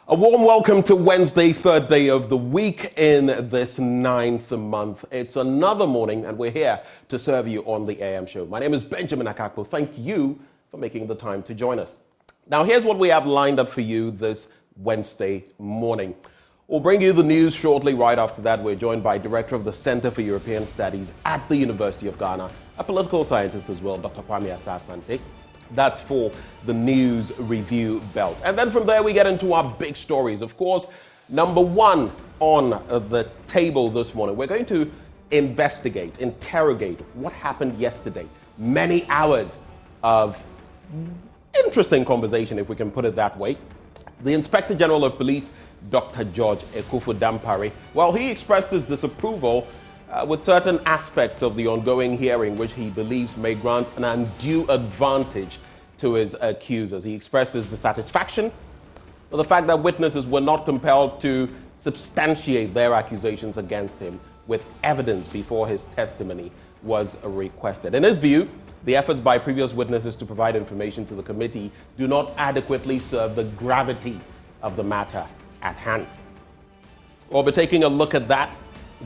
A warm welcome to Wednesday, third day of the week in this 9th month. It's another morning and we're here to serve you on the AM show. My name is Benjamin Akakpo. Thank you for making the time to join us. Now here's what we have lined up for you this Wednesday morning. We'll bring you the news shortly. Right after that, we're joined by Director of the Center for European Studies at the University of Ghana, a political scientist as well, Dr. Kwame Asah-Asante. That's for the news review belt. And then from there, we get into our big stories. Of course, number one on the table this morning, we're going to investigate, interrogate what happened yesterday. Many hours of interesting conversation, if we can put it that way. The Inspector General of Police, Dr. George Ekufu-Dampare, well, he expressed his disapproval with certain aspects of the ongoing hearing, which he believes may grant an undue advantage to his accusers. He expressed his dissatisfaction with the fact that witnesses were not compelled to substantiate their accusations against him with evidence before his testimony was requested. In his view, the efforts by previous witnesses to provide information to the committee do not adequately serve the gravity of the matter at hand. We'll be taking a look at that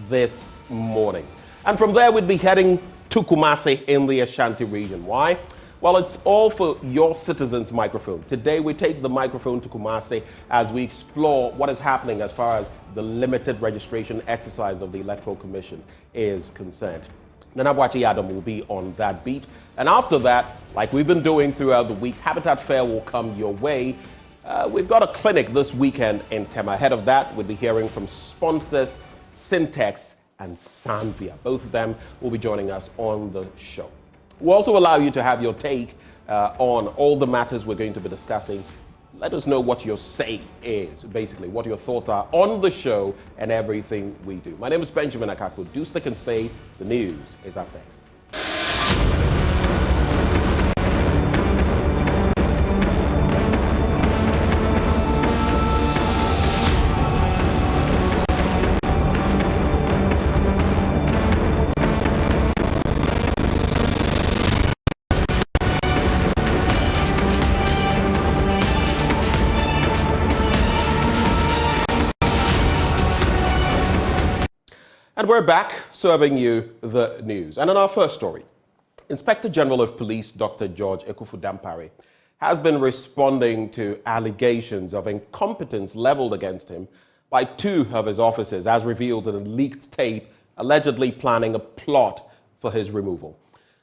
this morning. And from there, we'd be heading to Kumasi in the Ashanti region. Why? Well, it's all for your citizens' microphone. Today, we take the microphone to Kumasi as we explore what is happening as far as the limited registration exercise of the Electoral Commission is concerned. Nana Bwachi Adam will be on that beat. And after that, like we've been doing throughout the week, Habitat Fair will come your way. We've got a clinic this weekend in Tema. Ahead of that, we'll be hearing from sponsors Syntex and Sanvia. Both of them will be joining us on the show. We'll also allow you to have your take on all the matters we're going to be discussing. Let us know what your say is, basically, what your thoughts are on the show and everything we do. My name is Benjamin Akakpo. Do stick and stay. The news is up next. And we're back serving you the news. And in our first story, Inspector General of Police Dr. George Ekufu-Dampare has been responding to allegations of incompetence leveled against him by two of his officers, as revealed in a leaked tape allegedly planning a plot for his removal.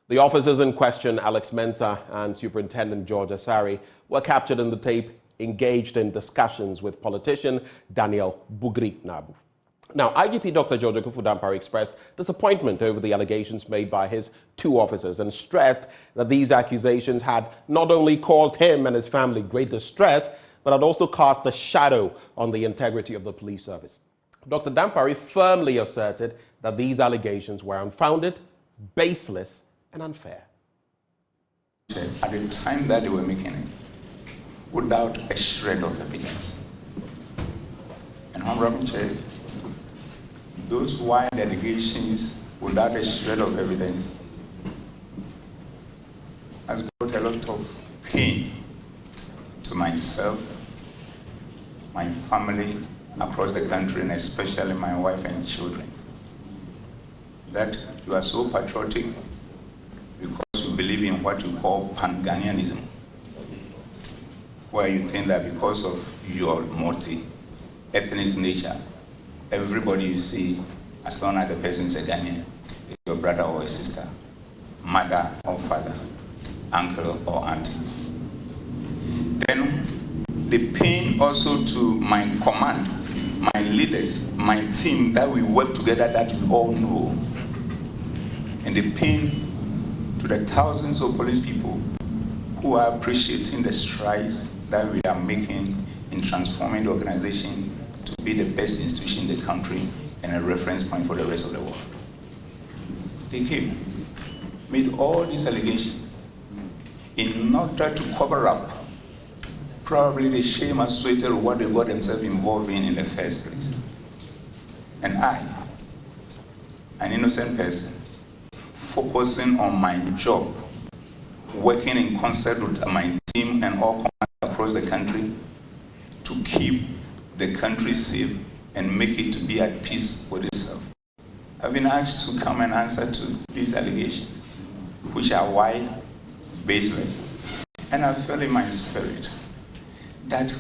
The officers in question, Alex Mensah and Superintendent George Asari, were captured in the tape engaged in discussions with politician Daniel Bugri Nabu. Now, IGP Dr. George Ekufu-Dampare expressed disappointment over the allegations made by his two officers and stressed that these accusations had not only caused him and his family great distress, but had also cast a shadow on the integrity of the police service. Dr. Dampare firmly asserted that these allegations were unfounded, baseless, and unfair. At the time that they were making it, without a shred of evidence. And Honorable Chair, those wide allegations without a shred of evidence has brought a lot of pain to myself, my family across the country, and especially my wife and children. That you are so patriotic because you believe in what you call Pan-Ghanaianism, where you think that because of your multi-ethnic nature, everybody you see, as long as the person is a Ghanaian, is your brother or a sister, mother or father, uncle or auntie. Then the pain also to my command, my leaders, my team, that we work together, that you all know. And the pain to the thousands of police people who are appreciating the strides that we are making in transforming the organization to be the best institution in the country and a reference point for the rest of the world. They came, made all these allegations in order to cover up probably the shame associated with what they got themselves involved in the first place. And I, an innocent person, focusing on my job, working in concert with my team and all commanders across the country to keep the country safe and make it to be at peace with itself. I've been asked to come and answer to these allegations, which are wide, baseless. And I felt in my spirit that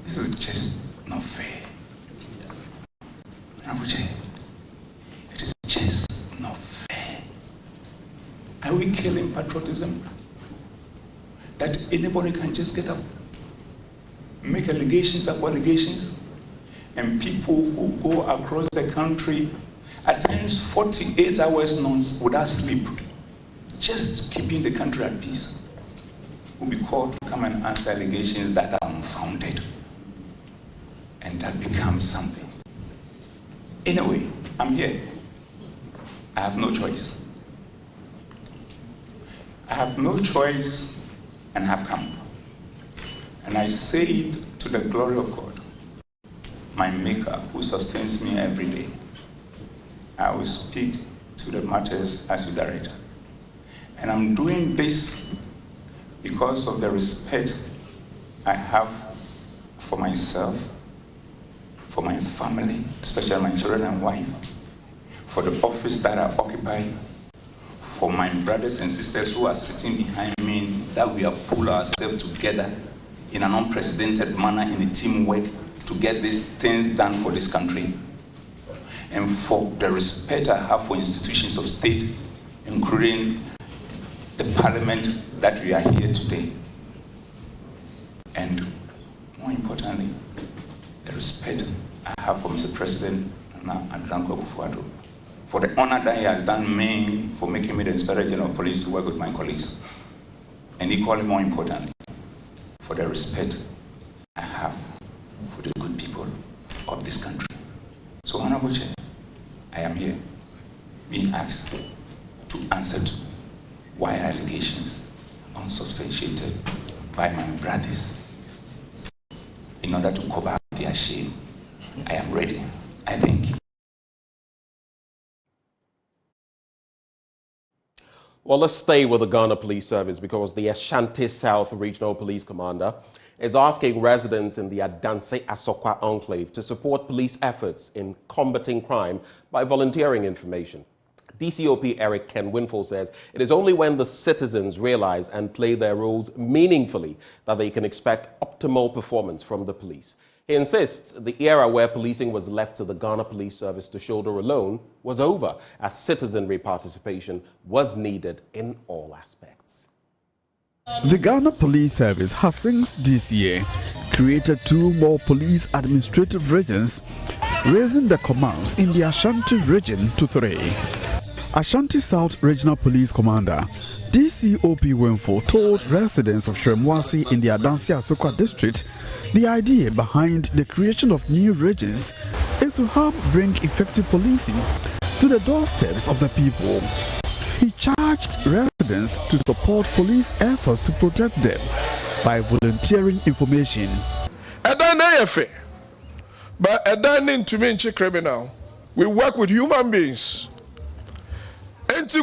this is just not fair. It is just not fair. Are we killing patriotism? That anybody can just get up, make allegations upon allegations, and people who go across the country at times 48 hours without sleep, just keeping the country at peace, will be called to come and answer allegations that are unfounded. And that becomes something. Anyway, I'm here. I have no choice. I have no choice and have come. And I say it to the glory of God, my Maker, who sustains me every day. I will speak to the matters as you direct. And I'm doing this because of the respect I have for myself, for my family, especially my children and wife, for the office that I occupy, for my brothers and sisters who are sitting behind me, that we have pulled ourselves together in an unprecedented manner in a teamwork to get these things done for this country, and for the respect I have for institutions of state, including the parliament that we are here today. And more importantly, the respect I have for Mr. President Adranko Kufuor, for the honor that he has done me for making me the Inspector General of Police to work with my colleagues. And equally more importantly, for the respect I have for the good people of this country. So, Honorable Chair, I am here being asked to answer to why allegations unsubstantiated by my brothers in order to cover up their shame. I am ready. I thank you. Well, let's stay with the Ghana Police Service because the Ashanti South Regional Police Commander is asking residents in the Adanse Asokwa enclave to support police efforts in combating crime by volunteering information. DCOP Eric Ken Winful says it is only when the citizens realize and play their roles meaningfully that they can expect optimal performance from the police. He insists the era where policing was left to the Ghana Police Service to shoulder alone was over, as citizenry participation was needed in all aspects. The Ghana Police Service has since this year created 2 more police administrative regions, raising the commands in the Ashanti region to 3. Ashanti South Regional Police Commander DCOP Winful told residents of Shremwasi in the Adanse Asokwa district the idea behind the creation of new regions is to help bring effective policing to the doorsteps of the people. He charged residents to support police efforts to protect them by volunteering information. But to me criminal. We work with human beings. That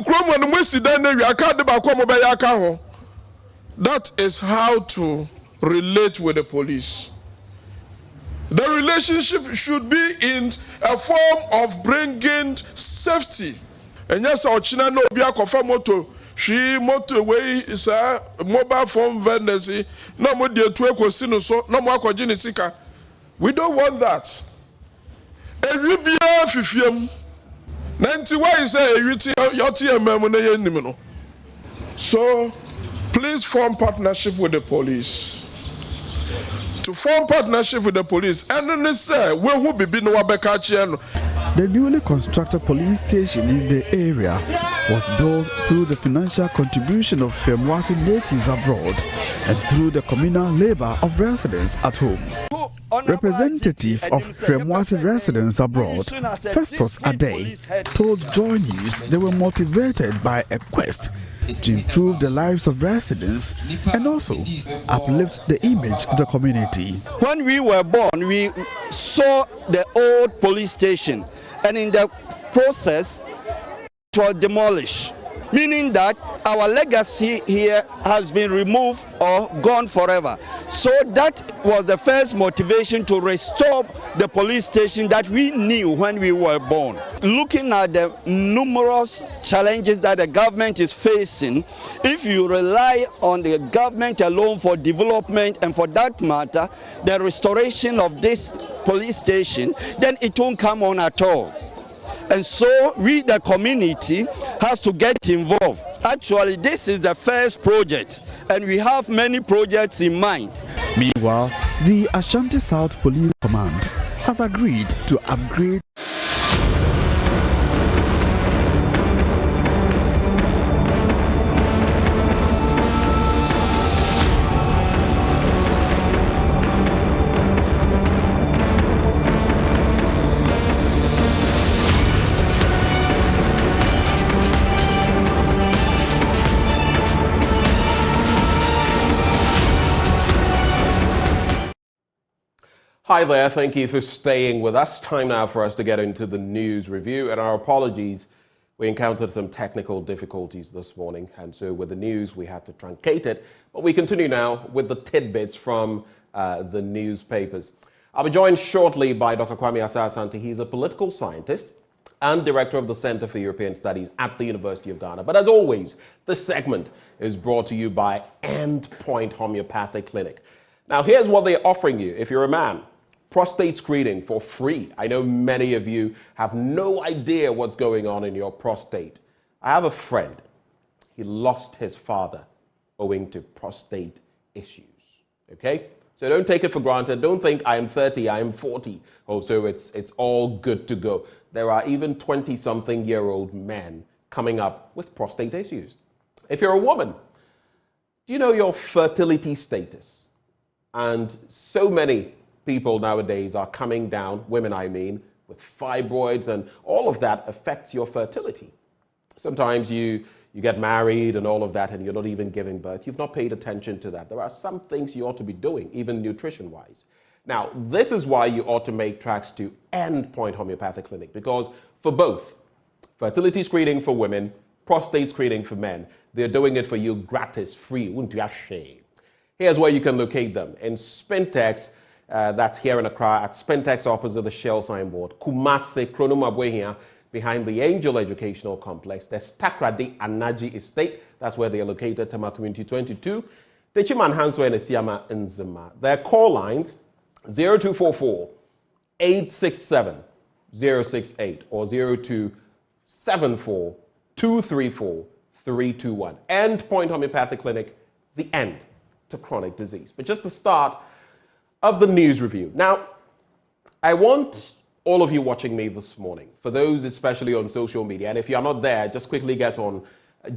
is how to relate with the police. The relationship should be in a form of bringing safety. And yes, our China no be a confirm moto. She motorway is a mobile phone vendor. No more dear to equal so no more sika. We don't want that. And we be a fifium. 91 is a UTM. So please form partnership with the police. To form partnership with the police, and then say we will be no The newly constructed police station in the area was built through the financial contribution of Shremwasi natives abroad and through the communal labor of residents at home. Representative of Shremwasi residents abroad, Festus Ade, told Joy News they were motivated by a quest to improve the lives of residents and also uplift the image of the community. When we were born, we saw the old police station, and in the process, it was demolished. meaning that our legacy here has been removed or gone forever. So that was the first motivation to restore the police station that we knew when we were born. Looking at the numerous challenges that the government is facing, if you rely on the government alone for development and for that matter, the restoration of this police station, then it won't come on at all. And so we, the community, has to get involved. Actually, this is the first project, and we have many projects in mind. Meanwhile, the Ashanti South Police Command has agreed to upgrade Hi there, thank you for staying with us. Time now for us to get into the news review, and our apologies, we encountered some technical difficulties this morning, and so with the news we had to truncate it, but we continue now with the tidbits from the newspapers. I'll be joined shortly by Dr. Kwame Asah-Asante. He's a political scientist and director of the Center for European Studies at the University of Ghana. But as always, this segment is brought to you by Endpoint Homeopathic Clinic. Now here's what they're offering you if you're a man. Prostate screening for free. I know many of you have no idea what's going on in your prostate. I have a friend. He lost his father owing to prostate issues. Okay? So don't take it for granted. Don't think I am 30, I am 40. Oh, so it's all good to go. There are even 20-something-year-old men coming up with prostate issues. If you're a woman, do you know your fertility status? And so many people nowadays are coming down, women I mean, with fibroids, and all of that affects your fertility. Sometimes you get married and all of that and you're not even giving birth. You've not paid attention to that. There are some things you ought to be doing, even nutrition-wise. Now, this is why you ought to make tracks to Endpoint Homeopathic Clinic, because for both fertility screening for women, prostate screening for men, they're doing it for you gratis, free. Here's where you can locate them. In Spintex, that's here in Accra, at Spintex opposite the Shell signboard. Kumasi, Kronumabwehia, behind the Angel Educational Complex. There's Takradi Anaji Estate. That's where they are located, Tema Community 22. Techiman Hanswe and Siama Nzima. Their call lines, 0244 867 068 or 0274 234 321. Endpoint Homeopathic Clinic, the end to chronic disease. But just the start of the news review. Now, I want all of you watching me this morning, for those especially on social media, and if you're not there, just quickly get on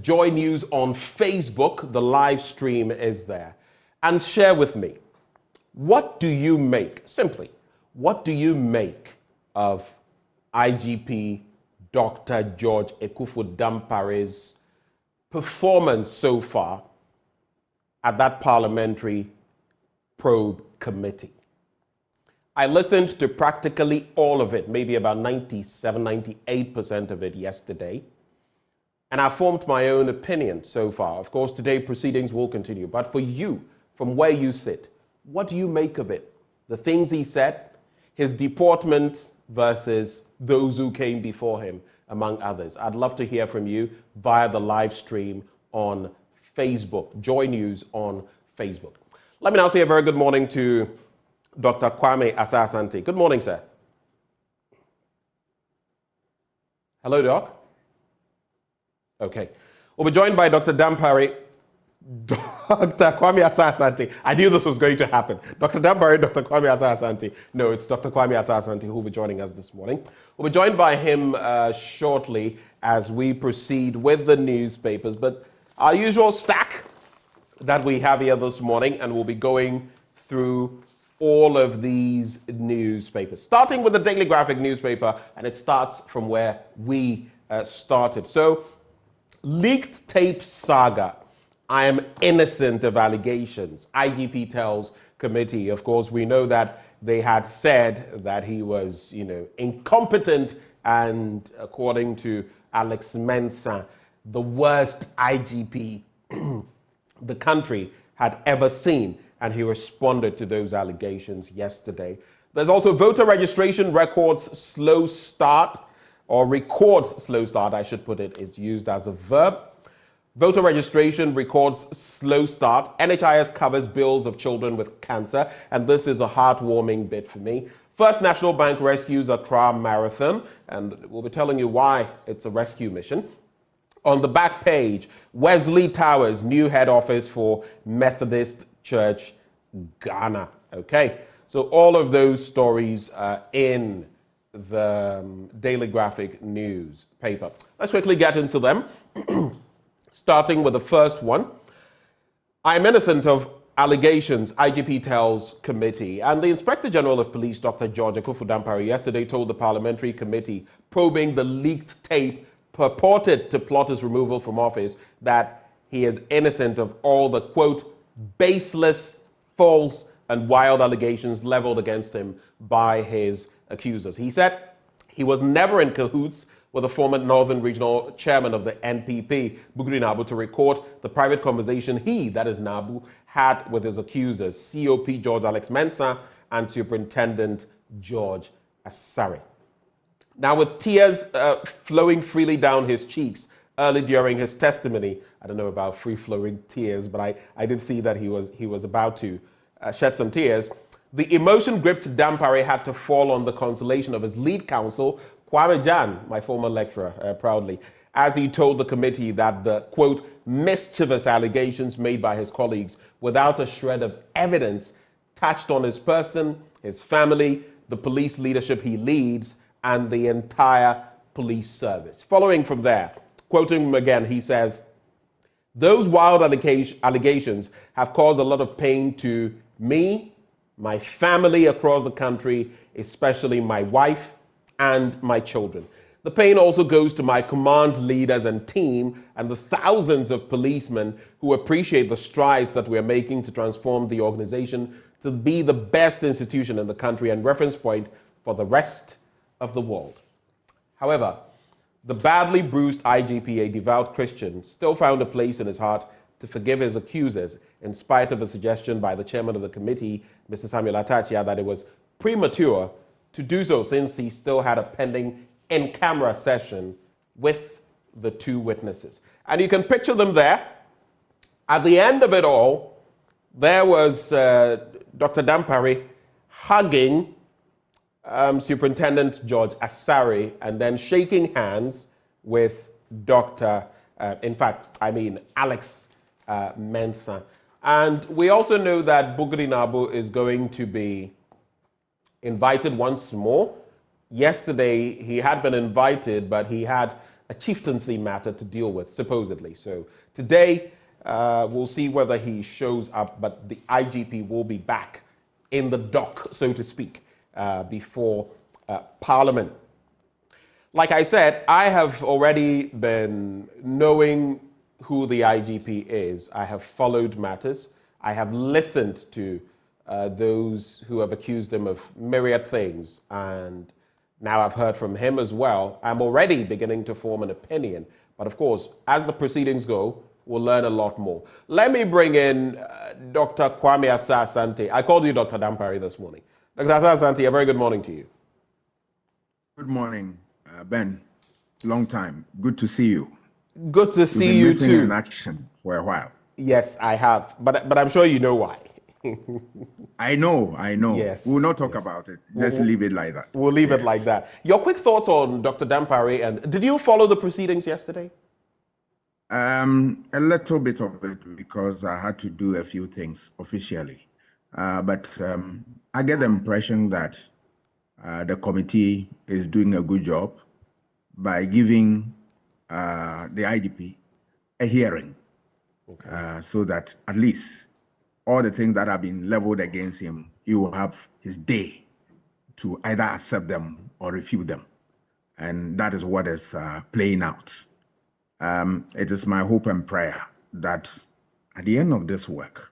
Joy News on Facebook. The live stream is there. And share with me, what do you make, simply, what do you make of IGP Dr. George Ekufu-Dampare's performance so far at that parliamentary probe committee? I listened to practically all of it, maybe about 97, 98% of it yesterday, and I formed my own opinion so far. Of course, today proceedings will continue, but for you, from where you sit, what do you make of it? The things he said, his deportment versus those who came before him, among others. I'd love to hear from you via the live stream on Facebook, Joy News on Facebook. Let me now say a very good morning to Dr. Kwame Asah-Asante. Good morning, sir. Hello, Doc. Okay. We'll be joined by Dr. Dampare, Dr. Kwame Asah-Asante. I knew this was going to happen. Dr. Dampare, Dr. Kwame Asah-Asante. No, it's Dr. Kwame Asah-Asante who will be joining us this morning. We'll be joined by him shortly as we proceed with the newspapers. But our usual stack that we have here this morning, and we'll be going through all of these newspapers, starting with the Daily Graphic newspaper, and it starts from where we started. So, leaked tape saga. I am innocent of allegations. IGP tells committee. Of course, we know that they had said that he was, incompetent, and according to Alex Mensah, the worst IGP the country had ever seen, and he responded to those allegations yesterday. There's also voter registration records slow start, or records slow start, I should put it. It's used as a verb. Voter registration records slow start. NHIS covers bills of children with cancer, and this is a heartwarming bit for me. First National Bank rescues Accra Marathon, and we'll be telling you why it's a rescue mission. On the back page, Wesley Towers, new head office for Methodist Church, Ghana. Okay, so all of those stories are in the Daily Graphic newspaper. Let's quickly get into them. Starting with the first one. I am innocent of allegations, IGP tells committee. And the Inspector General of Police, Dr. George Akuffo-Dampare, yesterday told the parliamentary committee probing the leaked tape purported to plot his removal from office that he is innocent of all the, quote, baseless, false, and wild allegations leveled against him by his accusers. He said he was never in cahoots with the former Northern Regional Chairman of the NPP, Bugri Nabu, to record the private conversation he, that is Nabu, had with his accusers, COP George Alex Mensah and Superintendent George Asare. Now, with tears flowing freely down his cheeks early during his testimony, I don't know about free-flowing tears, but I did see that he was about to shed some tears. The emotion-gripped Dampare had to fall on the consolation of his lead counsel, Kwame Jan, my former lecturer, proudly, as he told the committee that the, quote, mischievous allegations made by his colleagues without a shred of evidence touched on his person, his family, the police leadership he leads, and the entire police service. Following from there, quoting him again, he says, those wild allegations have caused a lot of pain to me, my family across the country, especially my wife and my children. The pain also goes to my command leaders and team and the thousands of policemen who appreciate the strides that we're making to transform the organization to be the best institution in the country and reference point for the rest of the world. However, the badly bruised IGP, a devout Christian, still found a place in his heart to forgive his accusers, in spite of a suggestion by the chairman of the committee, Mr. Samuel Atachia, that it was premature to do so since he still had a pending in-camera session with the two witnesses. And you can picture them there. At the end of it all, there was Dr. Dampare hugging Superintendent George Asare and then shaking hands with Alex Mensah. And we also know that Bugri Nabu is going to be invited once more. Yesterday, he had been invited, but he had a chieftaincy matter to deal with, supposedly. So today, we'll see whether he shows up, but the IGP will be back in the dock, so to speak, before Parliament. Like I said, I have already been knowing who the IGP is. I have followed matters. I have listened to those who have accused him of myriad things, and now I've heard from him as well. I'm already beginning to form an opinion, but of course, as the proceedings go, we'll learn a lot more. Let me bring in Dr. Kwame Asah-Asante. I called you Dr. Dampare this morning. Dr. Asah-Asante, a very good morning to you. Good morning, Ben. Long time. Good to see you. Good to see you too. You've been missing in action for a while. Yes, I have, but I'm sure you know why. I know. Yes. We'll not talk about it. Just leave it like that. We'll leave it like that. Your quick thoughts on Dr. Dampare, and did you follow the proceedings yesterday? A little bit of it because I had to do a few things officially. But I get the impression that the committee is doing a good job by giving the IGP a hearing, so that at least all the things that have been leveled against him, he will have his day to either accept them or refute them. And that is what is playing out. It is my hope and prayer that at the end of this work,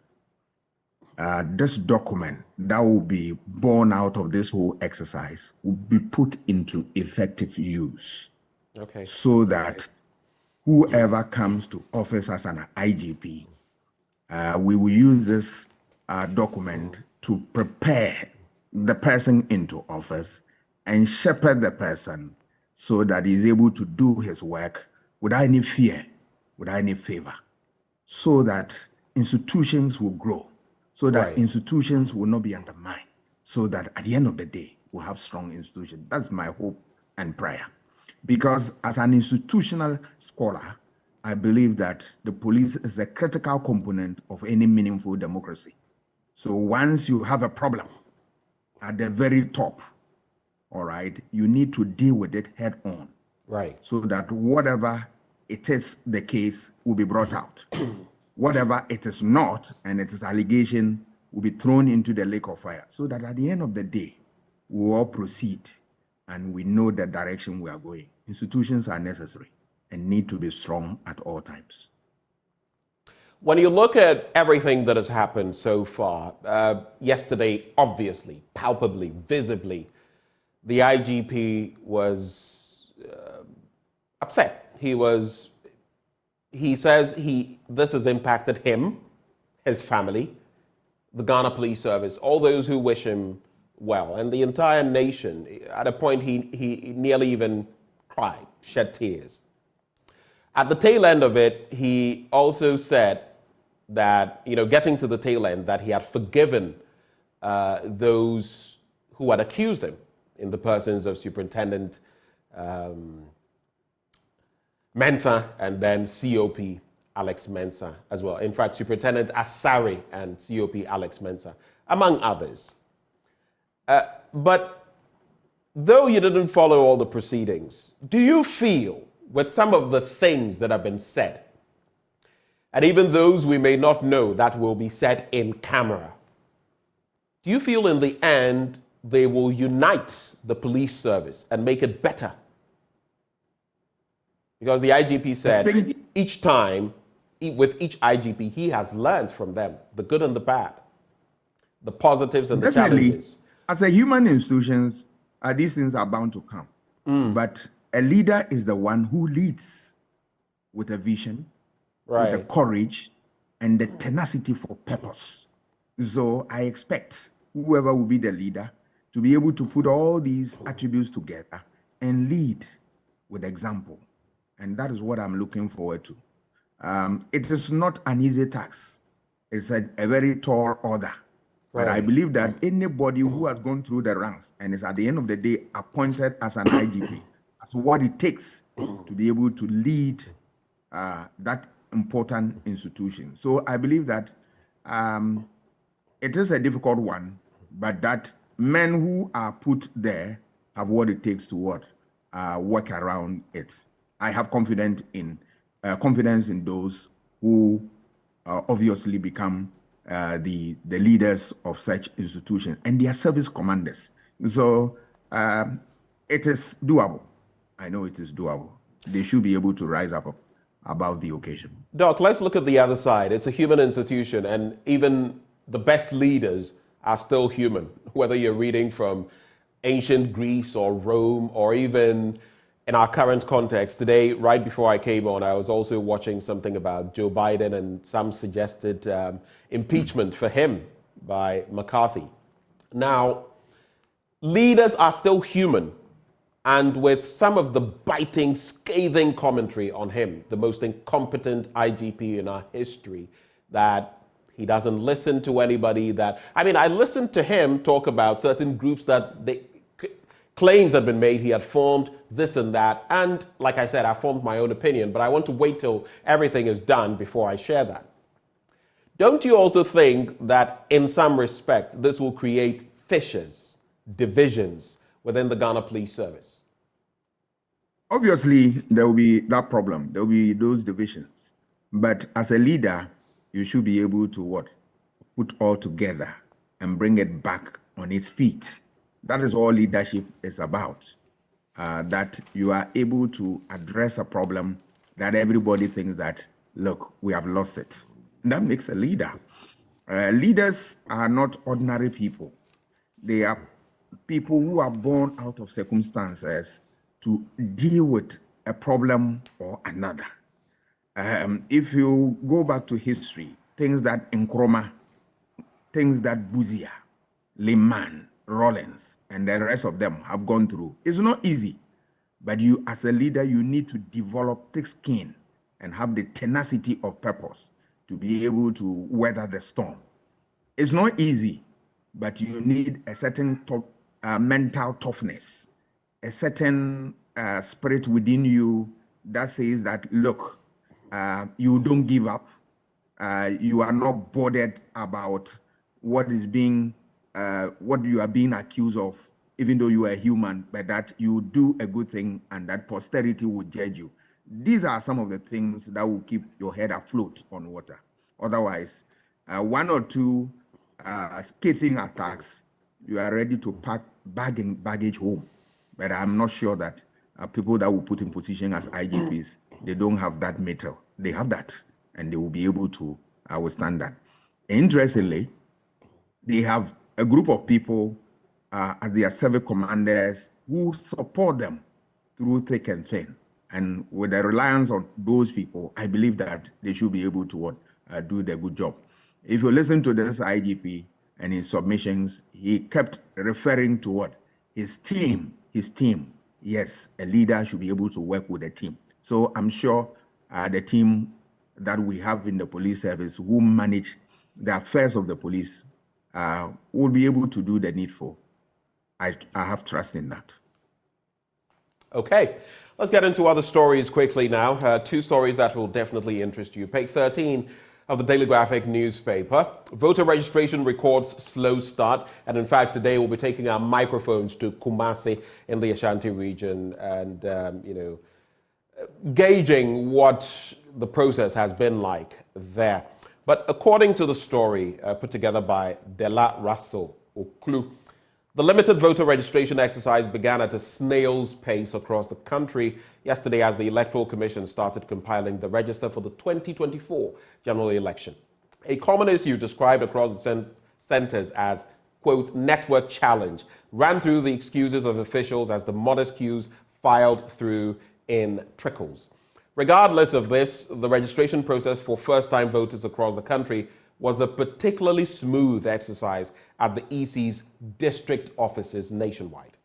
this document that will be born out of this whole exercise will be put into effective use. Okay. So that whoever comes to office as an IGP, we will use this document to prepare the person into office and shepherd the person so that he's able to do his work without any fear, without any favor, so that institutions will grow, so that institutions will not be undermined, so that at the end of the day, we'll have strong institutions. That's my hope and prayer. Because as an institutional scholar, I believe that the police is a critical component of any meaningful democracy. So once you have a problem at the very top, all right, you need to deal with it head on. Right. So that whatever it is the case will be brought out. Whatever it is not, and it is allegation, will be thrown into the lake of fire. So that at the end of the day, we all proceed and we know the direction we are going. Institutions are necessary and need to be strong at all times. When you look at everything that has happened so far, yesterday, obviously, palpably, visibly, the IGP was upset. He says this has impacted him, his family, the Ghana Police Service, all those who wish him well, and the entire nation. At a point, he nearly even cried, shed tears. At the tail end of it, he also said that, getting to the tail end, that he had forgiven those who had accused him in the persons of Superintendent Mensah and then COP Alex Mensah as well. In fact, Superintendent Asari and COP Alex Mensah, among others. But though you didn't follow all the proceedings, do you feel, with some of the things that have been said, and even those we may not know that will be said in camera, do you feel in the end they will unite the police service and make it better? Because the IGP said each time, with each IGP, he has learned from them, the good and the bad, the positives and the challenges. As a human institutions, these things are bound to come. But a leader is the one who leads with a vision, with the courage, and the tenacity for purpose. So I expect whoever will be the leader to be able to put all these attributes together and lead with example. And that is what I'm looking forward to. It is not an easy task. It's a very tall order. But I believe that anybody who has gone through the ranks and is at the end of the day appointed as an IGP, that's what it takes to be able to lead that important institution. So I believe that it is a difficult one, but that men who are put there have what it takes to work around it. I have confidence in those who obviously become the leaders of such institutions and their service commanders. So it is doable. I know it is doable. They should be able to rise up above the occasion. Doc, let's look at the other side. It's a human institution, and even the best leaders are still human, whether you're reading from ancient Greece or Rome or even in our current context. Today, right before I came on, I was also watching something about Joe Biden, and some suggested impeachment for him by McCarthy. Now, leaders are still human, and with some of the biting, scathing commentary on him, the most incompetent IGP in our history, that he doesn't listen to anybody, I listened to him talk about certain groups that claims had been made, he had formed this and that. And like I said, I formed my own opinion, but I want to wait till everything is done before I share that. Don't you also think that in some respect, this will create fissures, divisions within the Ghana Police Service? Obviously, there will be that problem. There will be those divisions. But as a leader, you should be able to put all together and bring it back on its feet. That is all leadership is about. That you are able to address a problem that everybody thinks that, look, we have lost it. And that makes a leader. Leaders are not ordinary people. They are people who are born out of circumstances to deal with a problem or another. If you go back to history, things that Nkrumah, things that Buzia, Liman, Rollins, and the rest of them have gone through, it's not easy. But you, as a leader, you need to develop thick skin and have the tenacity of purpose to be able to weather the storm. It's not easy, but you need a certain mental toughness, a certain spirit within you that says that, look, you don't give up. You are not bothered about what you are being accused of, even though you are human, but that you do a good thing and that posterity will judge you. These are some of the things that will keep your head afloat on water. Otherwise, one or two scathing attacks, you are ready to pack baggage home. But I'm not sure that people that will put in position as IGPs, they don't have that metal. They have that, and they will be able to withstand that. Interestingly, they have a group of people as their service commanders who support them through thick and thin. And with the reliance on those people, I believe that they should be able to do the good job. If you listen to this IGP and his submissions, he kept referring to what? His team. Yes, a leader should be able to work with a team. So I'm sure the team that we have in the police service who manage the affairs of the police will be able to do the needful. I have trust in that. Okay, let's get into other stories quickly now. Two stories that will definitely interest you. Page 13 of the Daily Graphic newspaper. Voter registration records slow start. And in fact, today we'll be taking our microphones to Kumasi in the Ashanti region and, gauging what the process has been like there. But according to the story put together by Dela Russell Oklu, the limited voter registration exercise began at a snail's pace across the country yesterday as the Electoral Commission started compiling the register for the 2024 general election. A common issue described across the centers as, quote, network challenge ran through the excuses of officials as the modest queues filed through in trickles. Regardless of this, the registration process for first-time voters across the country was a particularly smooth exercise at the EC's district offices nationwide.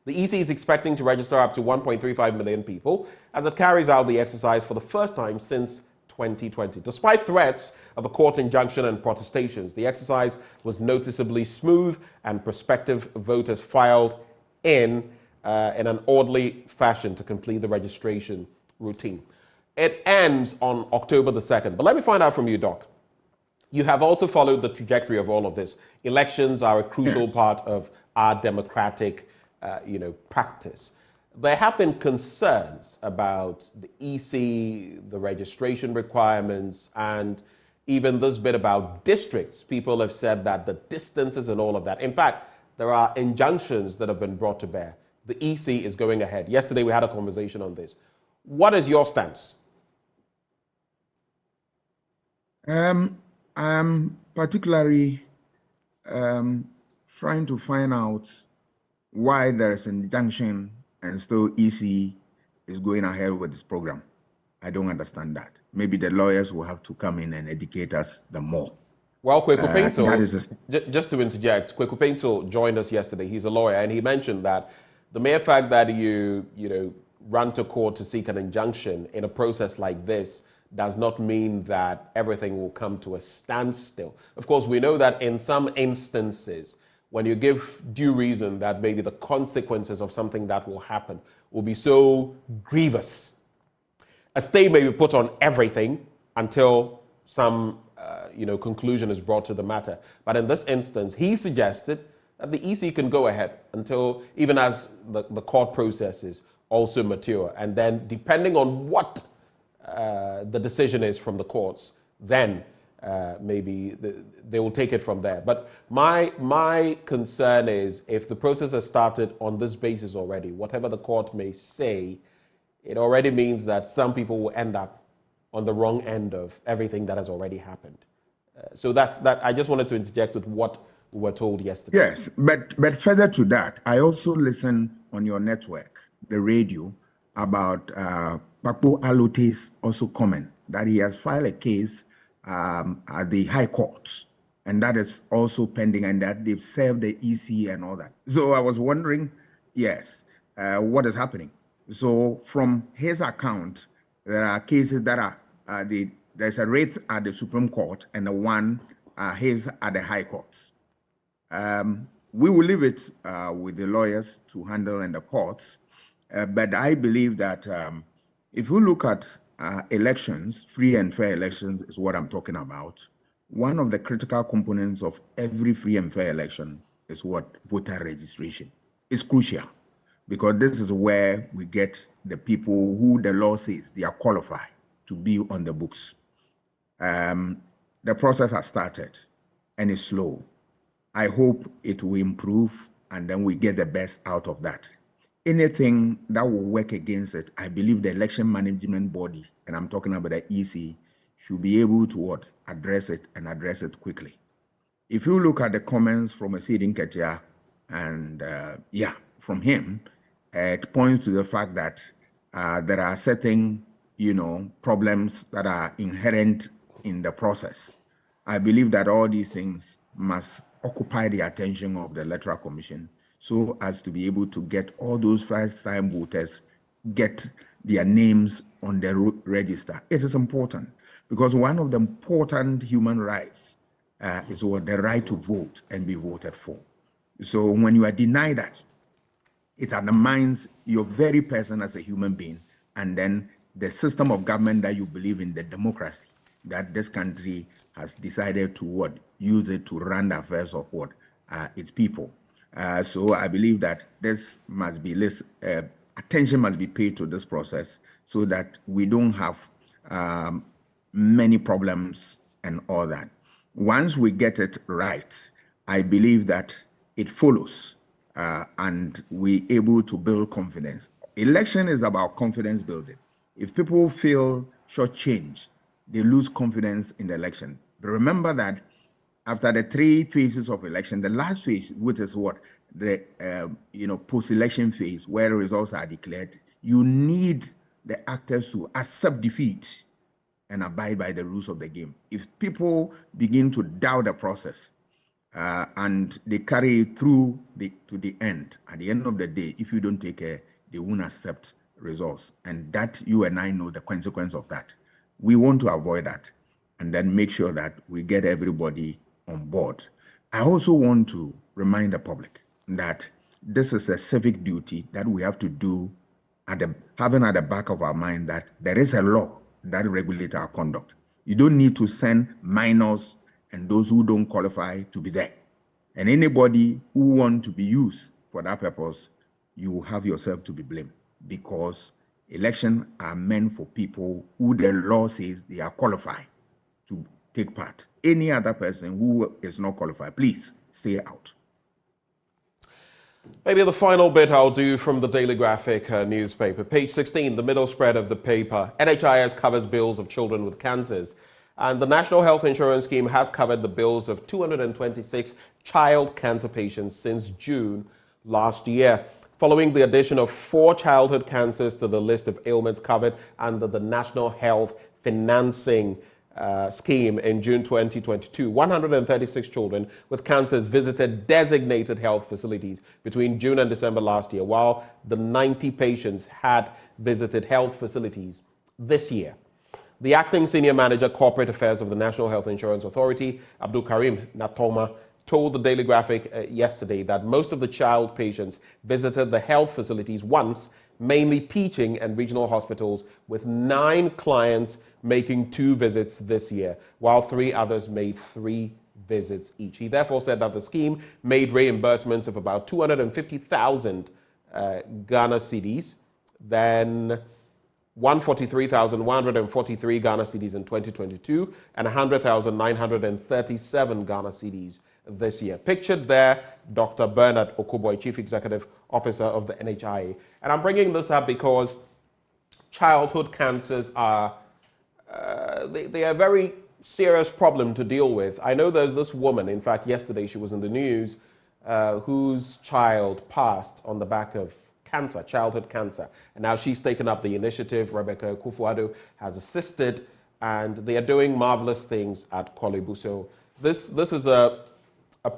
The EC is expecting to register up to 1.35 million people as it carries out the exercise for the first time since 2020. Despite threats of a court injunction and protestations, the exercise was noticeably smooth and prospective voters filed in an orderly fashion to complete the registration routine. It ends on October the 2nd. But let me find out from you, Doc. You have also followed the trajectory of all of this. Elections are a crucial part of our democratic, practice. There have been concerns about the EC, the registration requirements, and even this bit about districts. People have said that the distances and all of that. In fact, there are injunctions that have been brought to bear. The EC is going ahead. Yesterday, we had a conversation on this. What is your stance? I'm particularly trying to find out why there is an injunction and still EC is going ahead with this program. I don't understand that. Maybe the lawyers will have to come in and educate us the more. Well, Kweku Paintel, just to interject, Kweku Paintel joined us yesterday. He's a lawyer, and he mentioned that the mere fact that you run to court to seek an injunction in a process like this does not mean that everything will come to a standstill. Of course, we know that in some instances, when you give due reason that maybe the consequences of something that will happen will be so grievous, a stay may be put on everything until some conclusion is brought to the matter. But in this instance, he suggested that the EC can go ahead until, even as the court processes also mature. And then depending on what the decision is from the courts, then maybe they will take it from there. But my concern is if the process has started on this basis already, whatever the court may say, it already means that some people will end up on the wrong end of everything that has already happened. So that's that. I just wanted to interject with what we were told yesterday. Yes, but further to that, I also listen on your network, the radio, about Papo Alote's also comment that he has filed a case at the High Court, and that is also pending, and that they've served the EC and all that. So I was wondering, yes, what is happening? So from his account, there are cases that are there's a writ at the Supreme Court and the one his at the High Court. We will leave it with the lawyers to handle in the courts, but I believe that if you look at elections, free and fair elections is what I'm talking about. One of the critical components of every free and fair election is what? Voter registration. It's crucial because this is where we get the people who the law says they are qualified to be on the books. The process has started and it's slow. I hope it will improve and then we get the best out of that. Anything that will work against it, I believe the election management body, and I'm talking about the EC, should be able to what? Address it and address it quickly. If you look at the comments from Asidi Nketia and from him, it points to the fact that there are certain, problems that are inherent in the process. I believe that all these things must occupy the attention of the Electoral Commission so as to be able to get all those first-time voters, get their names on the register. It is important because one of the important human rights is what the right to vote and be voted for. So when you are denied that, it undermines your very person as a human being, and then the system of government that you believe in, the democracy that this country has decided to use it to run the affairs of its people. So I believe that this must be attention must be paid to this process so that we don't have many problems and all that. Once we get it right, I believe that it follows and we're able to build confidence. Election is about confidence building. If people feel shortchanged, they lose confidence in the election. But remember that after the 3 phases of election, the last phase, which is the post-election phase, where results are declared, you need the actors to accept defeat and abide by the rules of the game. If people begin to doubt the process and they carry it through to the end, at the end of the day, if you don't take care, they won't accept results. And that, you and I know the consequence of that. We want to avoid that and then make sure that we get everybody on board. I also want to remind the public that this is a civic duty that we have to do, having at the back of our mind that there is a law that regulates our conduct. You don't need to send minors and those who don't qualify to be there. And anybody who wants to be used for that purpose, you have yourself to be blamed, because elections are meant for people who the law says they are qualified to take part. Any other person who is not qualified, please stay out. Maybe the final bit I'll do from the Daily Graphic newspaper. Page 16, the middle spread of the paper. NHIS covers bills of children with cancers. And the National Health Insurance Scheme has covered the bills of 226 child cancer patients since June last year, following the addition of 4 childhood cancers to the list of ailments covered under the National Health Financing Scheme in June 2022. 136 children with cancers visited designated health facilities between June and December last year, while the 90 patients had visited health facilities this year. The acting senior manager, corporate affairs of the National Health Insurance Authority, Abdul Karim Natoma, told the Daily Graphic yesterday that most of the child patients visited the health facilities once, mainly teaching and regional hospitals, with 9 clients making 2 visits this year, while 3 others made 3 visits each. He therefore said that the scheme made reimbursements of about 250,000 Ghana cedis, then 143,143 Ghana cedis in 2022, and 100,937 Ghana cedis this year. Pictured there, Dr. Bernard Okoboy, Chief Executive Officer of the NHIA. And I'm bringing this up because childhood cancers are they are a very serious problem to deal with. I know there's this woman, in fact, yesterday she was in the news, whose child passed on the back of cancer, childhood cancer. And now she's taken up the initiative. Rebecca Akufo-Addo has assisted, and they are doing marvelous things at Korle Bu. So this is a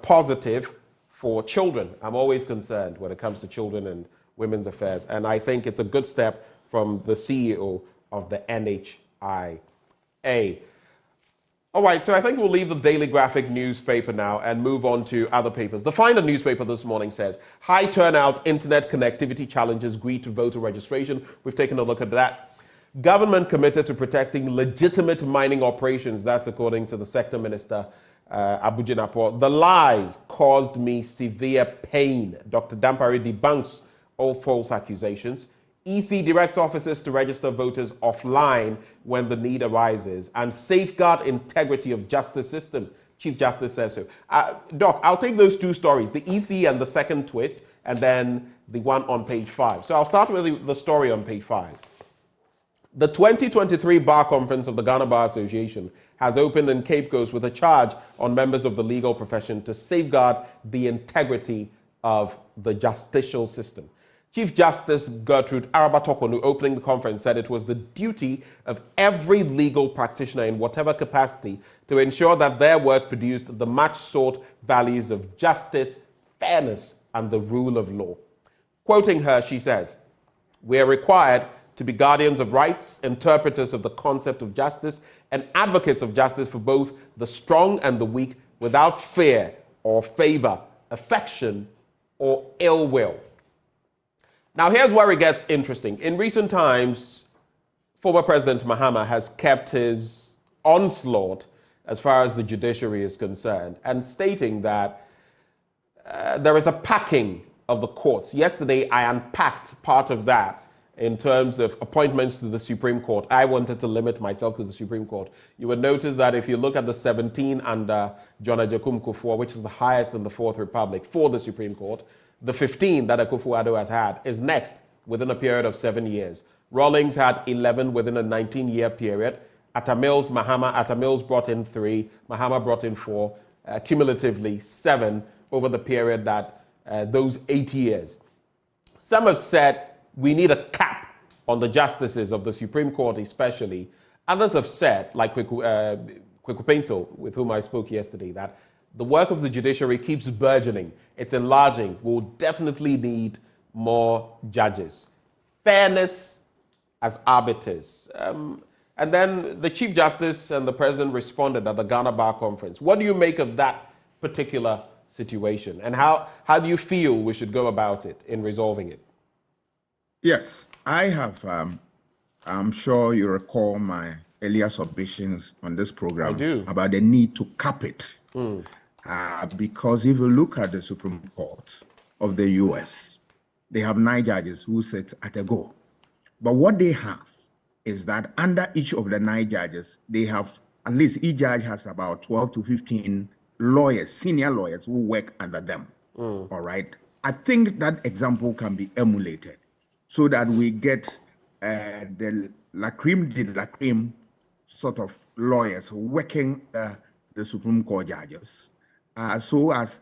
positive for children. I'm always concerned when it comes to children and women's affairs, and I think it's a good step from the CEO of the NHIA. All right, so I think we'll leave the Daily Graphic newspaper now and move on to other papers. The Finder newspaper this morning says, high turnout, internet connectivity challenges greet voter registration. We've taken a look at that. Government committed to protecting legitimate mining operations. That's according to the sector minister, Abu Jinapor. The lies caused me severe pain. Dr. Dampare debunks all false accusations. EC directs officers to register voters offline when the need arises and safeguard integrity of justice system. Chief Justice says so. Doc, I'll take those two stories, the EC and the second twist, and then the one on page 5. So I'll start with the story on page 5. The 2023 Bar Conference of the Ghana Bar Association has opened in Cape Coast with a charge on members of the legal profession to safeguard the integrity of the justicial system. Chief Justice Gertrude Arabatokonu, opening the conference, said it was the duty of every legal practitioner in whatever capacity to ensure that their work produced the much-sought values of justice, fairness, and the rule of law. Quoting her, she says, "We are required to be guardians of rights, interpreters of the concept of justice, and advocates of justice for both the strong and the weak without fear or favor, affection, or ill will." Now, here's where it gets interesting. In recent times, former President Mahama has kept his onslaught as far as the judiciary is concerned, and stating that there is a packing of the courts. Yesterday, I unpacked part of that in terms of appointments to the Supreme Court. I wanted to limit myself to the Supreme Court. You would notice that if you look at the 17 under John Ajakum Kufuor, which is the highest in the Fourth Republic for the Supreme Court, the 15 that Akufo-Addo has had is next within a period of 7 years. Rawlings had 11 within a 19-year period. Atta-Mills brought in 3, Mahama brought in 4, cumulatively 7 over the period that those 8 years. Some have said we need a cap on the justices of the Supreme Court especially. Others have said, like Kweku Paintel, with whom I spoke yesterday, that the work of the judiciary keeps burgeoning. It's enlarging. We'll definitely need more judges. Fairness as arbiters. And then the Chief Justice and the President responded at the Ghana Bar Conference. What do you make of that particular situation? And how do you feel we should go about it in resolving it? Yes, I have. I'm sure you recall my earlier submissions on this program about the need to cap it. Because if you look at the Supreme Court of the US, they have 9 judges who sit at a go. But what they have is that under each of the 9 judges, they have, at least each judge has about 12 to 15 lawyers, senior lawyers who work under them. All right. I think that example can be emulated so that we get the la creme de la creme sort of lawyers working the Supreme Court judges, so as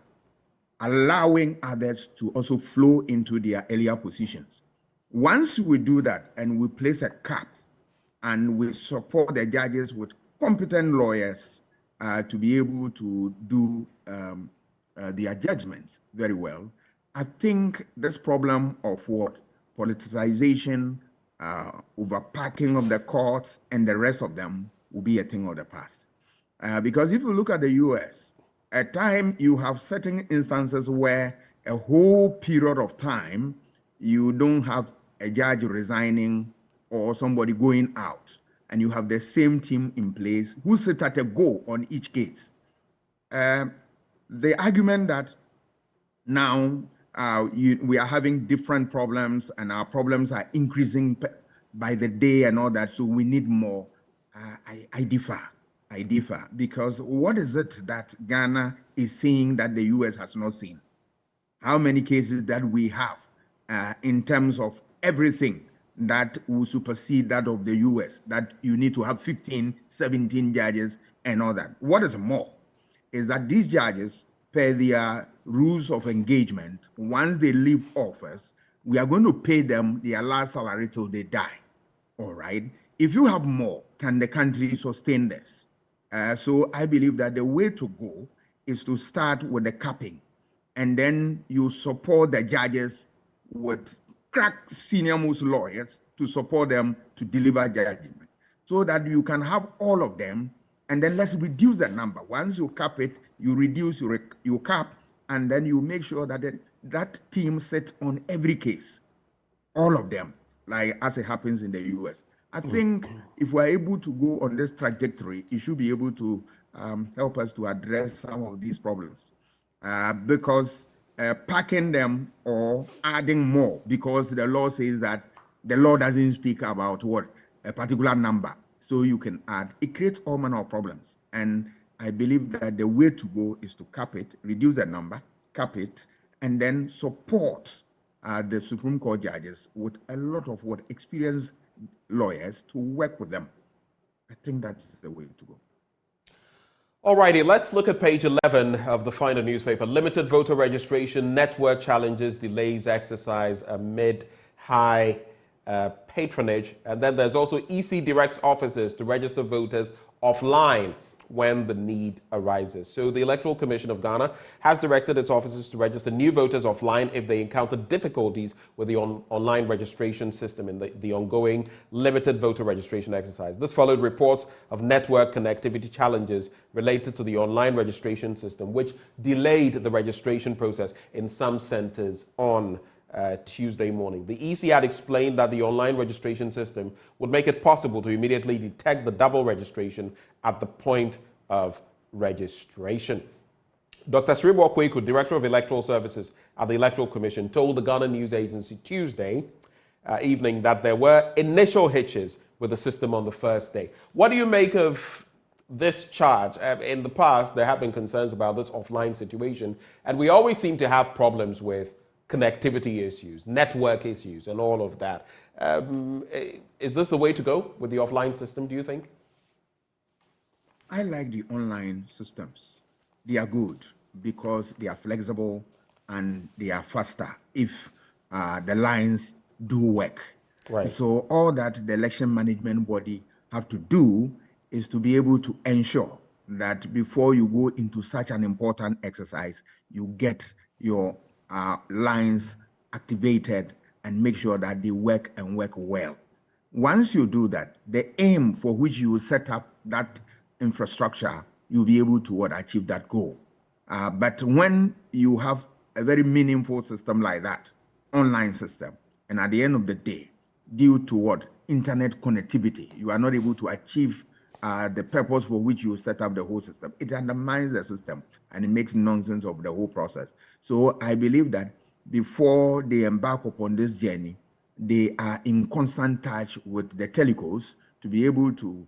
allowing others to also flow into their earlier positions. Once we do that and we place a cap and we support the judges with competent lawyers to be able to do their judgments very well, I think this problem of politicization, overpacking of the courts and the rest of them will be a thing of the past. Because if you look at the US, at times you have certain instances where a whole period of time you don't have a judge resigning or somebody going out, and you have the same team in place who sit at a go on each case. The argument that now we are having different problems and our problems are increasing by the day and all that, so we need more, I differ. I differ, because what is it that Ghana is seeing that the US has not seen? How many cases that we have in terms of everything that will supersede that of the US, that you need to have 15, 17 judges and all that? What is more is that these judges, per their rules of engagement, once they leave office, we are going to pay them their last salary till they die. All right. If you have more, can the country sustain this? So I believe that the way to go is to start with the capping, and then you support the judges with crack senior most lawyers to support them to deliver judgment, so that you can have all of them, and then let's reduce that number. Once you cap it, you reduce your cap, and then you make sure that that team sits on every case, all of them, like as it happens in the US. I think if we're able to go on this trajectory, it should be able to help us to address some of these problems. Because packing them or adding more, because the law says that the law doesn't speak about what a particular number, so you can add, it creates all manner of problems. And I believe that the way to go is to cap it, reduce the number, cap it, and then support the Supreme Court judges with a lot of experienced lawyers to work with them. I think that's the way to go. All righty, let's look at page 11 of the final newspaper. Limited voter registration, network challenges, delays exercise amid high patronage. And then there's also EC directs officers to register voters offline when the need arises. So the Electoral Commission of Ghana has directed its officers to register new voters offline if they encounter difficulties with the online registration system in the ongoing limited voter registration exercise. This followed reports of network connectivity challenges related to the online registration system, which delayed the registration process in some centers on Tuesday morning. The EC had explained that the online registration system would make it possible to immediately detect the double registration at the point of registration. Dr. Sribo Kweku, Director of Electoral Services at the Electoral Commission, told the Ghana News Agency Tuesday evening that there were initial hitches with the system on the first day. What do you make of this charge? In the past, there have been concerns about this offline situation, and we always seem to have problems with connectivity issues, network issues, and all of that. Is this the way to go with the offline system, do you think? I like the online systems. They are good because they are flexible and they are faster if the lines do work. Right. So all that the election management body have to do is to be able to ensure that before you go into such an important exercise, you get your lines activated and make sure that they work and work well. Once you do that, the aim for which you set up that infrastructure, you'll be able to achieve that goal. But when you have a very meaningful system like that, online system, and at the end of the day, due to internet connectivity, you are not able to achieve the purpose for which you set up the whole system. It undermines the system and it makes nonsense of the whole process. So I believe that before they embark upon this journey, they are in constant touch with the telecos to be able to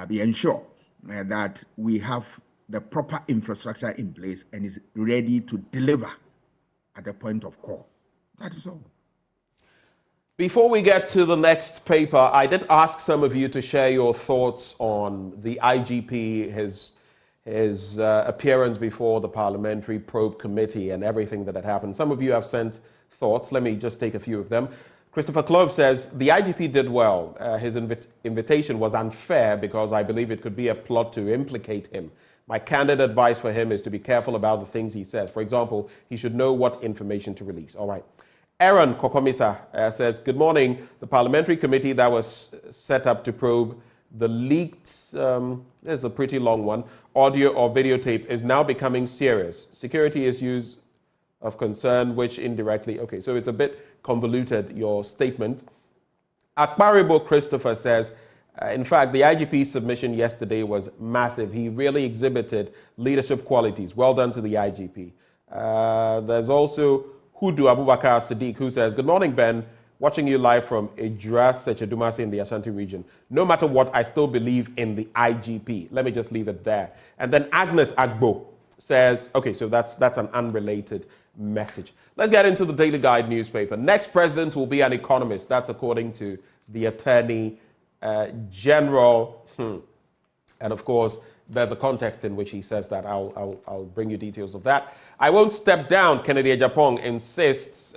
be ensured that we have the proper infrastructure in place and is ready to deliver at the point of call. That is all. Before we get to the next paper, I did ask some of you to share your thoughts on the IGP, his appearance before the Parliamentary Probe Committee and everything that had happened. Some of you have sent thoughts. Let me just take a few of them. Christopher Clove says, the IGP did well. His invitation was unfair because I believe it could be a plot to implicate him. My candid advice for him is to be careful about the things he says. For example, he should know what information to release. All right. Aaron Kokomisa says, good morning. The parliamentary committee that was set up to probe the leaked, this is a pretty long one, audio or videotape is now becoming serious. Security issues of concern, which indirectly, okay, so it's a bit convoluted, your statement. Akbaribo Christopher says, in fact, the IGP's submission yesterday was massive. He really exhibited leadership qualities. Well done to the IGP. There's also Hudu Abubakar Sadiq, who says, good morning, Ben. Watching you live from Ejra Sechedumasi in the Ashanti region. No matter what, I still believe in the IGP. Let me just leave it there. And then Agnes Agbo says, okay, so that's an unrelated message. Let's get into the Daily Guide newspaper. Next president will be an economist. That's according to the Attorney General. And of course, there's a context in which he says that. I'll bring you details of that. I won't step down, Kennedy Ejapong insists.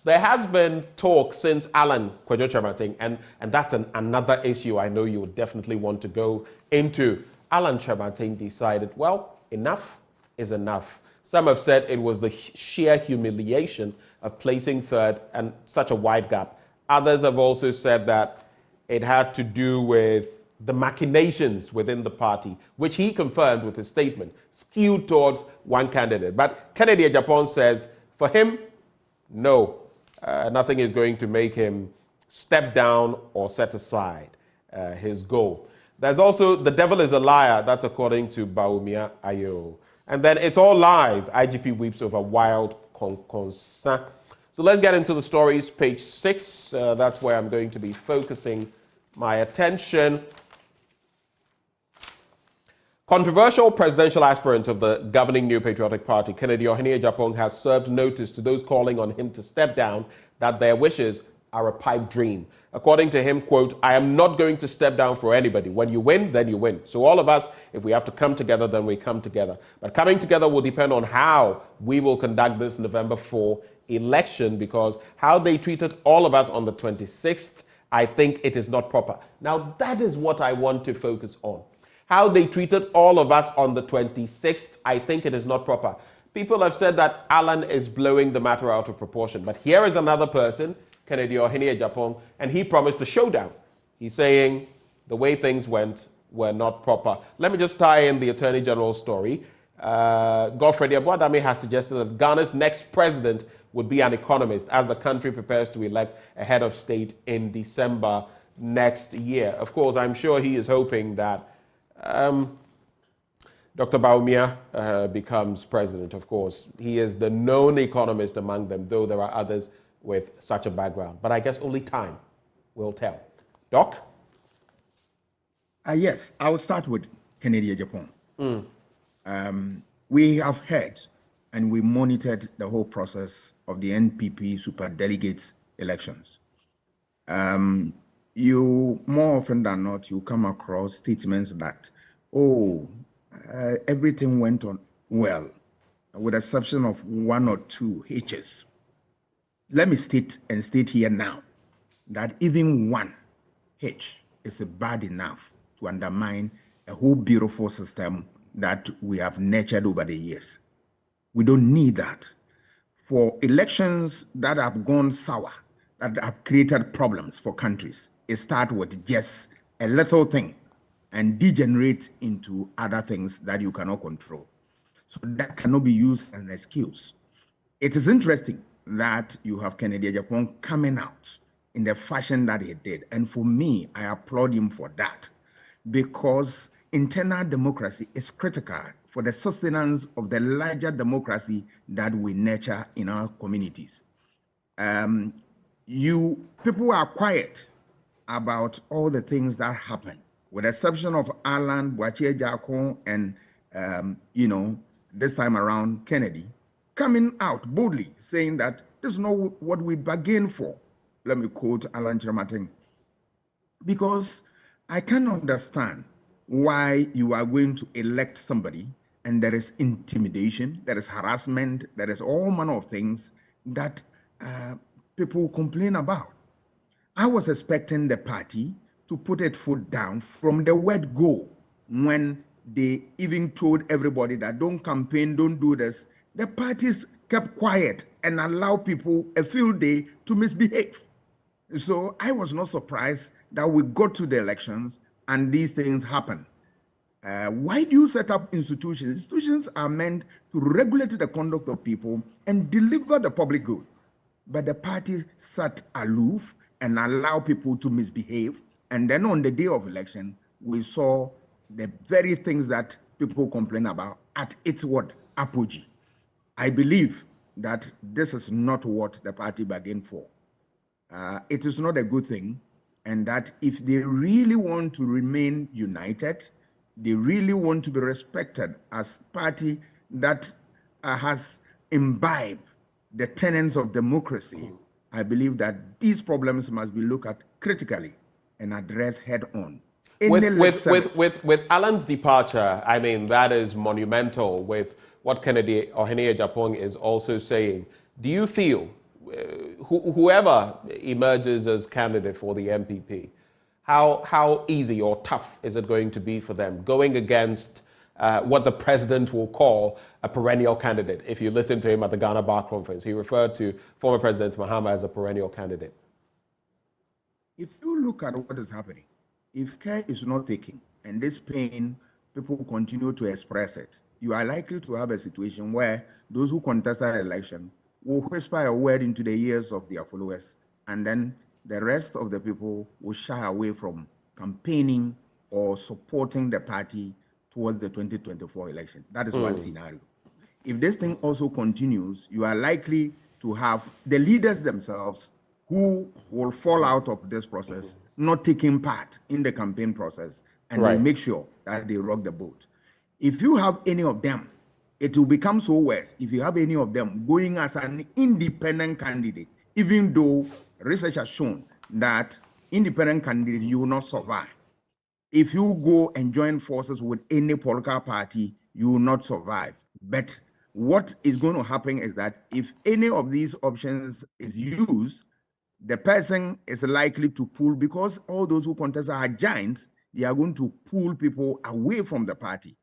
There has been talk since Alan Kwadwo Kyerematen, and that's another issue I know you would definitely want to go into. Alan Kyerematen decided, well, enough is enough. Some have said it was the sheer humiliation of placing third and such a wide gap. Others have also said that it had to do with the machinations within the party, which he confirmed with his statement, skewed towards one candidate. But Kennedy Agyapong says, for him, no, nothing is going to make him step down or set aside his goal. There's also, the devil is a liar, that's according to Bawumia Ayo. And then it's all lies, IGP weeps over wild concern. So let's get into the stories, page 6. That's where I'm going to be focusing my attention. Controversial presidential aspirant of the governing New Patriotic Party, Kennedy Agyapong, has served notice to those calling on him to step down that their wishes are a pipe dream. According to him, quote, I am not going to step down for anybody. When you win, then you win. So all of us, if we have to come together, then we come together. But coming together will depend on how we will conduct this November 4 election, because how they treated all of us on the 26th, I think it is not proper. Now, that is what I want to focus on. How they treated all of us on the 26th, I think it is not proper. People have said that Alan is blowing the matter out of proportion. But here is another person, Kennedy Agyapong, and he promised a showdown. He's saying the way things went were not proper. Let me just tie in the Attorney General's story. Godfrey Aboadame has suggested that Ghana's next president would be an economist as the country prepares to elect a head of state in December next year. Of course, I'm sure he is hoping that Dr. Bawumia becomes president. Of course, he is the known economist among them, though there are others with such a background. But I guess only time will tell. Doc? Yes, I will start with Kennedy Agyapong. We have heard and we monitored the whole process of the NPP superdelegates elections. You, more often than not, you come across statements that, everything went on well, with the exception of one or two hitches. Let me state here now that even one hitch is bad enough to undermine a whole beautiful system that we have nurtured over the years. We don't need that. For elections that have gone sour, that have created problems for countries, it starts with just a little thing and degenerates into other things that you cannot control. So that cannot be used as an excuse. It is interesting that you have Kennedy Agyapong coming out in the fashion that he did. And for me, I applaud him for that, because internal democracy is critical for the sustenance of the larger democracy that we nurture in our communities. People are quiet about all the things that happen, with the exception of Alan Boakye Jarko and, this time around Kennedy, coming out boldly saying that this is not what we bargained for. Let me quote Alan Kyerematen. Because I can understand why you are going to elect somebody and there is intimidation, there is harassment, there is all manner of things that people complain about. I was expecting the party to put its foot down from the word go, when they even told everybody that don't campaign, don't do this. The parties kept quiet and allowed people a field day to misbehave. So I was not surprised that we got to the elections and these things happen. Why do you set up institutions? Institutions are meant to regulate the conduct of people and deliver the public good. But the party sat aloof and allowed people to misbehave. And then on the day of election, we saw the very things that people complain about at its apogee. I believe that this is not what the party bargained for. It is not a good thing. And that if they really want to remain united, they really want to be respected as a party that has imbibed the tenets of democracy, I believe that these problems must be looked at critically and addressed head on. With Alan's departure, I mean, that is monumental with what Kennedy Agyapong is also saying. Do you feel, whoever emerges as candidate for the MPP, how easy or tough is it going to be for them going against what the president will call a perennial candidate? If you listen to him at the Ghana Bar Conference, he referred to former President Mahama as a perennial candidate. If you look at what is happening, if care is not taken and this pain, people continue to express it, you are likely to have a situation where those who contest that election will whisper a word into the ears of their followers, and then the rest of the people will shy away from campaigning or supporting the party towards the 2024 election. That is one scenario. If this thing also continues, you are likely to have the leaders themselves who will fall out of this process, not taking part in the campaign process, and then make sure that they rock the boat. If you have any of them, it will become so worse if you have any of them going as an independent candidate, even though research has shown that independent candidate, you will not survive. If you go and join forces with any political party, you will not survive. But what is going to happen is that if any of these options is used, the person is likely to pull, because all those who contest are giants, they are going to pull people away from the party.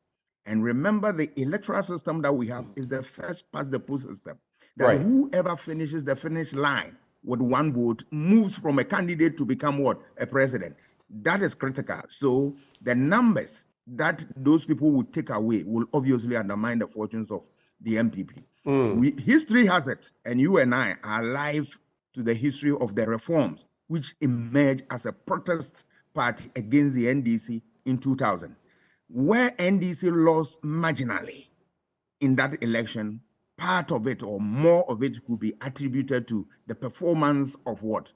And remember, the electoral system that we have is the first past the post system. That whoever finishes the finish line with one vote moves from a candidate to become what? A president. That is critical. So the numbers that those people will take away will obviously undermine the fortunes of the MPP. History has it, and you and I are alive to the history of the reforms which emerged as a protest party against the NDC in 2000. Where NDC lost marginally in that election, part of it or more of it could be attributed to the performance of what?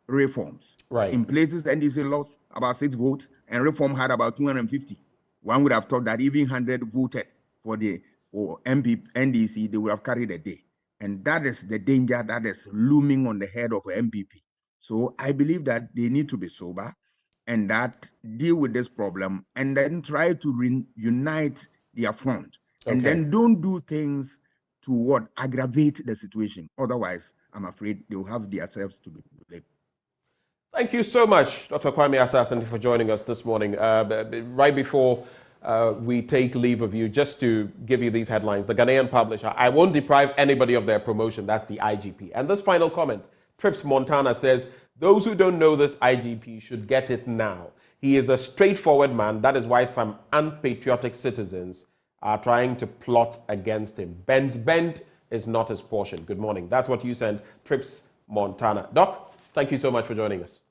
Reforms. In places, NDC lost about 6 votes and Reform had about 250. One would have thought that even 100 voted for the NDC, they would have carried a day. And that is the danger that is looming on the head of MPP. So I believe that they need to be sober and that deal with this problem and then try to reunite their front. And then don't do things to what? Aggravate the situation. Otherwise, I'm afraid they'll have themselves to be blamed. Thank you so much, Dr. Kwame Asah-Asante, for joining us this morning. Right before we take leave of you, just to give you these headlines. The Ghanaian publisher, I won't deprive anybody of their promotion. That's the IGP. And this final comment, Trips Montana says, those who don't know this IGP should get it now. He is a straightforward man. That is why some unpatriotic citizens are trying to plot against him. Bend is not his portion. Good morning. That's what you sent, Trips Montana. Doc, thank you so much for joining us.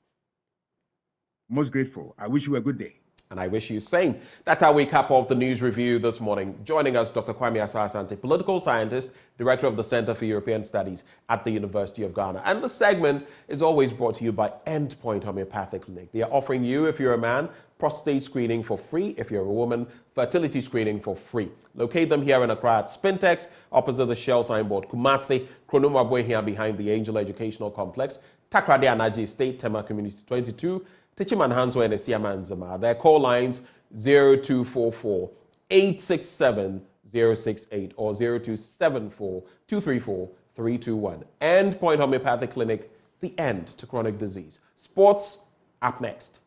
Most grateful. I wish you a good day. And I wish you same. That's how we cap off the news review this morning. Joining us, Dr. Kwame Asah-Asante, political scientist, director of the Center for European Studies at the University of Ghana. And the segment is always brought to you by Endpoint Homeopathic Clinic. They are offering you, if you're a man, prostate screening for free. If you're a woman, fertility screening for free. Locate them here in Accra at Spintex, opposite the Shell signboard, Kumasi, Kronoma here behind the Angel Educational Complex, Takrade Anaji State, Tema Community 22, Tichiman Hanzo and Esiamanzama. Their call lines 0244 867 068 or 0274 234 321. Endpoint Homeopathic Clinic, the end to chronic disease. Sports up next.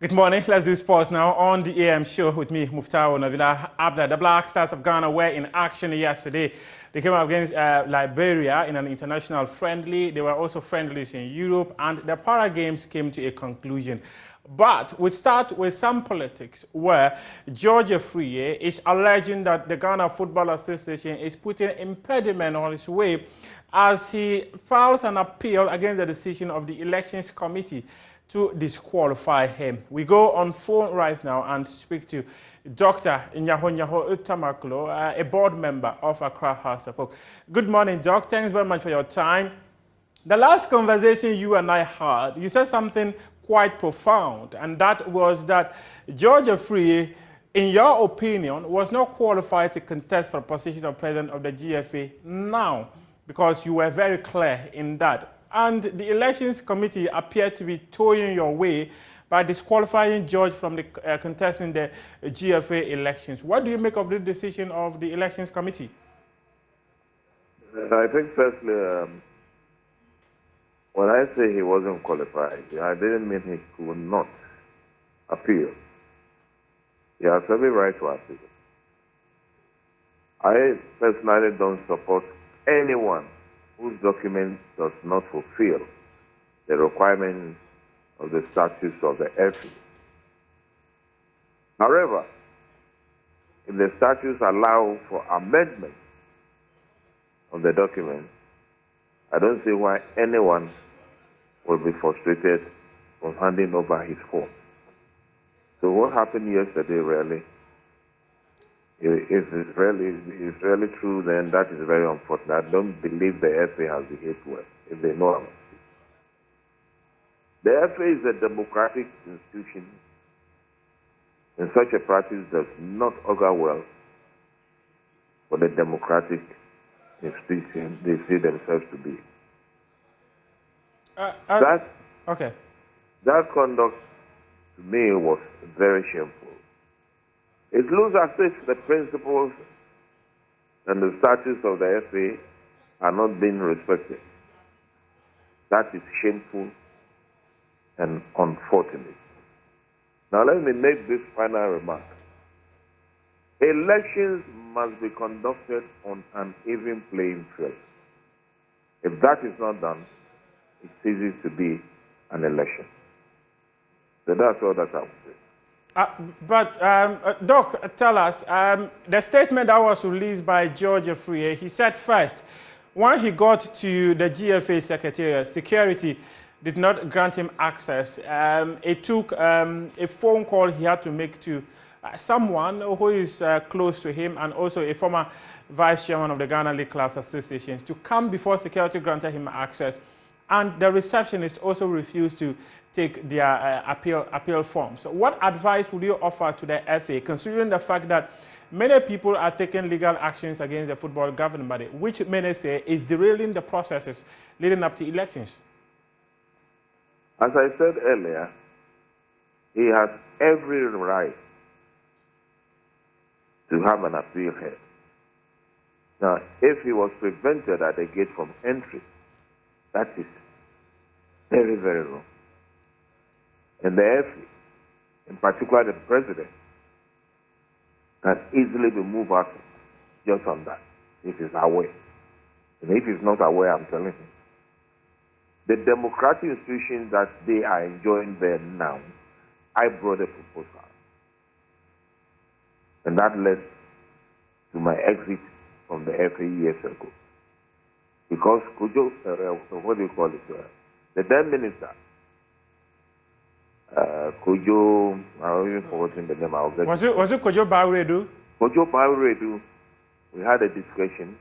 Good morning. Let's do sports now on the AM show with me, Muftao Nabila Abda. The Black Stars of Ghana were in action yesterday. They came up against Liberia in an international friendly. They were also friendlies in Europe, and the Para Games came to a conclusion. But we start with some politics where George Afriyie is alleging that the Ghana Football Association is putting impediment on his way as he files an appeal against the decision of the Elections Committee to disqualify him. We go on phone right now and speak to Dr. Nyaho Utamaklo, a board member of Accra House of Folk. Good morning, Doc. Thanks very much for your time. The last conversation you and I had, you said something quite profound, and that was that George Afriyie, in your opinion, was not qualified to contest for the position of president of the GFA now, because you were very clear in that. And the elections committee appeared to be towing your way by disqualifying George from the, contesting the GFA elections. What do you make of the decision of the elections committee? I think firstly, when I say he wasn't qualified, I didn't mean he could not appeal. He has every right to appeal. I personally don't support anyone whose document does not fulfill the requirements of the statutes of the FA. However, if the statutes allow for amendment of the document, I don't see why anyone will be frustrated from handing over his form. So what happened yesterday really, if it's really true, then that is very unfortunate. I don't believe the FA has behaved well, if they know about it. The FA is a democratic institution, and such a practice does not augur well for the democratic institution they see themselves to be. Okay. That conduct, to me, was very shameful. It looks as if the principles and the statutes of the FA are not being respected. That is shameful and unfortunate. Now let me make this final remark. Elections must be conducted on an even playing field. If that is not done, it ceases to be an election. So that's all that I would say. Doc, tell us, the statement that was released by George Afriyie, he said first, when he got to the GFA Secretariat, security did not grant him access. It took a phone call he had to make to someone who is close to him and also a former vice chairman of the Ghana League Class Association to come before security granted him access. And the receptionist also refused to take their appeal form. So what advice would you offer to the FA, considering the fact that many people are taking legal actions against the football governing body, which many say is derailing the processes leading up to elections? As I said earlier, he has every right to have an appeal heard. Now, if he was prevented at the gate from entry, that is very, very wrong. And the FA, in particular the president, can easily be moved out just on that, if he's aware. And if he's not aware, I'm telling him. The democratic institutions that they are enjoying there now, I brought a proposal. And that led to my exit from the FA years ago. Because Kojo, what do you call it? The then minister, Kojo, I'm even forgetting the name. Was it Kojo Bawuredu? Kojo Bawuredu, we had a discussion,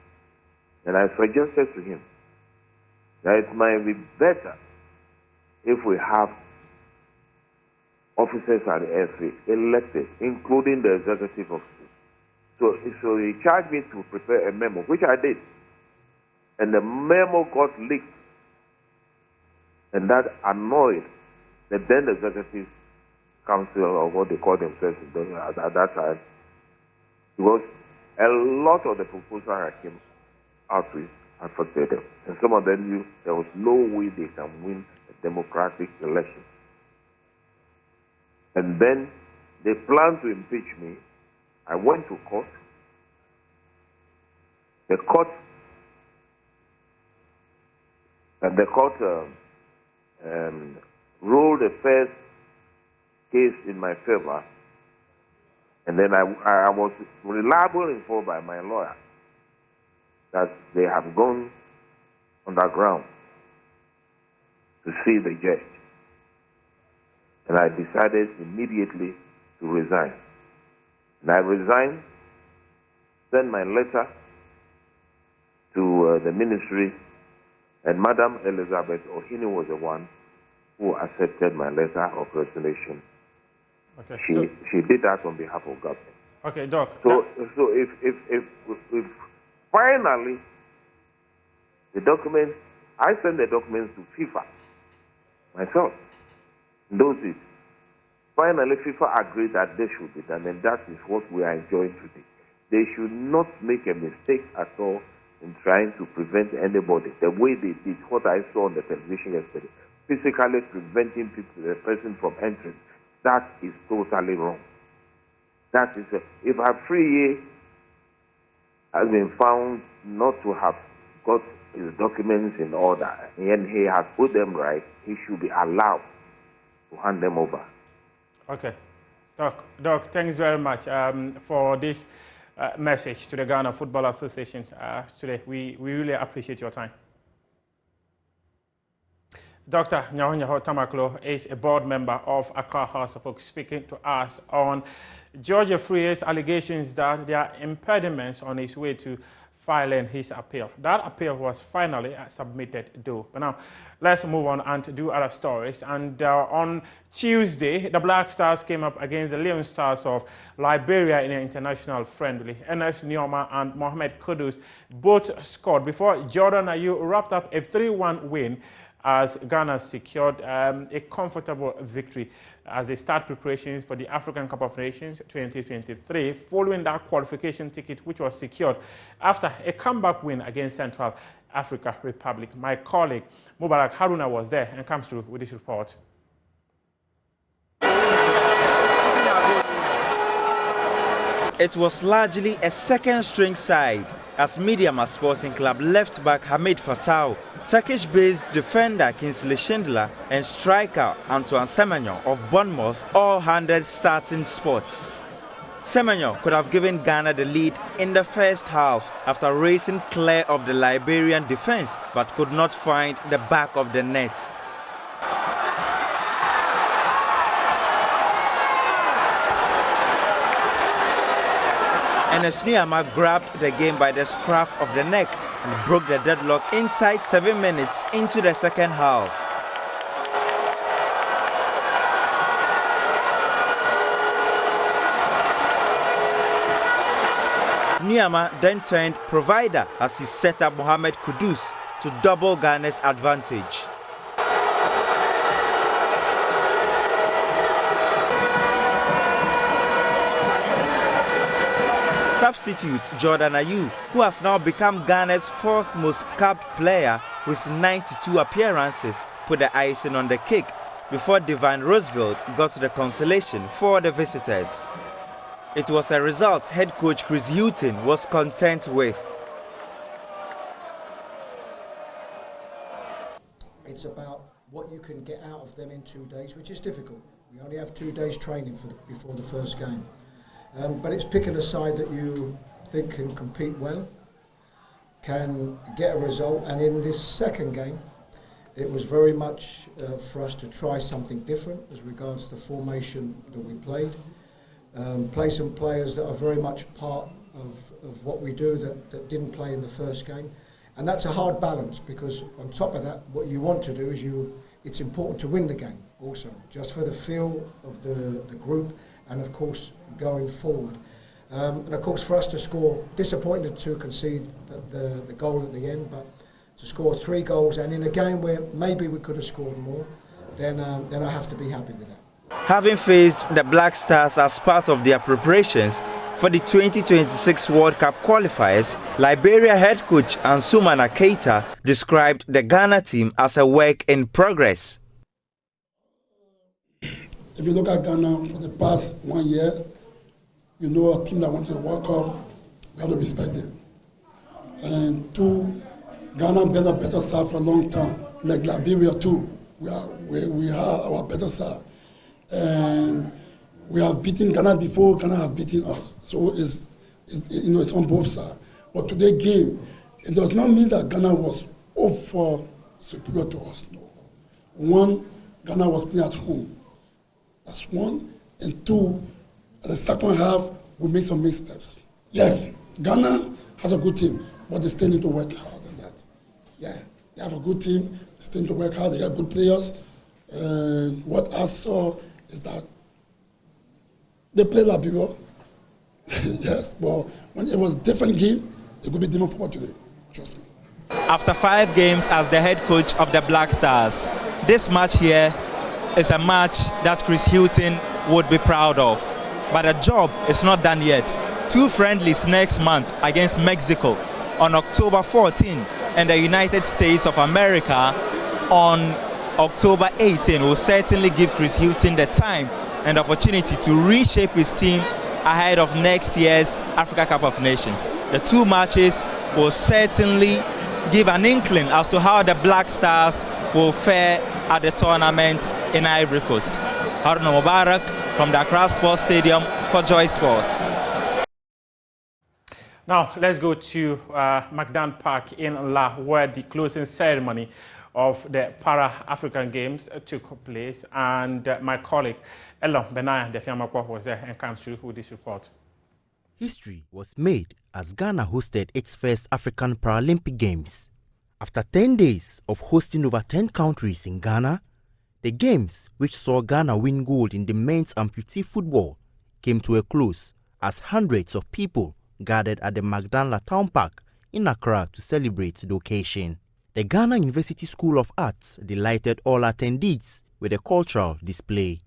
and I suggested to him that it might be better if we have officers at the FA elected, including the executive officers. So he charged me to prepare a memo, which I did. And the memo got leaked. And that annoyed the then executive council, or what they call themselves at that time, because a lot of the proposals I came out with affected them. And some of them knew there was no way they can win a democratic election. And then they planned to impeach me. I went to court. The court ruled the first case in my favor, and then I was reliably informed by my lawyer that they have gone underground to see the judge. And I decided immediately to resign. And I resigned, sent my letter to the ministry And Madam Elizabeth Ohini was the one who accepted my letter of resignation. Okay. She did that on behalf of government. Okay, Doc. So if finally the documents, I sent the documents to FIFA myself in those days. Finally, FIFA agreed that they should be done, and that is what we are enjoying today. They should not make a mistake at all in trying to prevent anybody the way they did what I saw on the television yesterday, physically preventing people, the person from entering. That is totally wrong. That is, if Afriye has been found not to have got his documents in order and he has put them right, he should be allowed to hand them over. Okay. Doc, thanks very much for this message to the Ghana Football Association today. We really appreciate your time. Dr. Nyaho Tamaklo is a board member of Accra House of Oak, speaking to us on George Afriye's allegations that there are impediments on his way to filing his appeal. That appeal was finally submitted, though. But now, let's move on and do other stories. And on Tuesday, the Black Stars came up against the Leon Stars of Liberia in an international friendly. Enes Nioma and Mohamed Kudus both scored before Jordan Ayew wrapped up a 3-1 win as Ghana secured a comfortable victory as they start preparations for the African Cup of Nations 2023, following that qualification ticket which was secured after a comeback win against Central Africa Republic. My colleague Mubarak Haruna was there and comes through with this report. It was largely a second-string side as Medeama Sporting Club left-back Hamid Fatau, Turkish-based defender Kingsley Schindler and striker Antoine Semenyo of Bournemouth all handed starting spots. Semenyo could have given Ghana the lead in the first half after racing clear of the Liberian defense but could not find the back of the net. Enes Nioma grabbed the game by the scruff of the neck and broke the deadlock inside 7 minutes into the second half. Nioma then turned provider as he set up Mohamed Kudus to double Ghana's advantage. Substitute Jordan Ayew, who has now become Ghana's fourth most capped player with 92 appearances, put the icing on the cake before Divine Roosevelt got the consolation for the visitors. It was a result head coach Chris Houghton was content with. It's about what you can get out of them in 2 days, which is difficult. We only have 2 days training before the first game. But it's picking a side that you think can compete well, can get a result, and in this second game it was very much for us to try something different as regards the formation that we played, play some players that are very much part of what we do that didn't play in the first game, and that's a hard balance because on top of that what you want to do is it's important to win the game also, just for the feel of the group and of course going forward. And of course for us to score, disappointed to concede the goal at the end, but to score 3 goals and in a game where maybe we could have scored more, then I have to be happy with that. Having faced the Black Stars as part of their preparations for the 2026 World Cup qualifiers, Liberia head coach Ansumana Keita described the Ghana team as a work in progress. If you look at Ghana for the past 1 year, you know a team that went to the World Cup, we have to respect them. And 2, Ghana been a better side for a long time, like Liberia too. We are our better side. And we have beaten Ghana before, Ghana have beaten us. So it's on both sides. But today's game, it does not mean that Ghana was over superior to us, no. 1, Ghana was playing at home. That's 1. And 2, the second half, we made some missteps. Yes, Ghana has a good team, but they still need to work hard on that. Yeah, They have a good team. They seem to work hard. They got good players. And what I saw is that they play like people. Yes, but when it was a different game, it could be different football today. Trust me. After 5 games as the head coach of the Black Stars, this match here is a match that Chris Hilton would be proud of. But the job is not done yet. 2 friendlies next month against Mexico on October 14 and the United States of America on October 18 will certainly give Chris Hilton the time and opportunity to reshape his team ahead of next year's Africa Cup of Nations. The 2 matches will certainly give an inkling as to how the Black Stars will fare at the tournament in Ivory Coast. Haruna Mubarak from the Accra Sports Stadium for Joy Sports. Now, let's go to Macdan Park in La, where the closing ceremony of the Para-African Games took place. And my colleague, Elon Benaya Defiamakwa, was there and comes through with this report. History was made as Ghana hosted its first African Paralympic Games. After 10 days of hosting over 10 countries in Ghana, the Games, which saw Ghana win gold in the men's amputee football, came to a close as hundreds of people gathered at the Magdanla Town Park in Accra to celebrate the occasion. The Ghana University School of Arts delighted all attendees with a cultural display.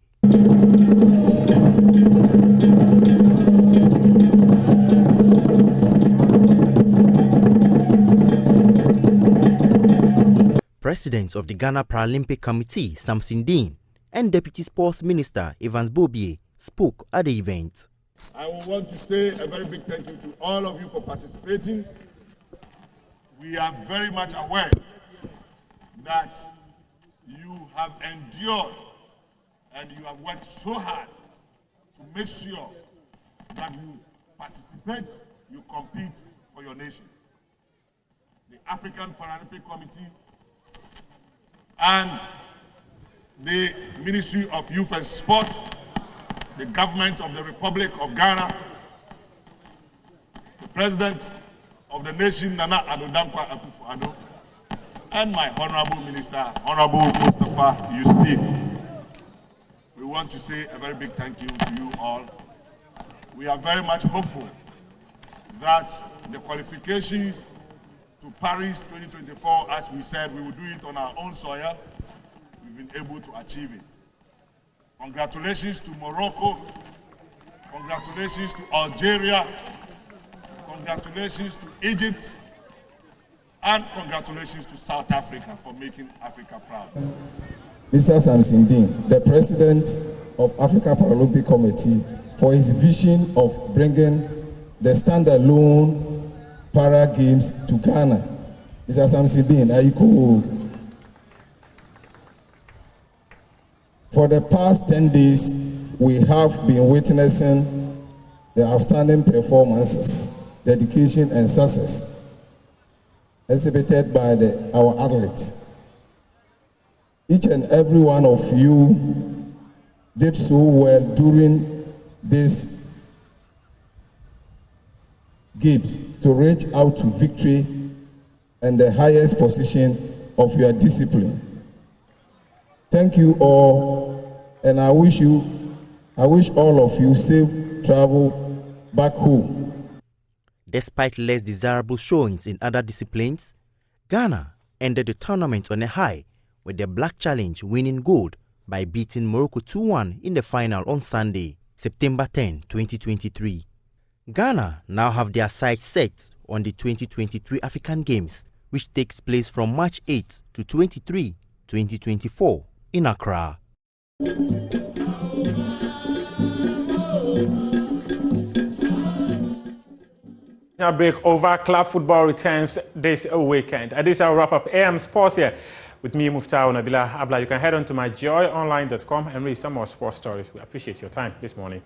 President of the Ghana Paralympic Committee, Samson Dean, and Deputy Sports Minister Evans Bobie spoke at the event. I will want to say a very big thank you to all of you for participating. We are very much aware that you have endured and you have worked so hard to make sure that you participate, you compete for your nation. The African Paralympic Committee and the Ministry of Youth and Sport, the government of the Republic of Ghana, the President of the nation, Nana Addo Dankwa Akufo-Addo, and my Honorable Minister, Honorable Mustafa Yusuf. We want to say a very big thank you to you all. We are very much hopeful that the qualifications to Paris 2024, as we said, we will do it on our own soil. We've been able to achieve it. Congratulations to Morocco, congratulations to Algeria, congratulations to Egypt, and congratulations to South Africa for making Africa proud. Mr. Samson Dean, the President of African Paralympic Committee, for his vision of bringing the standalone Para Games to Ghana. Mr. Samson Dean, are you cool? For the past 10 days, we have been witnessing the outstanding performances, dedication, and success exhibited by our athletes. Each and every one of you did so well during these games to reach out to victory and the highest position of your discipline. Thank you all, and I wish all of you safe travel back home. Despite less desirable showings in other disciplines, Ghana ended the tournament on a high, with the Black Challenge winning gold by beating Morocco 2-1 in the final on Sunday, September 10, 2023. Ghana now have their sights set on the 2023 African Games, which takes place from March 8 to 23, 2024 in Accra. Now break over. Club football returns this weekend. This will wrap up AM Sports here with me, Muftao Nabila Abla. You can head on to myjoyonline.com and read some more sports stories. We appreciate your time this morning.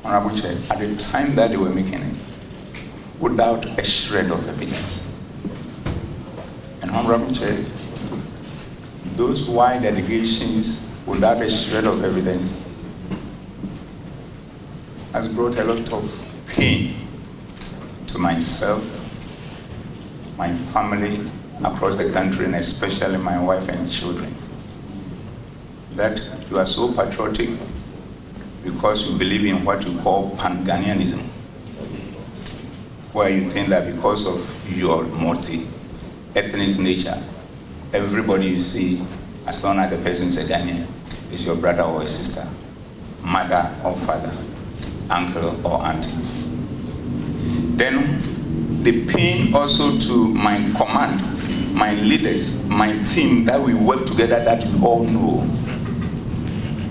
Honorable Chair, at the time that they were making it, without a shred of evidence. And Honorable Chair, those wide allegations without a shred of evidence has brought a lot of pain to myself, my family across the country, and especially my wife and children. That you are so patriotic because you believe in what you call Pan-Ghanaianism, where you think that because of your multi-ethnic nature, everybody you see, as long as the person is a Ghanaian, is your brother or a sister, mother or father, uncle or auntie. Then the pain also to my command, my leaders, my team, that we work together, that you all know.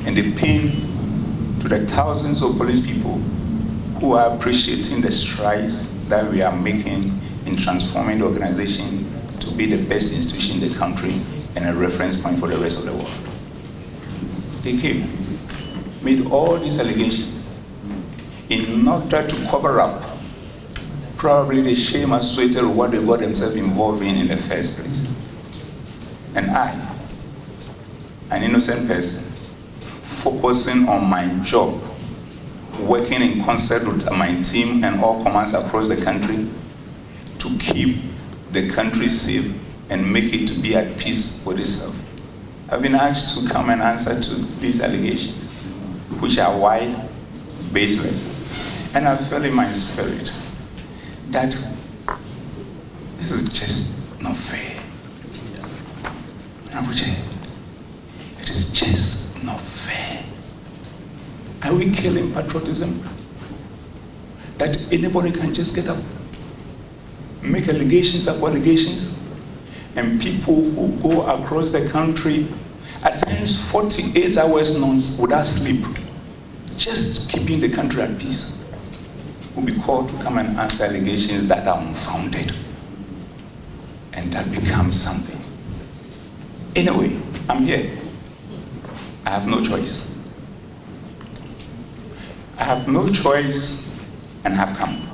And the pain to the thousands of police people who are appreciating the strides that we are making in transforming the organization to be the best institution in the country and a reference point for the rest of the world. They came, made all these allegations in order to cover up probably the shame associated with what they got themselves involved in the first place. And I, an innocent person, focusing on my job, working in concert with my team and all commands across the country to keep the country safe and make it to be at peace with itself. I've been asked to come and answer to these allegations, which are wide, baseless. And I felt in my spirit that this is just not fair. It is just not fair. Are we killing patriotism? That anybody can just get up, make allegations upon allegations, and people who go across the country at times 48 hours without sleep, just keeping the country at peace, will be called to come and answer allegations that are unfounded. And that becomes something. Anyway, I'm here. I have no choice. I have no choice and have come.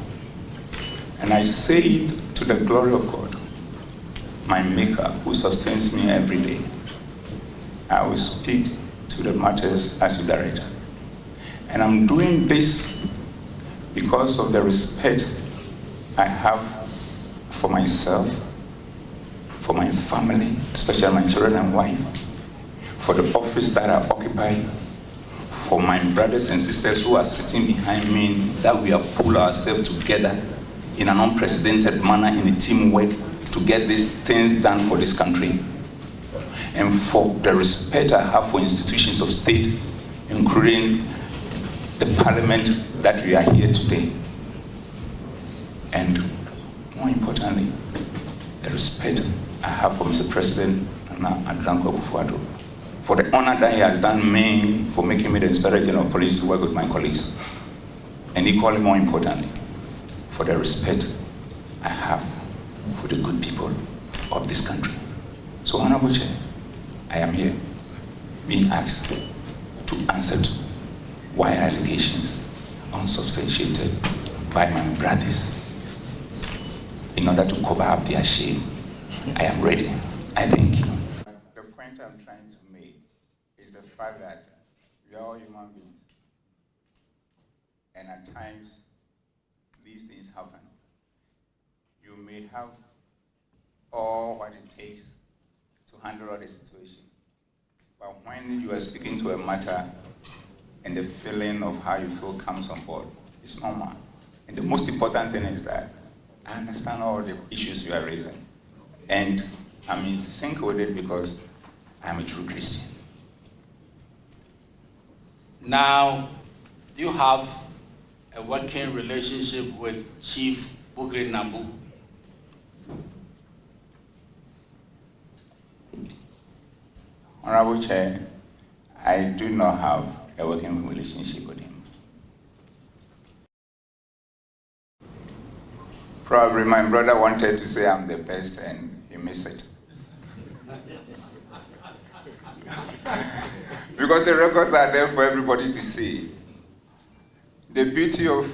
And I say it to the glory of God, my Maker, who sustains me every day. I will speak to the matters as you direct. And I'm doing this because of the respect I have for myself, for my family, especially my children and wife, for the office that I occupy, for my brothers and sisters who are sitting behind me, that we have pulled ourselves together in an unprecedented manner in a teamwork to get these things done for this country, and for the respect I have for institutions of state, including the parliament that we are here today. And more importantly, the respect I have for Mr. President Adranko Kufuor, for the honor that he has done me for making me the Inspector General of Police to work with my colleagues. And equally more importantly, for the respect I have for the good people of this country. So, Honorable Chair, I am here being asked to answer to why allegations unsubstantiated by my brothers in order to cover up their shame. I am ready. I thank you. The point I'm trying to make is the fact that we are all human beings, and at times these things happen. You may have all what it takes to handle the situation, but when you are speaking to a matter and the feeling of how you feel comes on board, it's normal. And the most important thing is that I understand all the issues you are raising, and I'm in sync with it because I'm a true Christian. Now, do you have a working relationship with Chief Bugri Nabu? Honorable Chair, I do not have a working relationship with him. Probably my brother wanted to say I'm the best and he missed it. Because the records are there for everybody to see. The beauty of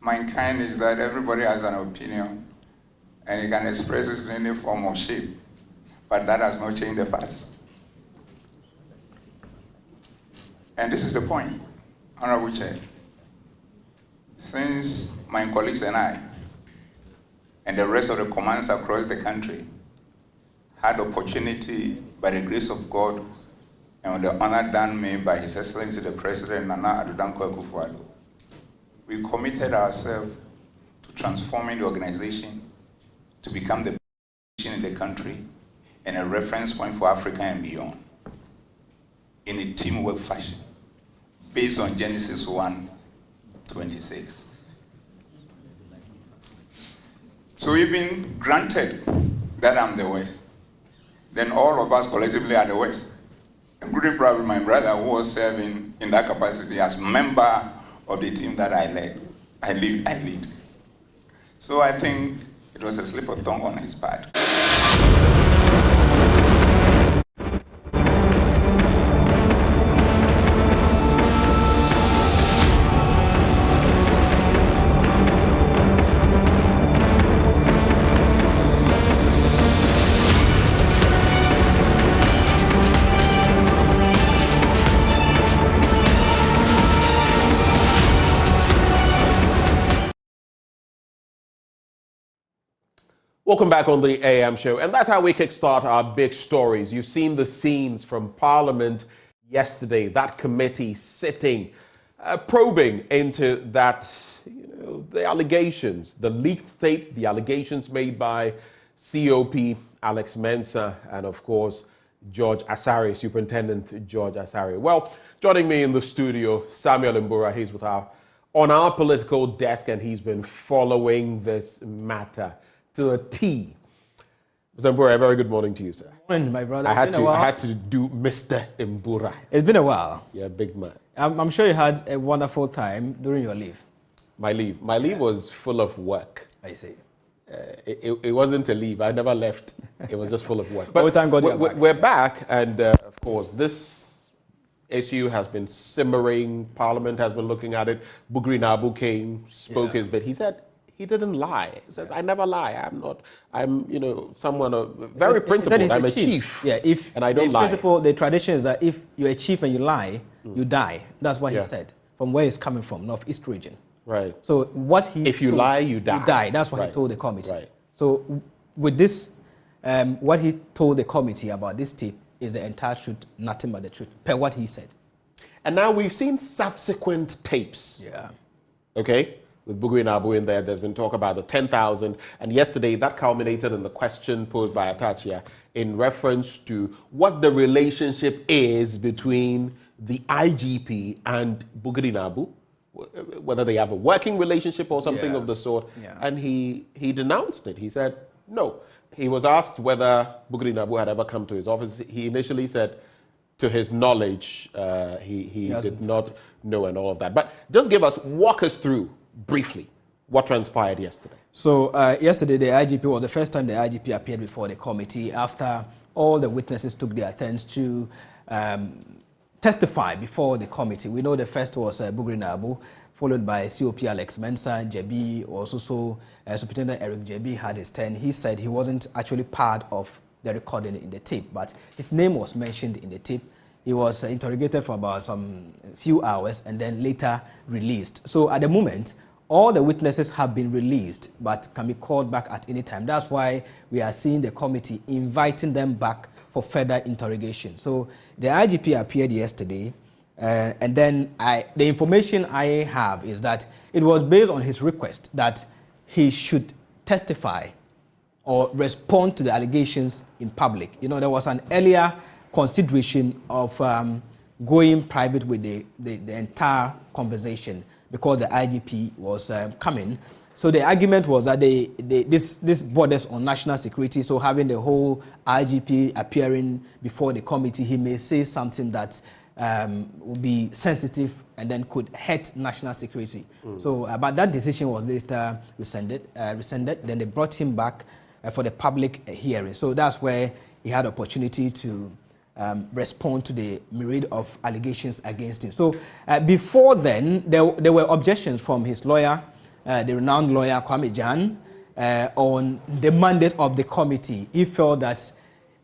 mankind is that everybody has an opinion and he can express it in any form or shape, but that has not changed the facts. And this is the point, Honorable Chair. Since my colleagues and I, and the rest of the commands across the country, had the opportunity, by the grace of God, and the honor done me by His Excellency the President, Nana Addo Dankwa Akufo-Addo, we committed ourselves to transforming the organization to become the best in the country and a reference point for Africa and beyond, in a teamwork fashion, based on Genesis 1:26. So even granted that I'm the West, then all of us collectively are the West, including probably my brother who was serving in that capacity as member of the team that I lead. So I think it was a slip of tongue on his part. Welcome back on the AM show, and that's how we kickstart our big stories. You've seen the scenes from Parliament yesterday, that committee sitting, probing into that, the allegations, the leaked tape, the allegations made by COP Alex Mensah, and of course, George Asare, Superintendent George Asare. Well, joining me in the studio, Samuel Mbura, he's on our political desk, and he's been following this matter to a T. Mr. Mbura, a very good morning to you, sir. Morning, my brother. I had to do Mr. Mbura. It's been a while. You're a big man. I'm sure you had a wonderful time during your leave. My leave was full of work. I see. It wasn't a leave. I never left. It was just full of work. But thank God we're back, and of course, this issue has been simmering. Parliament has been looking at it. Bugri Nabu came, spoke his bit. He said he didn't lie. He says, I never lie. I'm someone very principled. I'm a chief. Yeah, and I don't lie. Principle, the tradition is that if you're a chief and you lie, you die. That's what he said. From where he's coming from, Northeast region. Right. So what he if you lie, you die. You die. That's what he told the committee. Right. So with this, what he told the committee about this tape is the entire truth, nothing but the truth, per what he said. And now we've seen subsequent tapes. Yeah. Okay. With Bugri Nabu in there, there's been talk about the 10,000. And yesterday, that culminated in the question posed by Atachia in reference to what the relationship is between the IGP and Bugri Nabu, whether they have a working relationship or something of the sort. Yeah. And he denounced it. He said, no. He was asked whether Bugri Nabu had ever come to his office. He initially said, to his knowledge, he did not know and all of that. But just walk us through briefly what transpired yesterday. So yesterday, the IGP was the first time the IGP appeared before the committee after all the witnesses took their turns to testify before the committee. We know the first was Bugri Nabu, followed by COP Alex Mensah. JB, also Superintendent Eric JB had his turn. He said he wasn't actually part of the recording in the tape, but his name was mentioned in the tape. He was interrogated for about some few hours and then later released. So at the moment, all the witnesses have been released but can be called back at any time. That's why we are seeing the committee inviting them back for further interrogation. So the IGP appeared yesterday, and then the information I have is that it was based on his request that he should testify or respond to the allegations in public. There was an earlier consideration of going private with the entire conversation because the IGP was coming. So the argument was that this borders on national security, so having the whole IGP appearing before the committee, he may say something that will be sensitive and then could hurt national security. So, but that decision was later rescinded. Then they brought him back for the public hearing. So that's where he had opportunity to respond to the myriad of allegations against him. So before then, there were objections from his lawyer, the renowned lawyer Kwame Jan, on the mandate of the committee. He felt that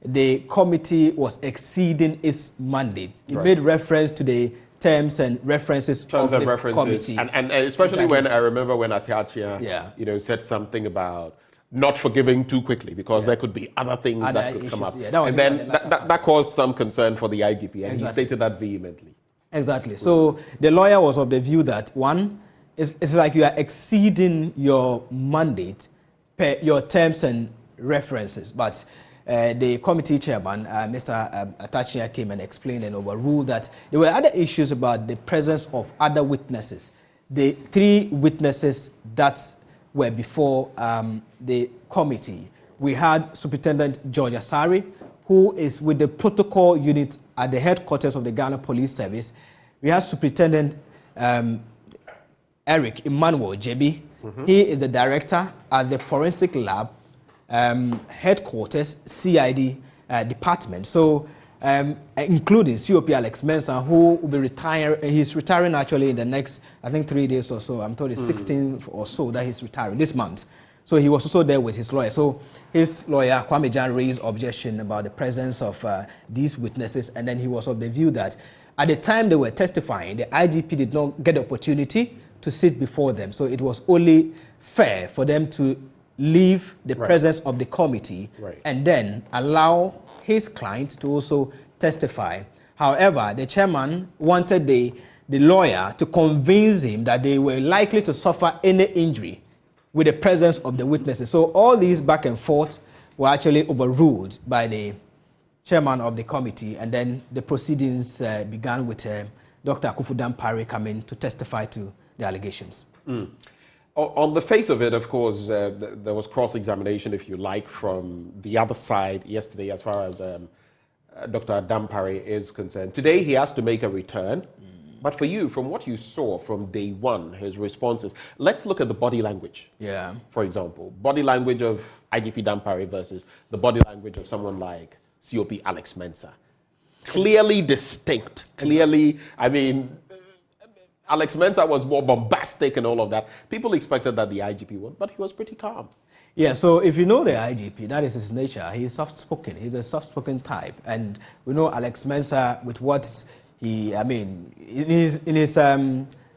the committee was exceeding its mandate. He made reference to the terms and references of the committee. And especially when I remember when Atachia, said something about not forgiving too quickly because there could be other things that could come up. And then that caused some concern for the IGP, and he stated that vehemently. Exactly. So the lawyer was of the view that, one, it's like you are exceeding your mandate per your terms and references. But the committee chairman, Mr. Atachia, came and explained and overruled that there were other issues about the presence of other witnesses. The 3 witnesses that were before the committee. We had Superintendent George Asari, who is with the protocol unit at the headquarters of the Ghana Police Service. We have Superintendent Eric Emmanuel Jebi. He is the director at the Forensic Lab headquarters, CID department. So, including COP Alex Mensah, who will be retiring. He's retiring actually in the next, I think, 3 days or so. I'm told it's 16th or so that he's retiring this month. So he was also there with his lawyer. So his lawyer, Kwame Jan, raised objection about the presence of these witnesses, and then he was of the view that at the time they were testifying, the IGP did not get the opportunity to sit before them. So it was only fair for them to leave the presence of the committee and then allow his client to also testify. However, the chairman wanted the lawyer to convince him that they were likely to suffer any injury with the presence of the witnesses. So all these back and forth were actually overruled by the chairman of the committee, and then the proceedings began with Dr. Akufu Dampare coming to testify to the allegations. On the face of it, of course, there was cross-examination, if you like, from the other side yesterday as far as Dr. Dampare is concerned. Today, he has to make a return. But for you, from what you saw from day one, his responses, let's look at the body language. Yeah. For example, body language of IGP Dampare versus the body language of someone like COP Alex Mensah. Clearly distinct. Clearly, I mean, Alex Mensah was more bombastic and all of that. People expected that the IGP would, but he was pretty calm. Yeah, so if you know the IGP, that is his nature. He's soft-spoken. He's a soft-spoken type. And we know Alex Mensah with what he, I mean, in his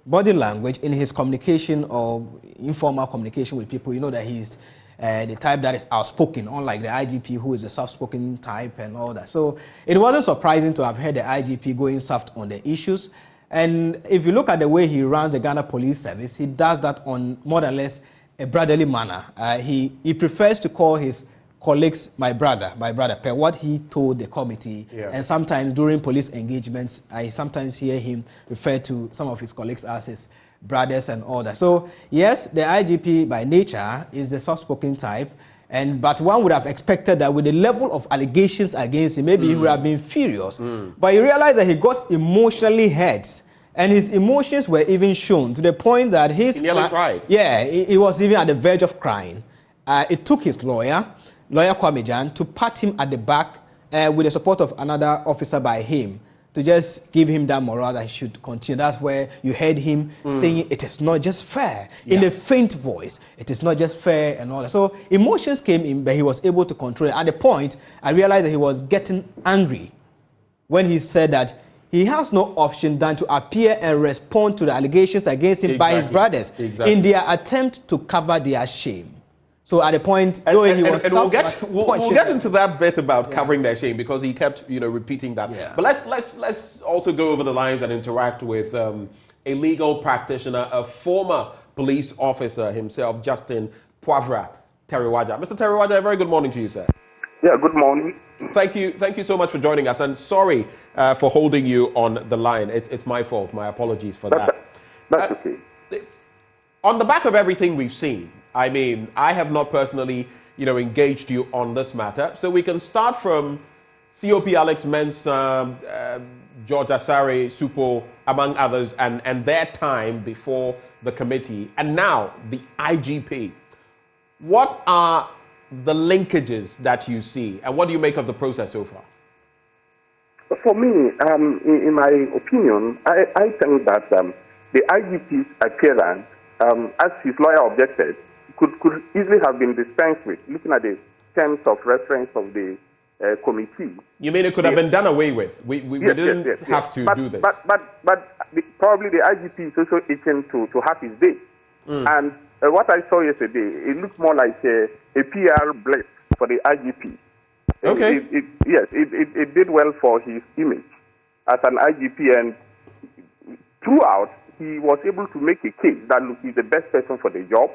body language, in his communication or informal communication with people, you know that he's the type that is outspoken, unlike the IGP, who is a soft-spoken type and all that. So it wasn't surprising to have heard the IGP going soft on the issues. And if you look at the way he runs the Ghana Police Service, he does that on more or less a brotherly manner. He prefers to call his colleagues my brother, per what he told the committee. Yeah. And sometimes during police engagements, I sometimes hear him refer to some of his colleagues as his brothers and all that. So yes, the IGP by nature is the soft-spoken type, but one would have expected that with the level of allegations against him, maybe he would have been furious. But you realize that he got emotionally hurt, and his emotions were even shown to the point that he nearly cried. Yeah, he was even at the verge of crying. It took his lawyer Kwame Jan, to pat him at the back with the support of another officer by him, to just give him that morale that he should continue. That's where you heard him saying, it is not just fair, in a faint voice. It is not just fair and all that. So emotions came in, but he was able to control it. At the point, I realized that he was getting angry when he said that he has no option than to appear and respond to the allegations against him by his brothers in their attempt to cover their shame. So at the point, he was we'll get into that bit about covering their shame, because he kept, repeating that. Yeah. But let's also go over the lines and interact with a legal practitioner, a former police officer himself, Justin Poivra Teriwaja. Mr. Teriwaja, a very good morning to you, sir. Yeah, good morning. Thank you so much for joining us, and sorry for holding you on the line. It's my fault. My apologies for that. That's okay. On the back of everything we've seen, I mean, I have not personally, engaged you on this matter. So we can start from COP Alex Mensah, George Asare, Supo, among others, and their time before the committee, and now the IGP. What are the linkages that you see, and what do you make of the process so far? For me, in my opinion, I think that the IGP's appearance, as his lawyer objected, could easily have been dispensed with, looking at the terms of reference of the committee. You mean it could have been done away with? We didn't have to do this. But probably the IGP is also itching to have his day. And what I saw yesterday, it looked more like a PR blitz for the IGP. Okay. It did well for his image as an IGP, and throughout he was able to make a case that look, he's the best person for the job,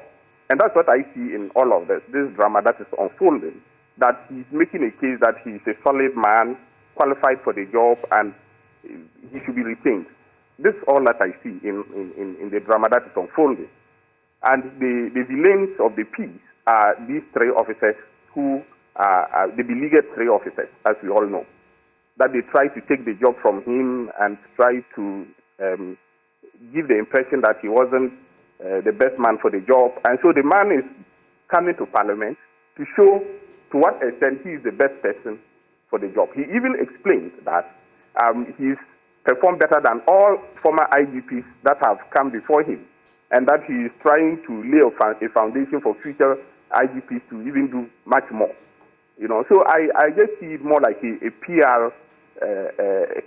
and that's what I see in all of this drama that is unfolding. That he's making a case that he's a solid man, qualified for the job, and he should be retained. This is all that I see in the drama that is unfolding. And the villains of the piece are these three officers who are the beleaguered three officers, as we all know. That they try to take the job from him and try to give the impression that he wasn't the best man for the job. And so the man is coming to Parliament to show to what extent he is the best person for the job. He even explained that he's performed better than all former IGPs that have come before him, and that he is trying to lay a foundation for future IGPs to even do much more. You know, so I just see it more like a PR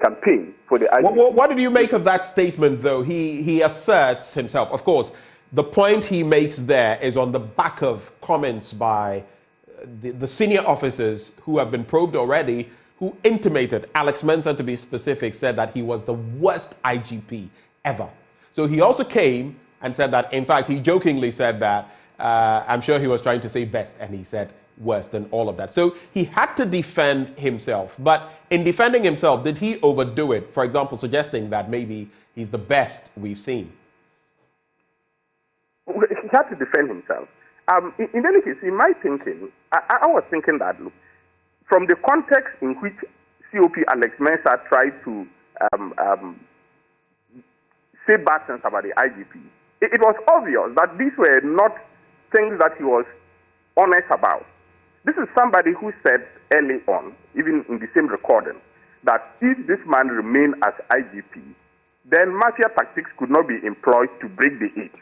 campaign for the IGP. What did you make of that statement, though? He asserts himself. Of course, the point he makes there is on the back of comments by the senior officers who have been probed already, who intimated, Alex Mensah to be specific, said that he was the worst IGP ever. So he also came and said that, in fact, he jokingly said that, I'm sure he was trying to say best, and he said worse than all of that. So he had to defend himself. But in defending himself, did he overdo it? For example, suggesting that maybe he's the best we've seen. He had to defend himself. In any case, in my thinking, I was thinking that, look, from the context in which COP Alex Mensah tried to say bad things about the IGP, it was obvious that these were not things that he was honest about. This is somebody who said early on, even in the same recording, that if this man remained as IGP, then mafia tactics could not be employed to break the eight.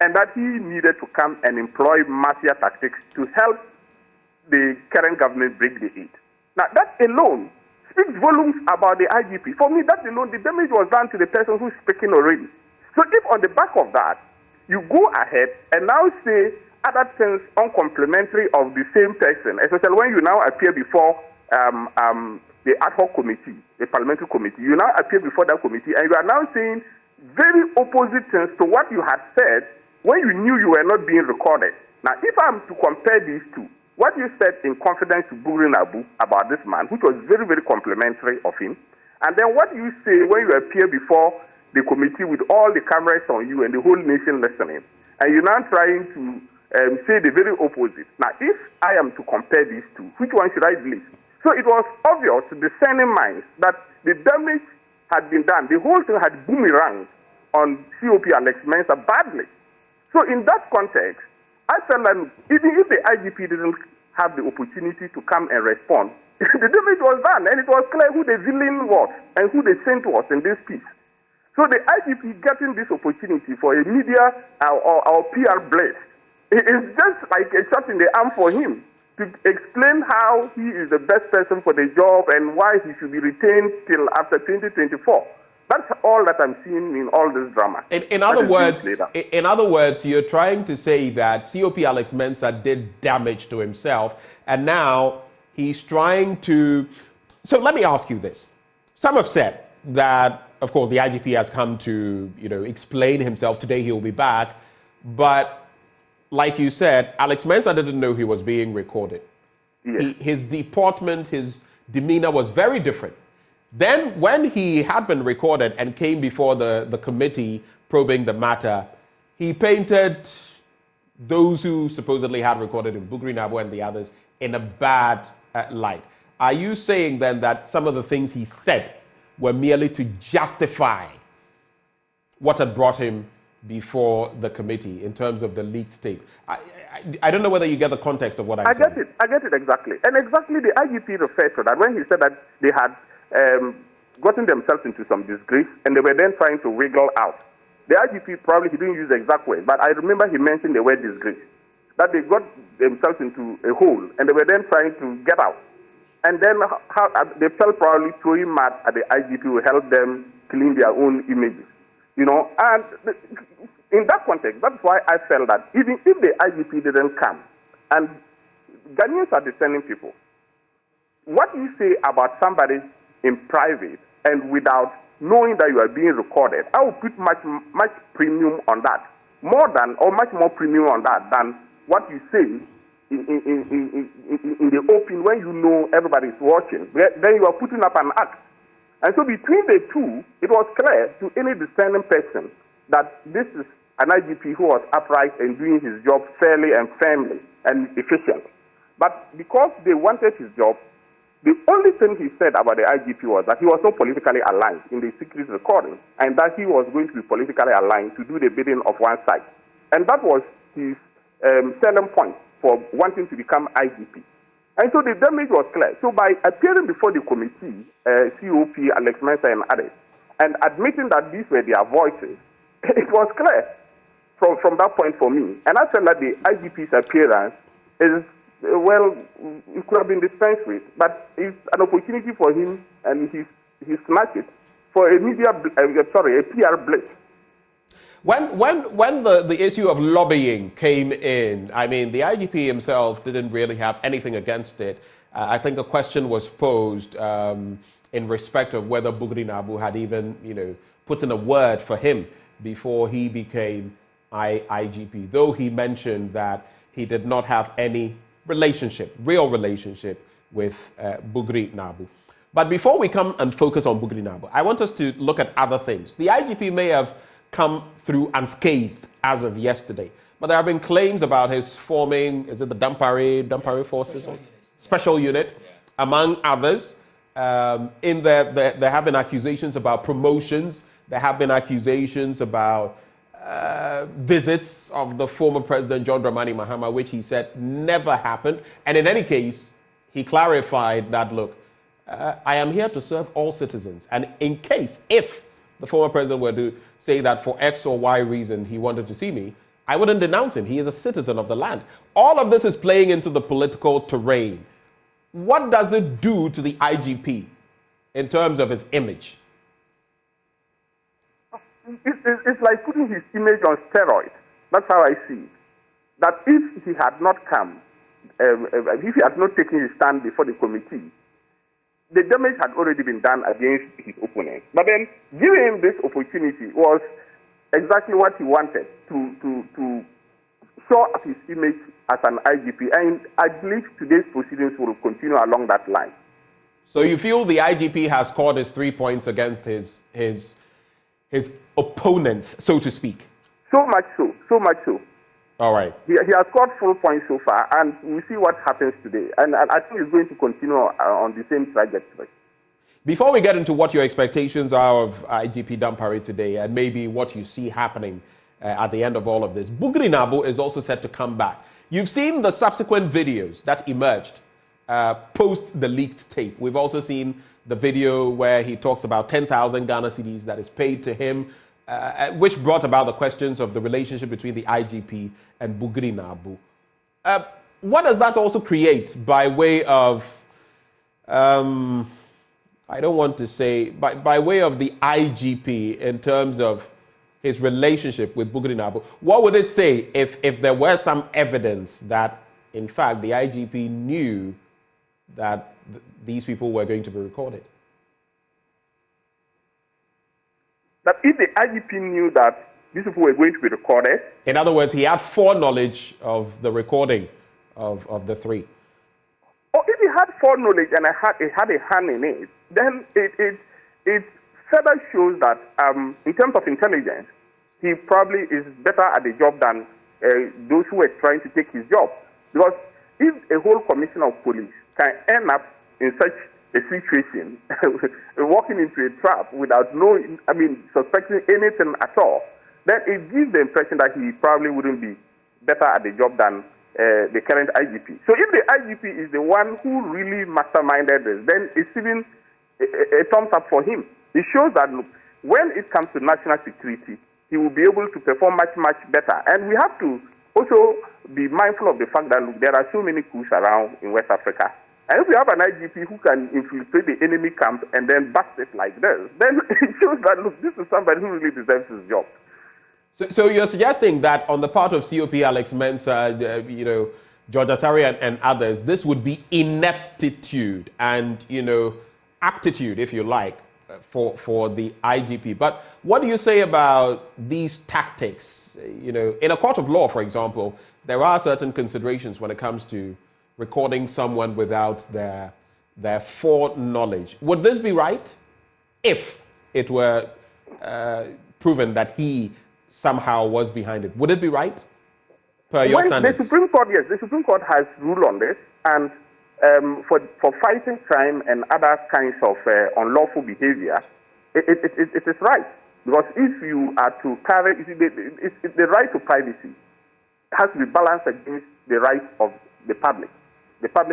And that he needed to come and employ mafia tactics to help the current government break the eight. Now, that alone speaks volumes about the IGP. For me, that alone, the damage was done to the person who's speaking already. So if on the back of that, you go ahead and now say other things uncomplimentary of the same person, especially when you now appear before the ad hoc committee, the parliamentary committee, you now appear before that committee and you are now saying very opposite things to what you had said when you knew you were not being recorded. Now, if I'm to compare these two, what you said in confidence to Bugri Nabu about this man, which was very, very complimentary of him, and then what you say when you appear before the committee with all the cameras on you and the whole nation listening, and you're now trying to say the very opposite. Now, if I am to compare these two, which one should I believe? So it was obvious to discerning minds that the damage had been done. The whole thing had boomeranged on COP Alex Mensah badly. So in that context, I felt that even if the IGP didn't have the opportunity to come and respond, the damage was done, and it was clear who the villain was and who the saint was in this piece. So the IGP getting this opportunity for a media or PR blast, it is just like a shot in the arm for him to explain how he is the best person for the job and why he should be retained till after 2024. That's all that I'm seeing in all this drama. In other words, you're trying to say that COP Alex Mensah did damage to himself, and now he's trying to... So let me ask you this. Some have said that, of course, the IGP has come to, explain himself. Today he will be back. But like you said, Alex Mensah didn't know he was being recorded. Yes. His deportment, his demeanor was very different. Then when he had been recorded and came before the committee probing the matter, he painted those who supposedly had recorded him, Bugri Nabu and the others, in a bad light. Are you saying then that some of the things he said were merely to justify what had brought him before the committee in terms of the leaked tape? I don't know whether you get the context of what I'm saying. I get it exactly. And exactly the IGP referred to that when he said that they had gotten themselves into some disgrace, and they were then trying to wiggle out. The IGP probably, he didn't use the exact word, but I remember he mentioned the word disgrace, that they got themselves into a hole, and they were then trying to get out. And then they felt probably throwing mud at the IGP will help them clean their own images. You know, and in that context, that's why I felt that even if the IGP didn't come, and Ghanaians are discerning people, what you say about somebody in private and without knowing that you are being recorded, I will put much premium on that, much more premium on that than what you say in the open when you know everybody is watching. Then you are putting up an act. And so between the two, it was clear to any discerning person that this is an IGP who was upright and doing his job fairly and firmly and efficiently. But because they wanted his job, the only thing he said about the IGP was that he was not politically aligned in the secret recording, and that he was going to be politically aligned to do the bidding of one side. And that was his selling point for wanting to become IGP. And so the damage was clear. So by appearing before the committee, COP, Alex Mensah and others, and admitting that these were their voices, it was clear from that point for me. And I felt that the IGP's appearance is, well, it could have been dispensed with, but it's an opportunity for him, and he snatched it for a PR blitz. When the issue of lobbying came in, I mean, the IGP himself didn't really have anything against it. I think a question was posed in respect of whether Bugri Nabu had even, put in a word for him before he became IGP, though he mentioned that he did not have any real relationship with Bugri Nabu. But before we come and focus on Bugri Nabu, I want us to look at other things. The IGP may have come through unscathed as of yesterday, but there have been claims about his forming, is it the Dampare Forces? Special Unit, among others. In there have been accusations about promotions. There have been accusations about visits of the former President John Dramani Mahama, which he said never happened. And in any case, he clarified that, look, I am here to serve all citizens. And in case, if the former president were to say that for X or Y reason he wanted to see me, I wouldn't denounce him. He is a citizen of the land. All of this is playing into the political terrain. What does it do to the IGP in terms of his image? It's like putting his image on steroids. That's how I see it. That if he had not come, if he had not taken his stand before the committee, the damage had already been done against his opponent. But then giving him this opportunity was exactly what he wanted, to show up his image as an IGP. And I believe today's proceedings will continue along that line. So you feel the IGP has scored his 3 points against his opponents, so to speak? So much so. All right. He has scored 4 points so far, and we'll see what happens today. And I think it's going to continue on the same trajectory. Before we get into what your expectations are of IGP Dampare today, and maybe what you see happening at the end of all of this, Bugri Nabu is also set to come back. You've seen the subsequent videos that emerged post the leaked tape. We've also seen the video where he talks about 10,000 Ghana cedis that is paid to him, which brought about the questions of the relationship between the IGP and Bugri Nabu. What does that also create by way of, I don't want to say, by way of the IGP in terms of his relationship with Bugri Nabu? What would it say if there were some evidence that, in fact, the IGP knew that these people were going to be recorded? That if the IGP knew that these people were going to be recorded. In other words, he had foreknowledge of the recording of the three. Or if he had foreknowledge and it had a hand in it, then it further shows that in terms of intelligence, he probably is better at the job than those who were trying to take his job. Because if a whole commissioner of police can end up in such a situation, walking into a trap without suspecting anything at all, then it gives the impression that he probably wouldn't be better at the job than the current IGP. So if the IGP is the one who really masterminded this, then it's even a thumbs up for him. It shows that, look, when it comes to national security, he will be able to perform much, much better. And we have to also be mindful of the fact that, look, there are so many coups around in West Africa. And if we have an IGP who can infiltrate the enemy camp and then bust it like this, then it shows that, look, this is somebody who really deserves his job. So you're suggesting that on the part of COP Alex Mensah, George Asari and others, this would be ineptitude and, aptitude, if you like, for the IGP. But what do you say about these tactics? In a court of law, for example, there are certain considerations when it comes to recording someone without their foreknowledge. Would this be right if it were proven that he somehow was behind it? Would it be right per your standards? The Supreme Court, yes, the Supreme Court has ruled on this, and for fighting crime and other kinds of unlawful behavior, it is right. Because if you are to carry, the right to privacy has to be balanced against the right of the public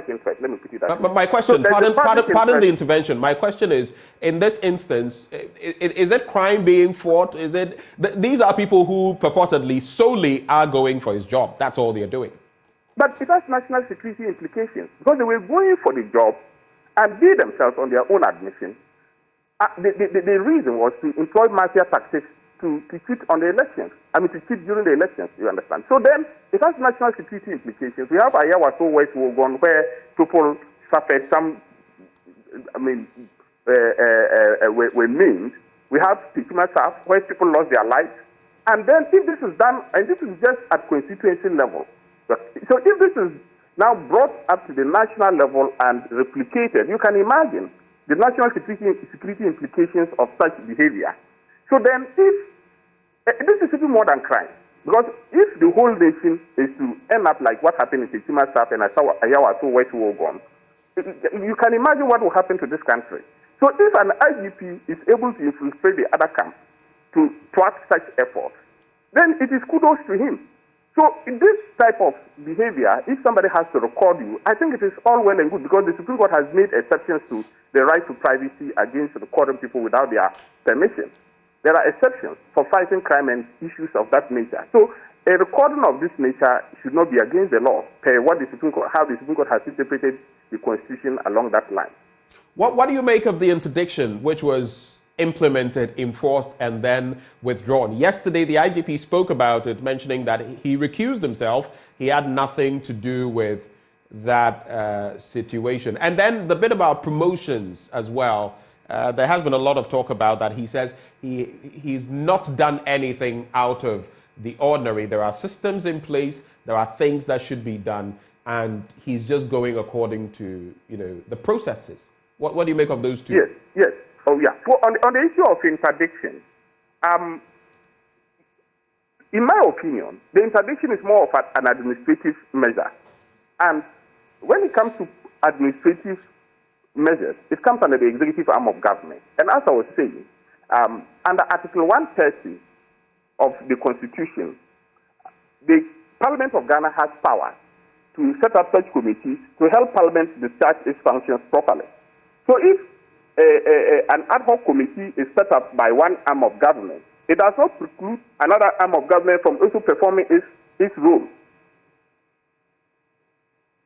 interest. Let me put it that way. But my question, pardon the intervention. My question is, in this instance, is it crime being fought? Is it? These are people who purportedly solely are going for his job. That's all they're doing. But it has national security implications because they were going for the job and they themselves, on their own admission, the reason was to employ mafia tactics to cheat on the elections. To cheat during the elections, you understand. So then, it has national security implications. We have Ayawaso West Wogon, where people suffered some, were maimed. We have Tikuma South, where people lost their lives. And then, if this is done, and this is just at constituency level, so if this is now brought up to the national level and replicated, you can imagine the national security implications of such behavior. So then, if this is even more than crime, because if the whole nation is to end up like what happened in Tikuma South and Ayawaso West Wogon, you can imagine what will happen to this country. So if an IGP is able to infiltrate the other camp to thwart such efforts, then it is kudos to him. So in this type of behavior, if somebody has to record you, I think it is all well and good because the Supreme Court has made exceptions to the right to privacy against recording people without their permission. There are exceptions for fighting crime and issues of that nature. So a recording of this nature should not be against the law, per what the Supreme Court, how the Supreme Court has interpreted the Constitution along that line. What do you make of the interdiction, which was implemented, enforced, and then withdrawn? Yesterday, the IGP spoke about it, mentioning that he recused himself. He had nothing to do with that situation. And then the bit about promotions as well. There has been a lot of talk about that. He says he's not done anything out of the ordinary. There are systems in place. There are things that should be done. And he's just going according to, the processes. What do you make of those two? Yes. Oh, yeah. Well, on the issue of interdiction, in my opinion, the interdiction is more of an administrative measure. And when it comes to administrative measures, it comes under the executive arm of government. And as I was saying, under Article 130 of the Constitution, the Parliament of Ghana has power to set up such committees to help Parliament discharge its functions properly. So if an ad hoc committee is set up by one arm of government, it does not preclude another arm of government from also performing its role.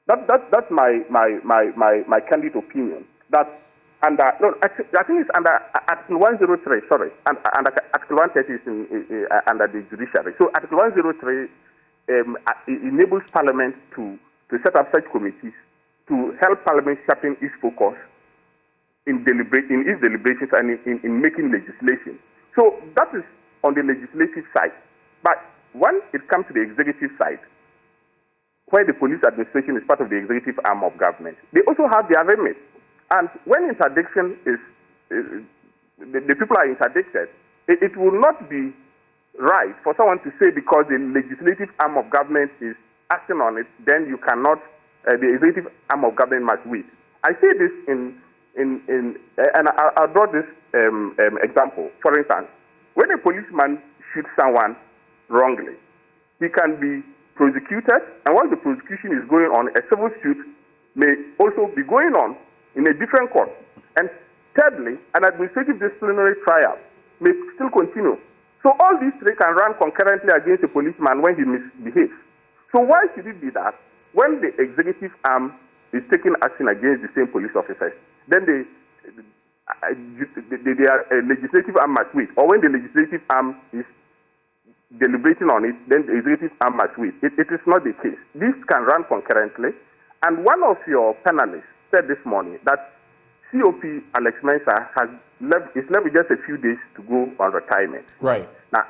That's my candid opinion. That I think it's under Article 103. Sorry, under Article 130 is under the judiciary. So Article 103 enables Parliament to set up such committees to help Parliament sharpen its focus in its deliberations and in making legislation. So that is on the legislative side. But when it comes to the executive side, where the police administration is part of the executive arm of government, they also have their remit. And when interdiction the people are interdicted, it will not be right for someone to say because the legislative arm of government is acting on it, then you cannot, the executive arm of government must wait. I say this and I'll draw this example. For instance, when a policeman shoots someone wrongly, he can be prosecuted, and once the prosecution is going on, a civil suit may also be going on in a different court. And Thirdly, an administrative disciplinary trial may still continue. So all these three can run concurrently against a policeman when he misbehaves. So why should it be that when the executive arm is taking action against the same police officers, then the legislative arm must wait, or when the legislative arm is deliberating on it, then the executive arm must wait? It is not the case. These can run concurrently. And one of your panelists said this morning that COP Alex Mensah is left with just a few days to go on retirement. Right. Now,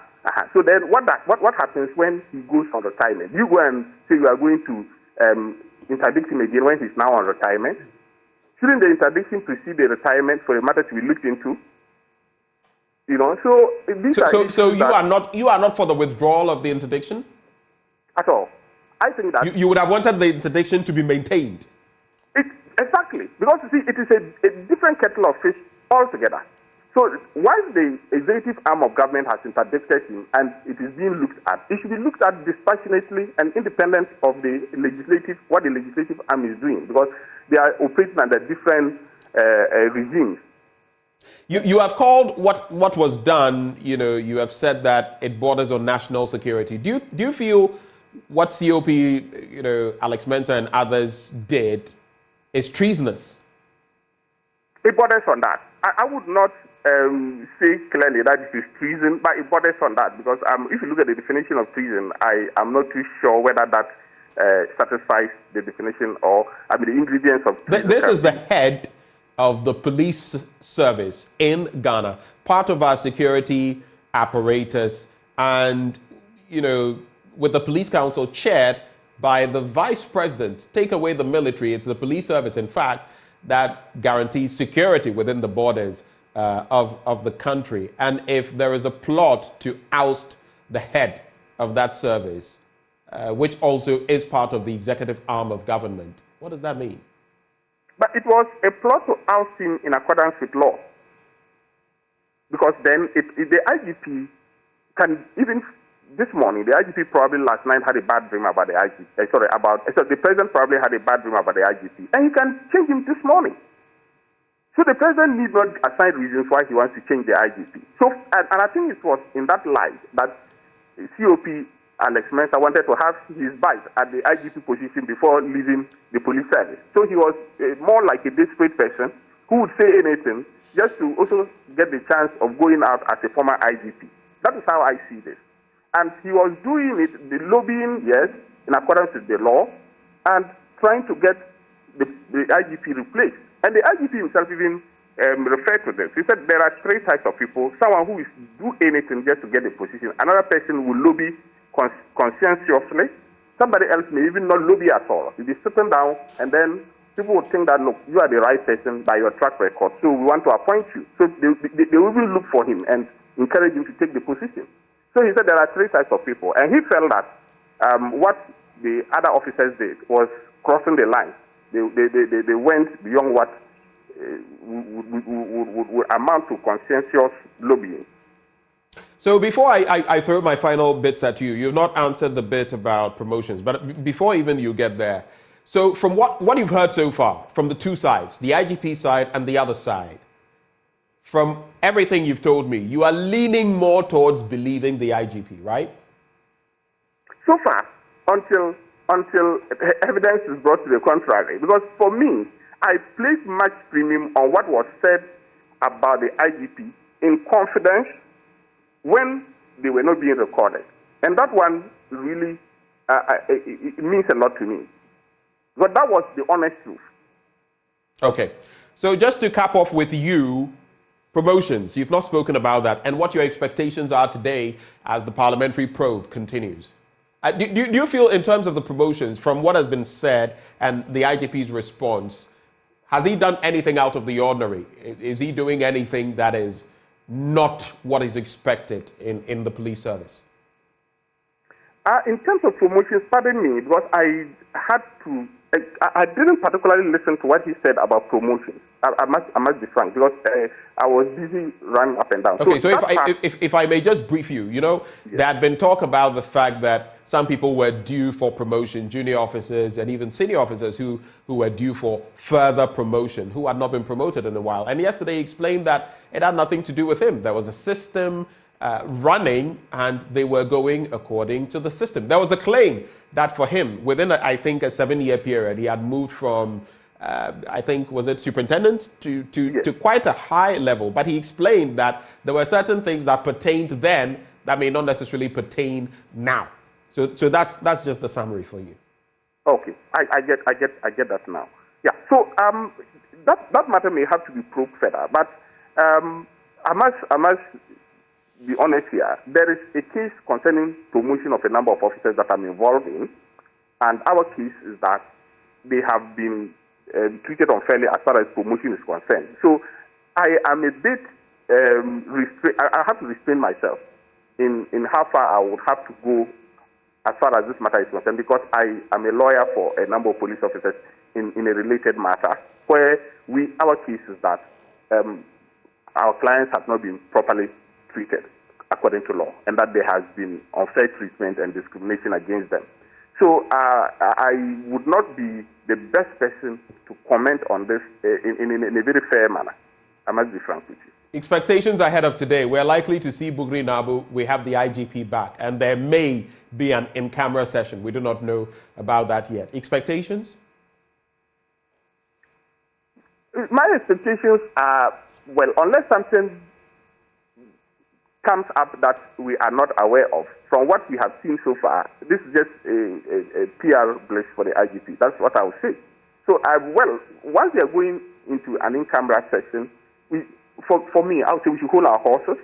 so then what happens when he goes on retirement? You go and say you are going to interdict him again when he's now on retirement? Shouldn't the interdiction precede the retirement for a matter to be looked into? You know, so these so you are not for the withdrawal of the interdiction at all. I think that you would have wanted the interdiction to be maintained. Exactly, because you see, it is a different kettle of fish altogether. So once the executive arm of government has interdicted him and it is being looked at, it should be looked at dispassionately and independent of what the legislative arm is doing, because they are operating under different regimes. You have called what was done, you have said that it borders on national security. Do you feel what COP, Alex Mensah and others did is treasonous? It borders on that. I would not say clearly that it is treason, but it borders on that, because if you look at the definition of treason, I am not too sure whether that satisfies the definition or the ingredients of treason. This is the head of the police service in Ghana, part of our security apparatus, and with the police council chaired by the vice president. Take away the military, it's the police service, in fact, that guarantees security within the borders of the country. And if there is a plot to oust the head of that service, which also is part of the executive arm of government, what does that mean? But it was a plot to oust him in accordance with law. Because then the IGP can even... This morning, the IGP probably last night had a bad dream about the IGP. The president probably had a bad dream about the IGP. And he can change him this morning. So the president need not assign reasons why he wants to change the IGP. So, and I think it was in that light that COP Alex Mensah wanted to have his bite at the IGP position before leaving the police service. So he was more like a desperate person who would say anything just to also get the chance of going out as a former IGP. That is how I see this. And he was doing it, the lobbying, yes, in accordance with the law, and trying to get the IGP replaced. And the IGP himself even referred to this. He said there are three types of people: someone who is do anything just to get a position, another person will lobby conscientiously, somebody else may even not lobby at all. You'll be sitting down, and then people will think that, look, you are the right person by your track record, so we want to appoint you. So they will even look for him and encourage him to take the position. So he said there are three types of people, and he felt that what the other officers did was crossing the line. They went beyond what would amount to conscientious lobbying. So before I throw my final bits at you, you've not answered the bit about promotions, but before even you get there, so from what you've heard so far, from the two sides, the IGP side and the other side, from everything you've told me, you are leaning more towards believing the IGP, right? So far, until evidence is brought to the contrary. Because for me, I place much premium on what was said about the IGP in confidence when they were not being recorded. And that one really it means a lot to me. But that was the honest truth. Okay. So just to cap off with you, promotions, you've not spoken about that, and what your expectations are today as the parliamentary probe continues. Do you feel, in terms of the promotions, from what has been said and the IGP's response, has he done anything out of the ordinary? Is he doing anything that is not what is expected in the police service? In terms of promotions, pardon me, because I had to I didn't particularly listen to what he said about promotions. I must be frank, because I was busy running up and down. Okay, so if I may just brief you, there had been talk about the fact that some people were due for promotion, junior officers and even senior officers who were due for further promotion, who had not been promoted in a while. And yesterday he explained that it had nothing to do with him. There was a system running and they were going according to the system. There was a claim that for him, within, I think, a 7-year period, he had moved from, I think, was it superintendent to quite a high level. But he explained that there were certain things that pertained then that may not necessarily pertain now. So that's just the summary for you. Okay, I get that now. Yeah. So that matter may have to be probed further, but I must be honest here. There is a case concerning promotion of a number of officers that I'm involved in, and our case is that they have been treated unfairly as far as promotion is concerned. So I am a bit I have to restrain myself in how far I would have to go as far as this matter is concerned, because I am a lawyer for a number of police officers in a related matter, where our case is that our clients have not been properly treated according to law, and that there has been unfair treatment and discrimination against them. So I would not be the best person to comment on this in a very fair manner. I must be frank with you. Expectations ahead of today. We're likely to see Bugri Nabu. We have the IGP back, and there may be an in-camera session. We do not know about that yet. Expectations? My expectations are, well, unless something comes up that we are not aware of, from what we have seen so far, this is just a PR bliss for the IGP. That's what I would say. So, once we are going into an in-camera session, for me, I would say we should hold our horses.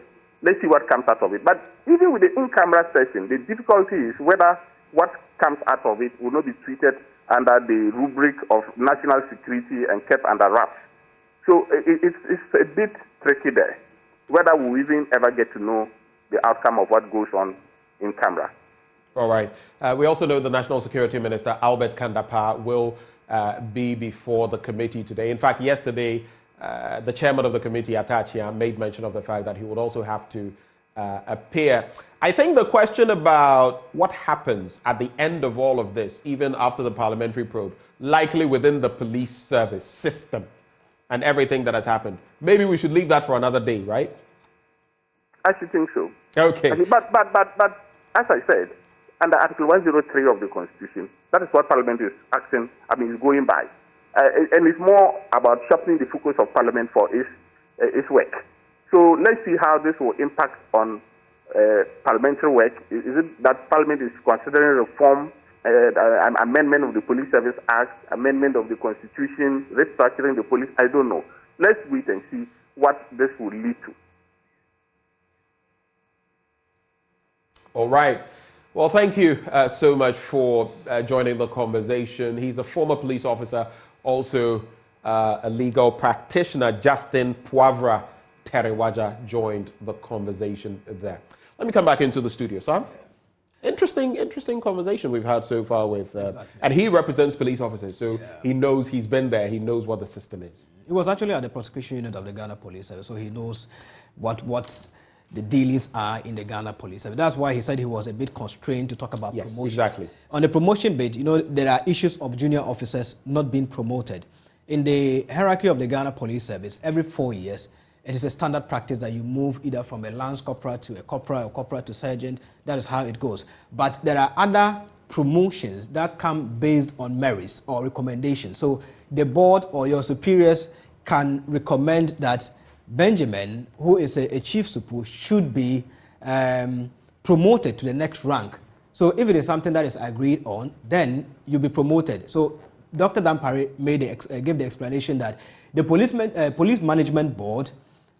Let's see what comes out of it. But even with the in-camera session, the difficulty is whether what comes out of it will not be treated under the rubric of national security and kept under wraps. So it's a bit tricky there, whether we even ever get to know the outcome of what goes on in camera. All right. We also know the National Security Minister, Albert Kandapa, will be before the committee today. In fact, yesterday, the chairman of the committee, Atachia, made mention of the fact that he would also have to appear. I think the question about what happens at the end of all of this, even after the parliamentary probe, likely within the police service system and everything that has happened, maybe we should leave that for another day, right? I should think so. Okay. But as I said, under Article 103 of the Constitution, that is what Parliament is acting, is going by. And it's more about sharpening the focus of Parliament for its work. So let's see how this will impact on parliamentary work. Is it that Parliament is considering reform, amendment of the Police Service Act, amendment of the Constitution, restructuring the police? I don't know. Let's wait and see what this will lead to. All right. Well, thank you so much for joining the conversation. He's a former police officer, also a legal practitioner. Justin Poivra Terewaja joined the conversation there. Let me come back into the studio, Sam. Interesting conversation we've had so far with, and he represents police officers, so he knows, he's been there, he knows what the system is. He was actually at the prosecution unit of the Ghana Police Service, so he knows what's the dealings are in the Ghana Police Service. That's why he said he was a bit constrained to talk about promotion. Exactly. On the promotion bit, there are issues of junior officers not being promoted. In the hierarchy of the Ghana Police Service, every 4 years, it is a standard practice that you move either from a lance corporal to a corporal or corporal to sergeant. That is how it goes. But there are other promotions that come based on merits or recommendations. So the board or your superiors can recommend that Benjamin, who is a chief supu, should be promoted to the next rank. So if it is something that is agreed on, then you'll be promoted. So Dr. Dampare gave the explanation that the police management board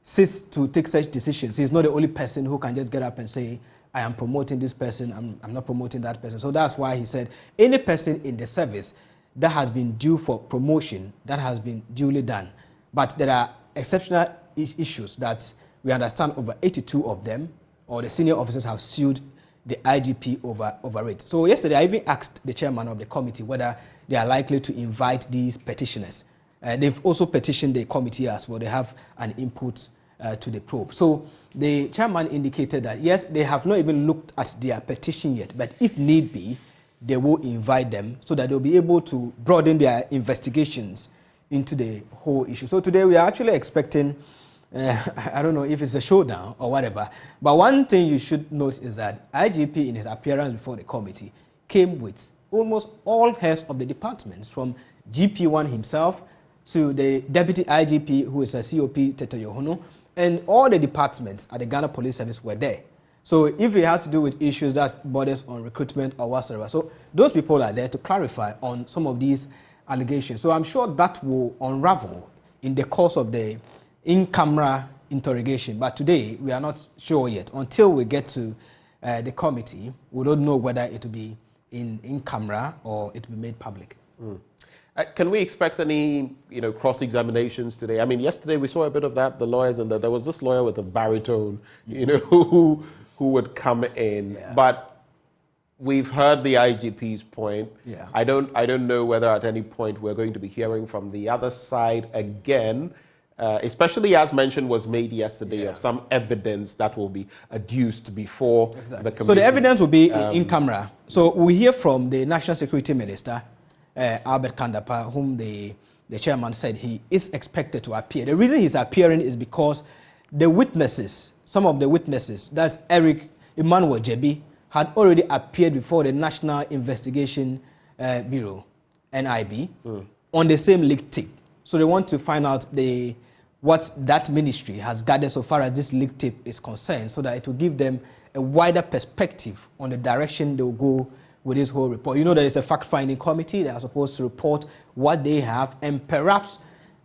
sits to take such decisions. He's not the only person who can just get up and say, I am promoting this person, I'm not promoting that person. So that's why he said any person in the service that has been due for promotion, that has been duly done. But there are exceptional issues that we understand over 82 of them, or the senior officers have sued the IGP over it. So yesterday I even asked the chairman of the committee whether they are likely to invite these petitioners. They've also petitioned the committee as well. They have an input to the probe. So the chairman indicated that, yes, they have not even looked at their petition yet, but if need be, they will invite them so that they'll be able to broaden their investigations into the whole issue. So today we are actually expecting, I don't know if it's a showdown or whatever, but one thing you should note is that IGP in his appearance before the committee came with almost all heads of the departments, from GP1 himself to the Deputy IGP, who is a COP Teto Yohono, and all the departments at the Ghana Police Service were there. So if it has to do with issues that borders on recruitment or whatsoever, so those people are there to clarify on some of these allegations. So I'm sure that will unravel in the course of the in-camera interrogation. But today, we are not sure yet. Until we get to the committee, we don't know whether it will be in camera or it will be made public. Can we expect any, cross-examinations today? I mean, yesterday we saw a bit of that, the lawyers, and there was this lawyer with a baritone, who would come in. Yeah. But we've heard the IGP's point. Yeah. I don't know whether at any point we're going to be hearing from the other side again, especially as mention was made yesterday of some evidence that will be adduced before the committee. So the evidence will be in camera. So we hear from the National Security Minister, Albert Kandapa, whom the chairman said he is expected to appear. The reason he's appearing is because the witnesses, some of the witnesses, that's Eric Emmanuel Jebi, had already appeared before the National Investigation Bureau, NIB, on the same leak tape. So they want to find out what that ministry has gathered so far as this leak tape is concerned, so that it will give them a wider perspective on the direction they will go with this whole report. You know, there is a fact-finding committee that are supposed to report what they have and perhaps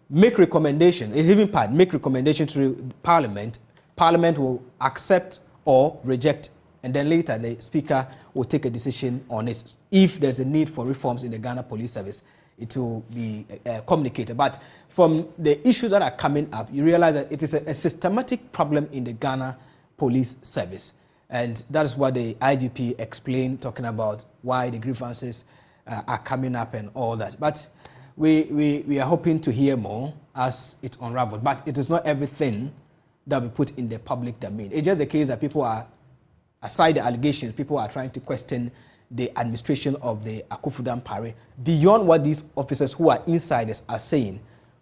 make recommendation. It's even part, make recommendation to Parliament. Parliament will accept or reject, and then later the Speaker will take a decision on it. If there's a need for reforms in the Ghana Police Service, it will be communicated. But from the issues that are coming up, you realize that it is a systematic problem in the Ghana Police Service. And that is what the IGP explained, talking about why the grievances are coming up and all that. But we are hoping to hear more as it unravels. But it is not everything that we put in the public domain. It's just the case that people are, aside the allegations, people are trying to question the administration of the Akufudan Pare beyond what these officers who are insiders are saying.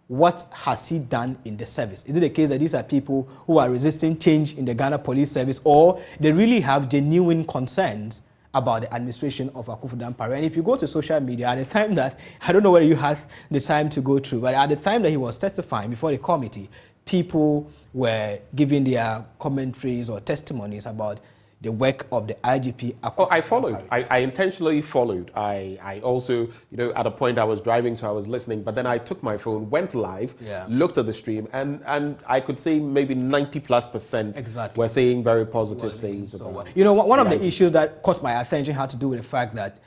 What has he done in the service? Is it the case that these are people who are resisting change in the Ghana Police Service, or they really have genuine concerns about the administration of Akufudan Pare? And if you go to social media, at the time that, I don't know whether you have the time to go through, but at the time that he was testifying before the committee, people were giving their commentaries or testimonies about the work of the IGP. I followed. I intentionally followed. I also, at a point I was driving, so I was listening, but then I took my phone, went live, looked at the stream, and I could say maybe 90+% were saying very positive things. About one of the issues that caught my attention had to do with the fact that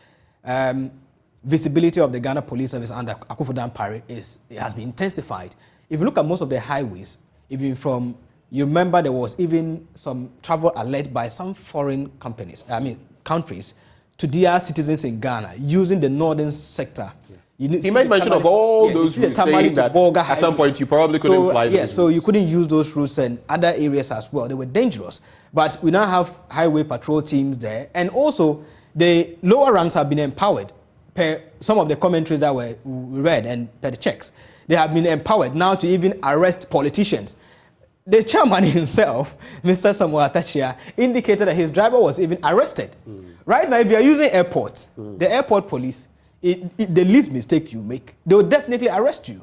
visibility of the Ghana Police Service under Akufudan Pare has been intensified. If you look at most of the highways, even from, you remember there was even some travel alert by some foreign countries to their citizens in Ghana using the northern sector. Yeah. He made mention of all those routes, saying that at some point you probably couldn't fly those routes. So you couldn't use those routes and other areas as well. They were dangerous. But we now have highway patrol teams there. And also, the lower ranks have been empowered per some of the commentaries that we read and per the checks. They have been empowered now to even arrest politicians. The chairman himself, Mr. Samuel Atachia, indicated that his driver was even arrested. Right now, if you are using airport, the airport police, the least mistake you make, they will definitely arrest you.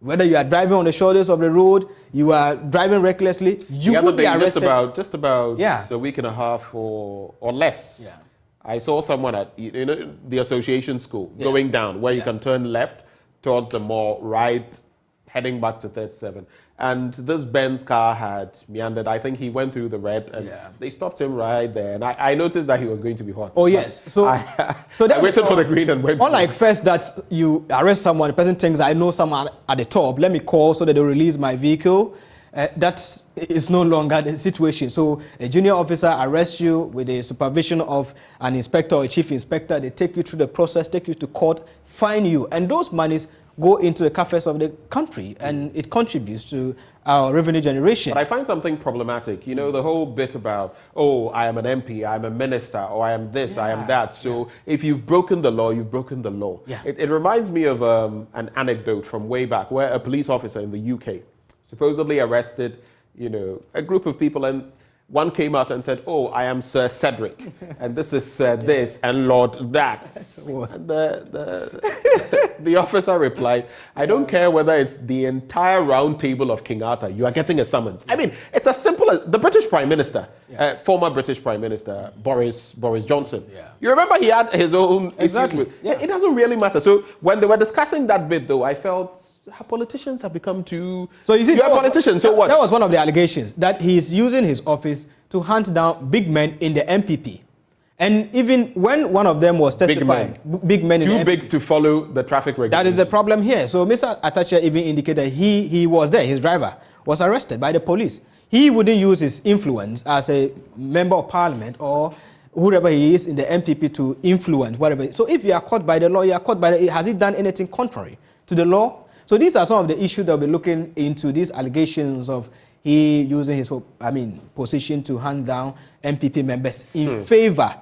Whether you are driving on the shoulders of the road, you are driving recklessly, you will be arrested. Just about a week and a half or less. Yeah. I saw someone at the association school going down where you can turn left towards the mall, right, heading back to 37. And this Benz car had meandered. I think he went through the red, and they stopped him right there. And I noticed that he was going to be hot. Oh, yes. So I waited for the green and went unlike first that you arrest someone, the person thinks, I know someone at the top, let me call so that they release my vehicle. that is no longer the situation. So a junior officer arrests you with the supervision of an inspector or a chief inspector. They take you through the process, take you to court, fine you. And those monies go into the coffers of the country, and it contributes to our revenue generation. But I find something problematic. You know, the whole bit about, oh, I am an MP, I'm a minister, or I am this, I am that. So if you've broken the law, you've broken the law. Yeah. It reminds me of an anecdote from way back where a police officer in the UK supposedly arrested, you know, a group of people, and one came out and said, oh, I am Sir Cedric, and this is Sir this and Lord that. And the officer replied, I don't care whether it's the entire round table of King Arthur, you are getting a summons. I mean, it's as simple as the British Prime Minister, former British Prime Minister, Boris Johnson. You remember he had his own issues with, it doesn't really matter. So when they were discussing that bit, though, I felt politicians have become too... So you see, you're a politician, so what? That was one of the allegations, that he's using his office to hunt down big men in the MPP. And even when one of them was testifying, big men in too the big to follow the traffic regulations. That is the problem here. So Mr. Atacha even indicated he was there, his driver was arrested by the police. He wouldn't use his influence as a member of parliament or whoever he is in the MPP to influence whatever. So if you are caught by the law, you are caught by the... Has he done anything contrary to the law? So these are some of the issues that we'll be looking into, these allegations of he using his position to hand down MPP members in favor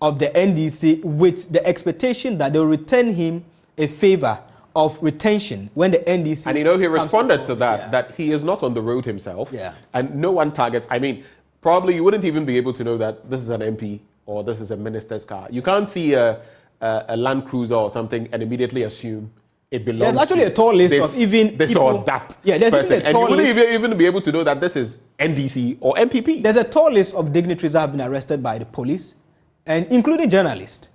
of the NDC with the expectation that they'll return him a favor of retention when the NDC... And you know, he responded to that, that he is not on the road himself. And no one targets... I mean, probably you wouldn't even be able to know that this is an MP or this is a minister's car. You can't see a Land Cruiser or something and immediately assume it belongs. There's actually a tall list of even this people, or that. Yeah, there's person. even a tall and you list. wouldn't even be able to know that this is NDC or MPP. There's a tall list of dignitaries that have been arrested by the police, and including journalists.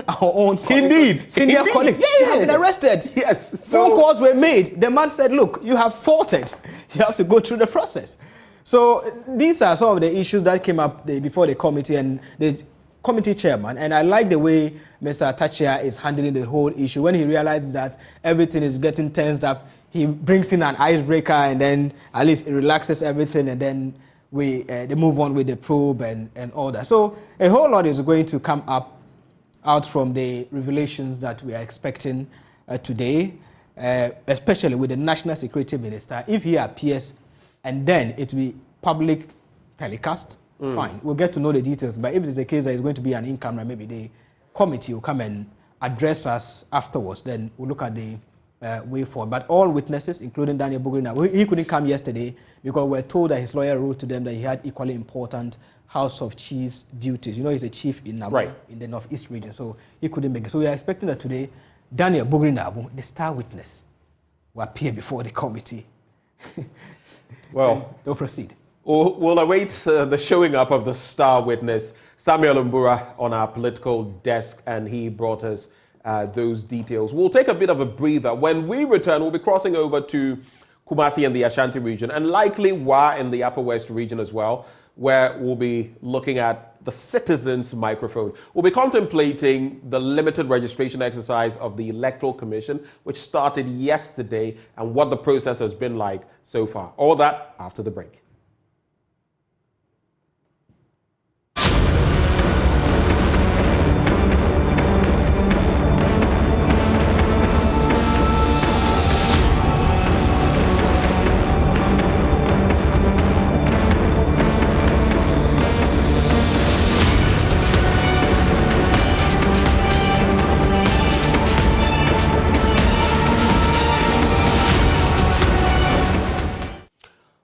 Our own colleagues, senior colleagues, they have been arrested. Yes. Phone calls were made. The man said, look, you have faulted. You have to go through the process. So these are some of the issues that came up before the committee and the committee chairman, and I like the way Mr. Atachia is handling the whole issue. When he realizes that everything is getting tensed up, he brings in an icebreaker and then at least it relaxes everything, and then they move on with the probe and all that. So a whole lot is going to come out from the revelations that we are expecting today, especially with the National Security Minister. If he appears and then it will be public telecast, fine, we'll get to know the details. But if it's a case that it's going to be an in-camera, maybe the committee will come and address us afterwards. Then we'll look at the way forward. But all witnesses, including Daniel Bugrina, he couldn't come yesterday because we're told that his lawyer wrote to them that he had equally important House of Chiefs duties. You know, he's a chief in Namu, in the Northeast region, so he couldn't make it. So we are expecting that today, Daniel Bugrina, the star witness, will appear before the committee. Well, they'll proceed. We'll await the showing up of the star witness, Samuel Mbura, on our political desk, and he brought us those details. We'll take a bit of a breather. When we return, we'll be crossing over to Kumasi and the Ashanti region, and likely Wa in the Upper West region as well, where we'll be looking at the citizens' microphone. We'll be contemplating the limited registration exercise of the Electoral Commission, which started yesterday, and what the process has been like so far. All that after the break.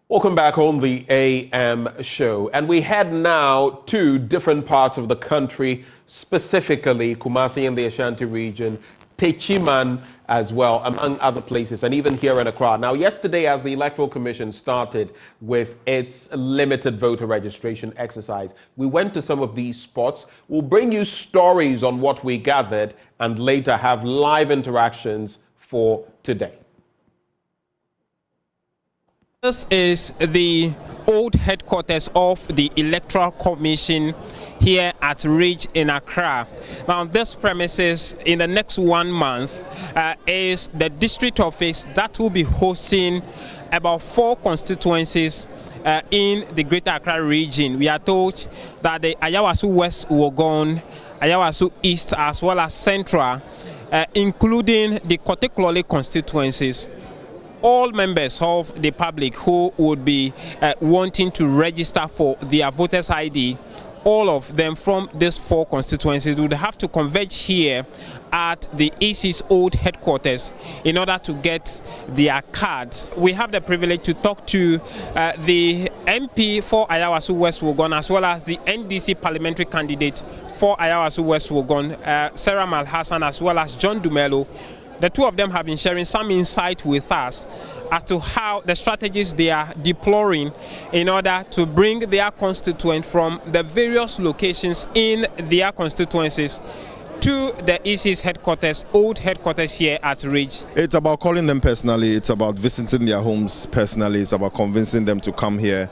Welcome back on the AM show. And we head now to different parts of the country, specifically Kumasi and the Ashanti region, Techiman as well, among other places, and even here in Accra. Now, yesterday, as the Electoral Commission started with its limited voter registration exercise, we went to some of these spots. We'll bring you stories on what we gathered and later have live interactions for today. This is the old headquarters of the Electoral Commission here at Ridge in Accra. Now, this premises in the next 1 month is the district office that will be hosting about 4 constituencies in the Greater Accra region. We are told that the Ayawaso West, Wogon, Ayawaso East, as well as Central, including the Koteklole constituencies, all members of the public who would be wanting to register for their voters' ID, all of them from these 4 constituencies would have to converge here at the EC's old headquarters in order to get their cards. We have the privilege to talk to the MP for Ayawaso West Wogon, as well as the NDC parliamentary candidate for Ayawaso West Wogon, Sarah Malhassan, as well as John Dumelo. The two of them have been sharing some insight with us as to how the strategies they are deploying in order to bring their constituent from the various locations in their constituencies to the EC's headquarters, old headquarters here at Ridge. It's about calling them personally. It's about visiting their homes personally. It's about convincing them to come here,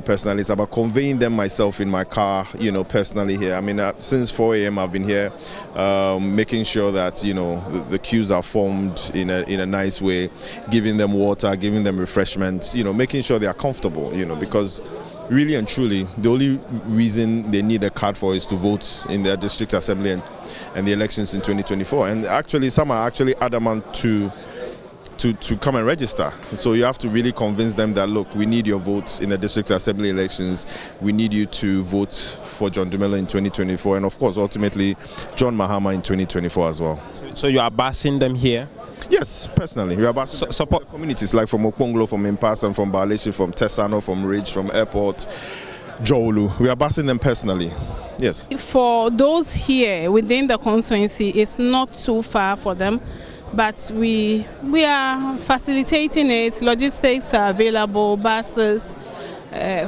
personally. It's about conveying them myself in my car, personally here. I mean, since 4 a.m. I've been here, making sure that, the queues are formed in a nice way, giving them water, giving them refreshments, making sure they are comfortable, because really and truly, the only reason they need a card for is to vote in their district assembly and the elections in 2024. And actually, some are actually adamant to come and register. So you have to really convince them that, look, we need your votes in the district assembly elections. We need you to vote for John Dumelo in 2024, and of course, ultimately, John Mahama in 2024 as well. So you are basing them here? Yes, personally. We are about support communities like from Okponglo, from Impasse, from Baleshi, from Tesano, from Ridge, from Airport, Jolu. We are basing them personally. Yes. For those here within the constituency, it's not too far for them, but we are facilitating it. Logistics are available, buses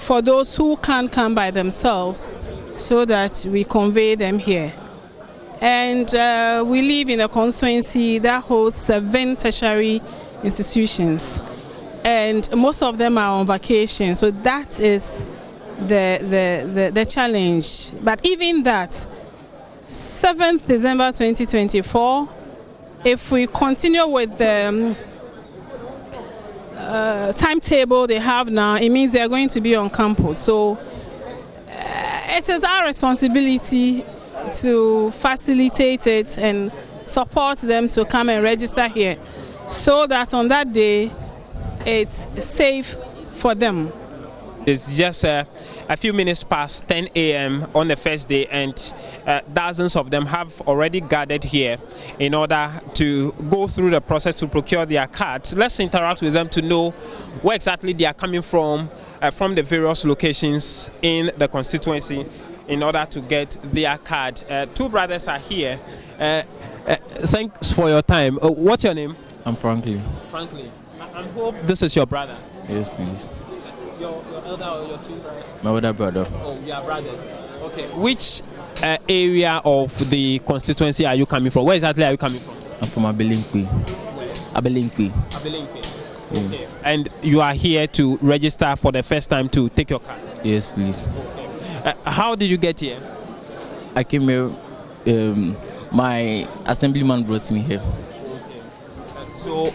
for those who can't come by themselves, so that we convey them here. And we live in a constituency that holds 7 tertiary institutions, and most of them are on vacation. So that is the challenge. But even that, 7th December 2024, if we continue with the timetable they have now, it means they are going to be on campus. So it is our responsibility to facilitate it and support them to come and register here, so that on that day it's safe for them. It's just a few minutes past 10 a.m. on the first day, and dozens of them have already gathered here in order to go through the process to procure their cards. Let's interact with them to know where exactly they are coming from the various locations in the constituency, in order to get their card. 2 brothers are here. Thanks for your time. What's your name? I'm Franklin. Franklin. I hope this is your brother. Yes, please. Your elder or your 2 brothers? My older brother. Oh, you are brothers. Okay. Which area of the constituency are you coming from? Where exactly are you coming from? I'm from Abelinkpi. Abelinkpi. Abelinkpi. Okay. And you are here to register for the first time to take your card? Yes, please. Okay. How did you get here? I came here, my assemblyman brought me here. Okay. So,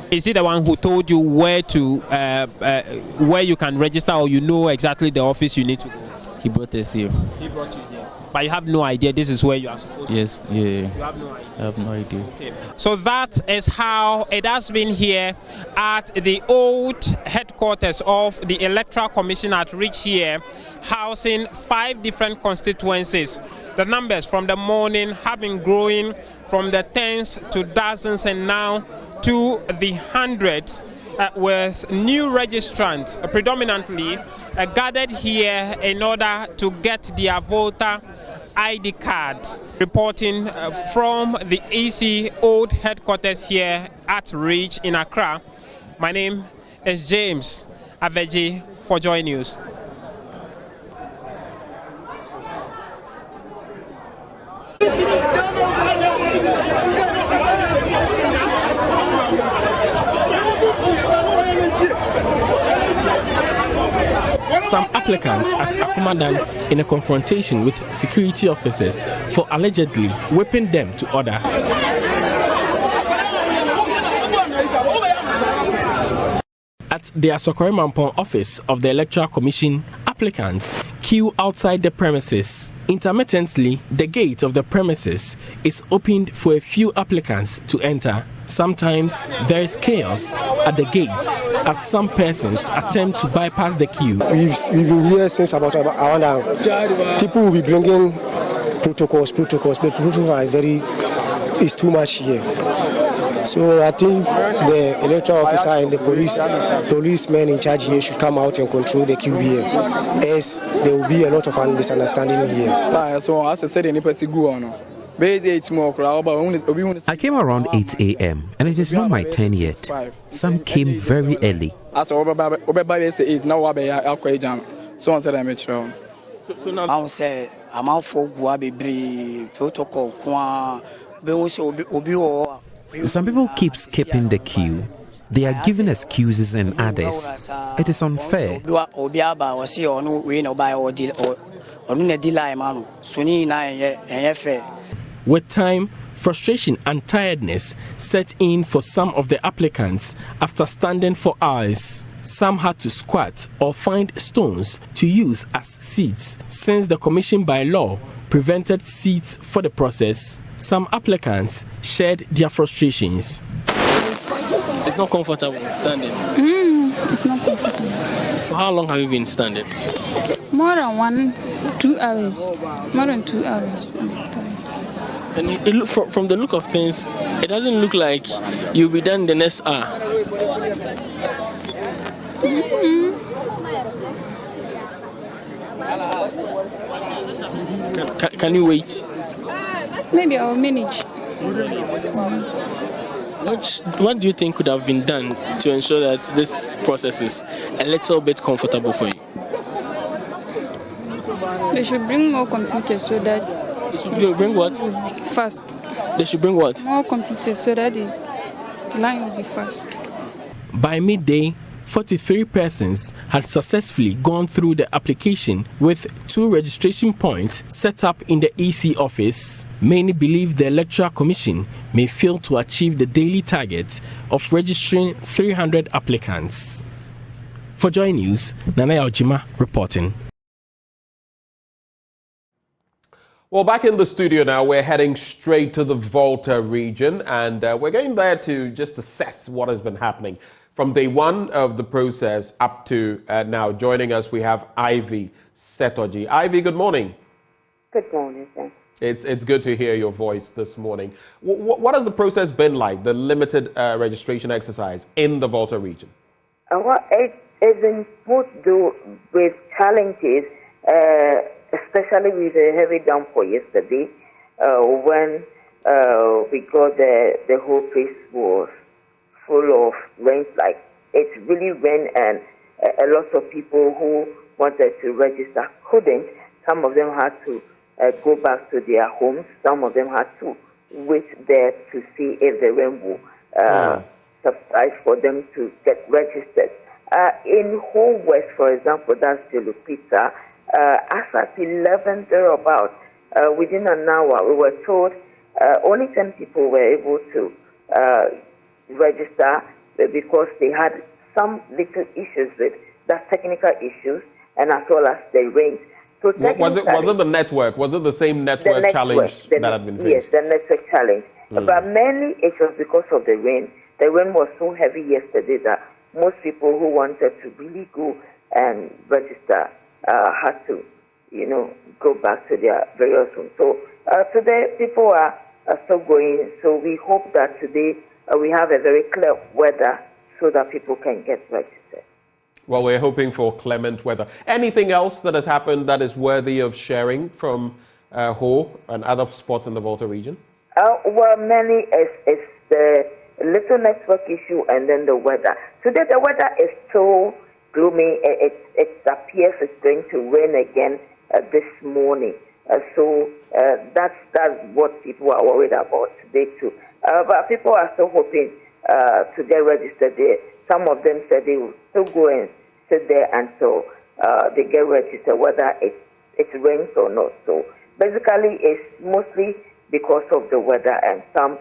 is he the one who told you where you can register, or you know exactly the office you need to go? He brought us here. He brought you here. But you have no idea this is where you are supposed to? Yes, yeah. You have no idea? I have no idea. Okay. So that is how it has been here at the old headquarters of the Electoral Commission at Ridge here, housing 5 different constituencies. The numbers from the morning have been growing from the tens to dozens and now to the hundreds, with new registrants predominantly gathered here in order to get their voter ID cards. Reporting from the EC old headquarters here at Ridge in Accra, my name is James Aveji for Joy News. Some applicants at Akumadan in a confrontation with security officers for allegedly whipping them to order. At At the Asokore-Mampong office of the Electoral Commission, applicants queue outside the premises. Intermittently, the gate of the premises is opened for a few applicants to enter. Sometimes there is chaos at the gate as some persons attempt to bypass the queue. We've been here since about an hour. People will be bringing protocols, but protocols are it's too much here. So I think the electoral officer and the policemen in charge here should come out and control the queue here, as there will be a lot of misunderstanding here. So as I said, any person go on. I came around 8 a.m. and it is not my turn yet. Some came very early. So now say I'm out for protocol. Some people keep skipping the queue. They are giving excuses and others. It is unfair. With time, frustration and tiredness set in for some of the applicants after standing for hours. Some had to squat or find stones to use as seats since the commission by law prevented seats for the process. Some applicants shared their frustrations. It's not comfortable standing. It's not comfortable. For how long have you been standing? More than 2 hours. More than 2 hours. And from the look of things, it doesn't look like you'll be done the next hour. Can you wait? Maybe I'll manage. What do you think could have been done to ensure that this process is a little bit comfortable for you? They should bring more computers so that... They should bring what? Fast. They should bring what? More computers so that the line will be fast. By midday, 43 persons had successfully gone through the application with 2 registration points set up in the EC office. Many believe the Electoral Commission may fail to achieve the daily target of registering 300 applicants. For Joy News, Nana Ojima reporting. Well, back in the studio now, we're heading straight to the Volta region, and we're going there to just assess what has been happening from day one of the process up to now. Joining us, we have Ivy Setoji. Ivy, good morning. Good morning, sir. It's good to hear your voice this morning. What has the process been like, the limited registration exercise in the Volta region? Well, it's been put with challenges, especially with a heavy downpour yesterday, when we got the whole place was full of rain. Like it really rained, and a lot of people who wanted to register couldn't. Some of them had to go back to their homes. Some of them had to wait there to see if the rain will suffice for them to get registered. In Whole West, for example, that's Jelupita, as at 11 thereabout, within an hour, we were told only 10 people were able to register because they had some little issues with that technical issues and as well as the rain. So was it the network? Was it the same network challenge that had been faced? Yes, the network challenge. But mainly it was because of the rain. The rain was so heavy yesterday that most people who wanted to really go and register had to, go back to their various homes. So today people are still going. So we hope that today we have a very clear weather so that people can get registered. Well, we're hoping for clement weather. Anything else that has happened that is worthy of sharing from Ho and other spots in the Volta region? Well, mainly it's the little network issue and then the weather. Today the weather is so gloomy. It appears it's going to rain again this morning. So that's what people are worried about today too. But people are still hoping to get registered there. Some of them said they will still go and sit there until they get registered, whether it rains or not. So basically, it's mostly because of the weather and some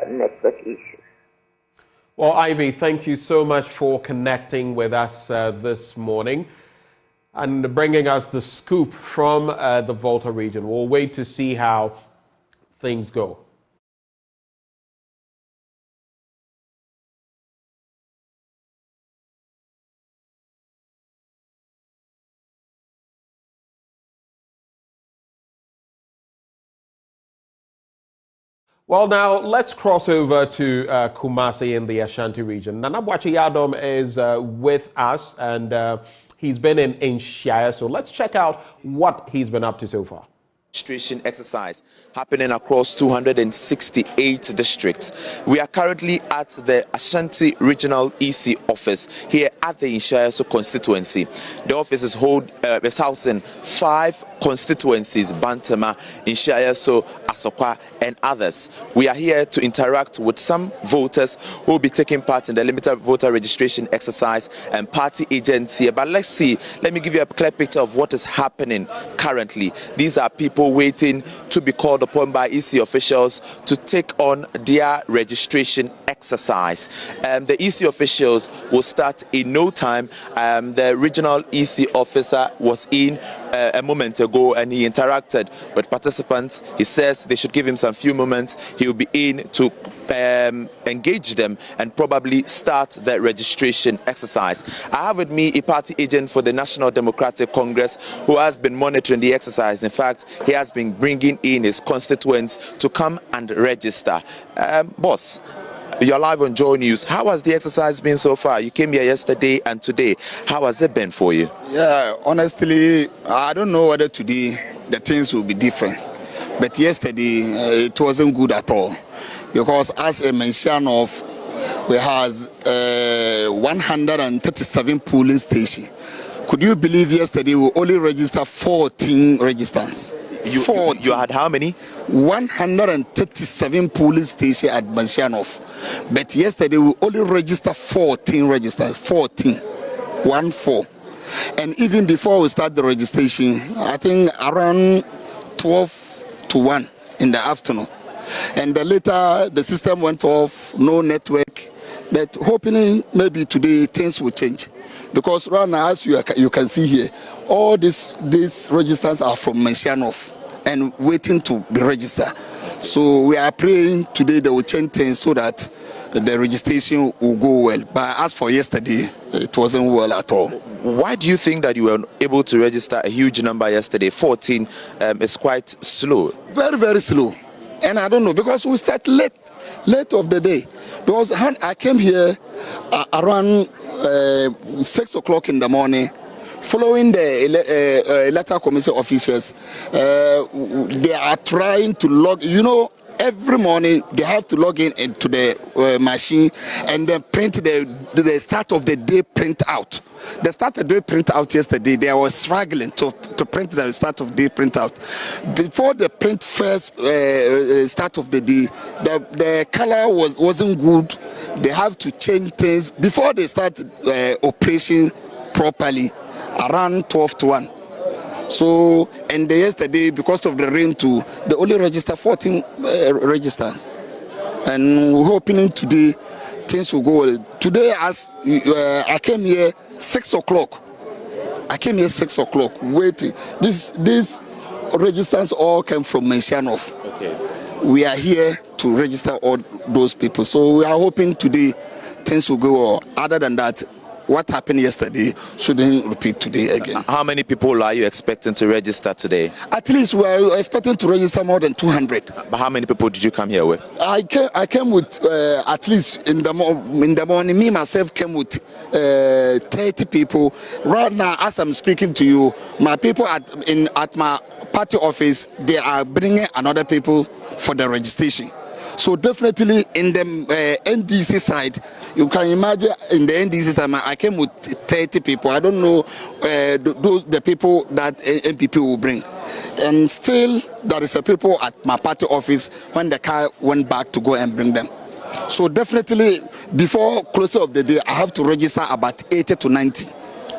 network issues. Well, Ivy, thank you so much for connecting with us this morning and bringing us the scoop from the Volta region. We'll wait to see how things go. Well, now let's cross over to Kumasi in the Ashanti region. Nana Boakye Yadom is with us, and he's been in Shire. So let's check out what he's been up to so far. Registration exercise happening across 268 districts. We are currently at the Ashanti Regional EC office here at the Inshayaso constituency. The office is housing 5 constituencies: Bantama, Inshayaso, Asokwa, and others. We are here to interact with some voters who will be taking part in the limited voter registration exercise and party agents here. But let me give you a clear picture of what is happening currently. These are people waiting to be called upon by EC officials to take on their registration exercise. The EC officials will start in no time. The regional EC officer was in a moment ago and he interacted with participants. He says they should give him some few moments. He will be in to engage them and probably start the registration exercise. I have with me a party agent for the National Democratic Congress who has been monitoring the exercise. In fact, he has been bringing in his constituents to come and register. Boss, you're live on Joy News. How has the exercise been so far? You came here yesterday and today. How has it been for you? Yeah, honestly, I don't know whether today the things will be different. But yesterday, it wasn't good at all. Because as a mention of, we have 137 polling stations. Could you believe yesterday we only registered 14 registrants? You had how many? 137 polling stations at Banshanov. But yesterday we only registered 14 registrants. 14. 1-4. And even before we start the registration, I think around 12 to 1 in the afternoon. And later the system went off, no network. But hoping maybe today things will change. Because right now, as you can see here, all these registrants are from Menshanov and waiting to be registered. So we are praying today they will change things so that the registration will go well. But as for yesterday, it wasn't well at all. Why do you think that you were able to register a huge number yesterday? 14 is quite slow. Very, very slow. And I don't know, because we start late of the day. Because I came here around 6 o'clock in the morning, following the electoral commission officers. They are trying to log, every morning they have to log in into the machine and then print the start of the day print out. The start of the day print out yesterday, they were struggling to print the start of the day print out. Before the print first start of the day, the color wasn't good. They have to change things before they start operation properly around 12 to 1. So, and yesterday, because of the rain too, they only registered 14 registers. And we're hoping today things will go well. Today, as I came here 6 o'clock. I came here 6 o'clock waiting. These registers all came from Menshanov. Okay. We are here to register all those people. So we are hoping today things will go well. Other than that, what happened yesterday shouldn't repeat today again. How many people are you expecting to register today? At least we are expecting to register more than 200. But how many people did you come here with? I came with at least in the morning. Me myself came with 30 people. Right now, as I'm speaking to you, my people at my party office, they are bringing another people for the registration. So definitely in the NDC side, you can imagine in the NDC side, I came with 30 people. I don't know the people that MPP will bring. And still, there is a people at my party office when the car went back to go and bring them. So definitely, before closing of the day, I have to register about 80 to 90.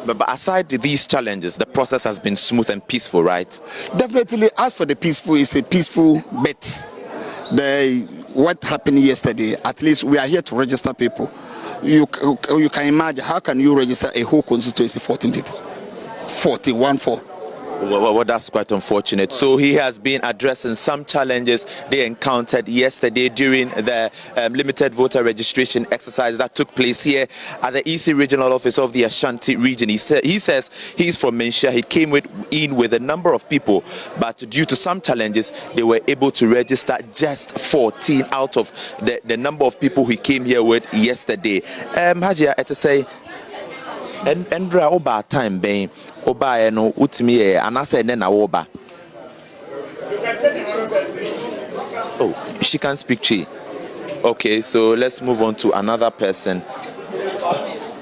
But aside these challenges, the process has been smooth and peaceful, right? Definitely, as for the peaceful, it's a peaceful bet. What happened yesterday, at least we are here to register people. you can imagine how can you register a whole constituency 14 people? 14. Well, that's quite unfortunate. So he has been addressing some challenges they encountered yesterday during the limited voter registration exercise that took place here at the EC regional office of the Ashanti region. He says he's from Menchia. He came in with a number of people, but due to some challenges, they were able to register just 14 out of the number of people he came here with yesterday. Hajia, to say, Endra oba time ben oba no utimi e anase ne na oba. Oh, she can speak Chi. Okay, so let's move on to another person.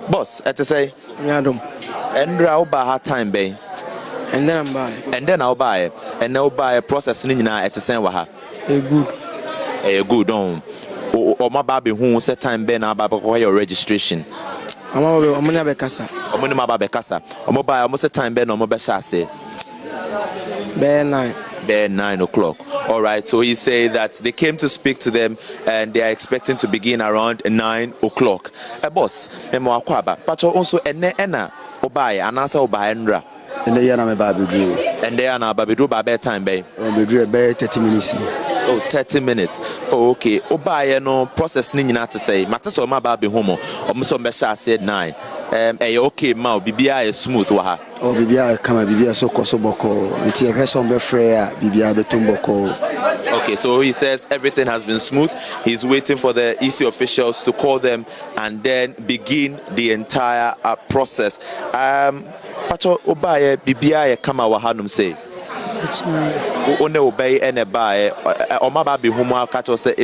Boss, to say Nyadom. Endra oba ha time ben. And then I'm by. And then I'll buy it. And now buy a process in at the same waha. A good on. Or my baby who set time ben about your registration. I'm going to be Casa. I'm going to be Casa. I'm going to buy almost a time ben on my bashase. Bear 9. Bear 9 o'clock. All right. So he said that they came to speak to them and they are expecting to begin around 9 o'clock. A boss, but also ena obai anasa obai endra. And they are not baby. And they are now baby do by time bay. 30 minutes. Oh, 30 minutes. Oh, okay. Obaye no process ni nyina to say. Matter so ma ba be homo. Omo besha said 9. Okay ma bibia is smooth wa ha. Oh bibia kama bibia so kosoboko. Nti e hweso be frɛ bibia be tumboko. Okay, so he says everything has been smooth. He's waiting for the EC officials to call them and then begin the entire process. Pacho obaye bibia kama wa hanum say. One obey and a buy or my baby whom I'll catch us a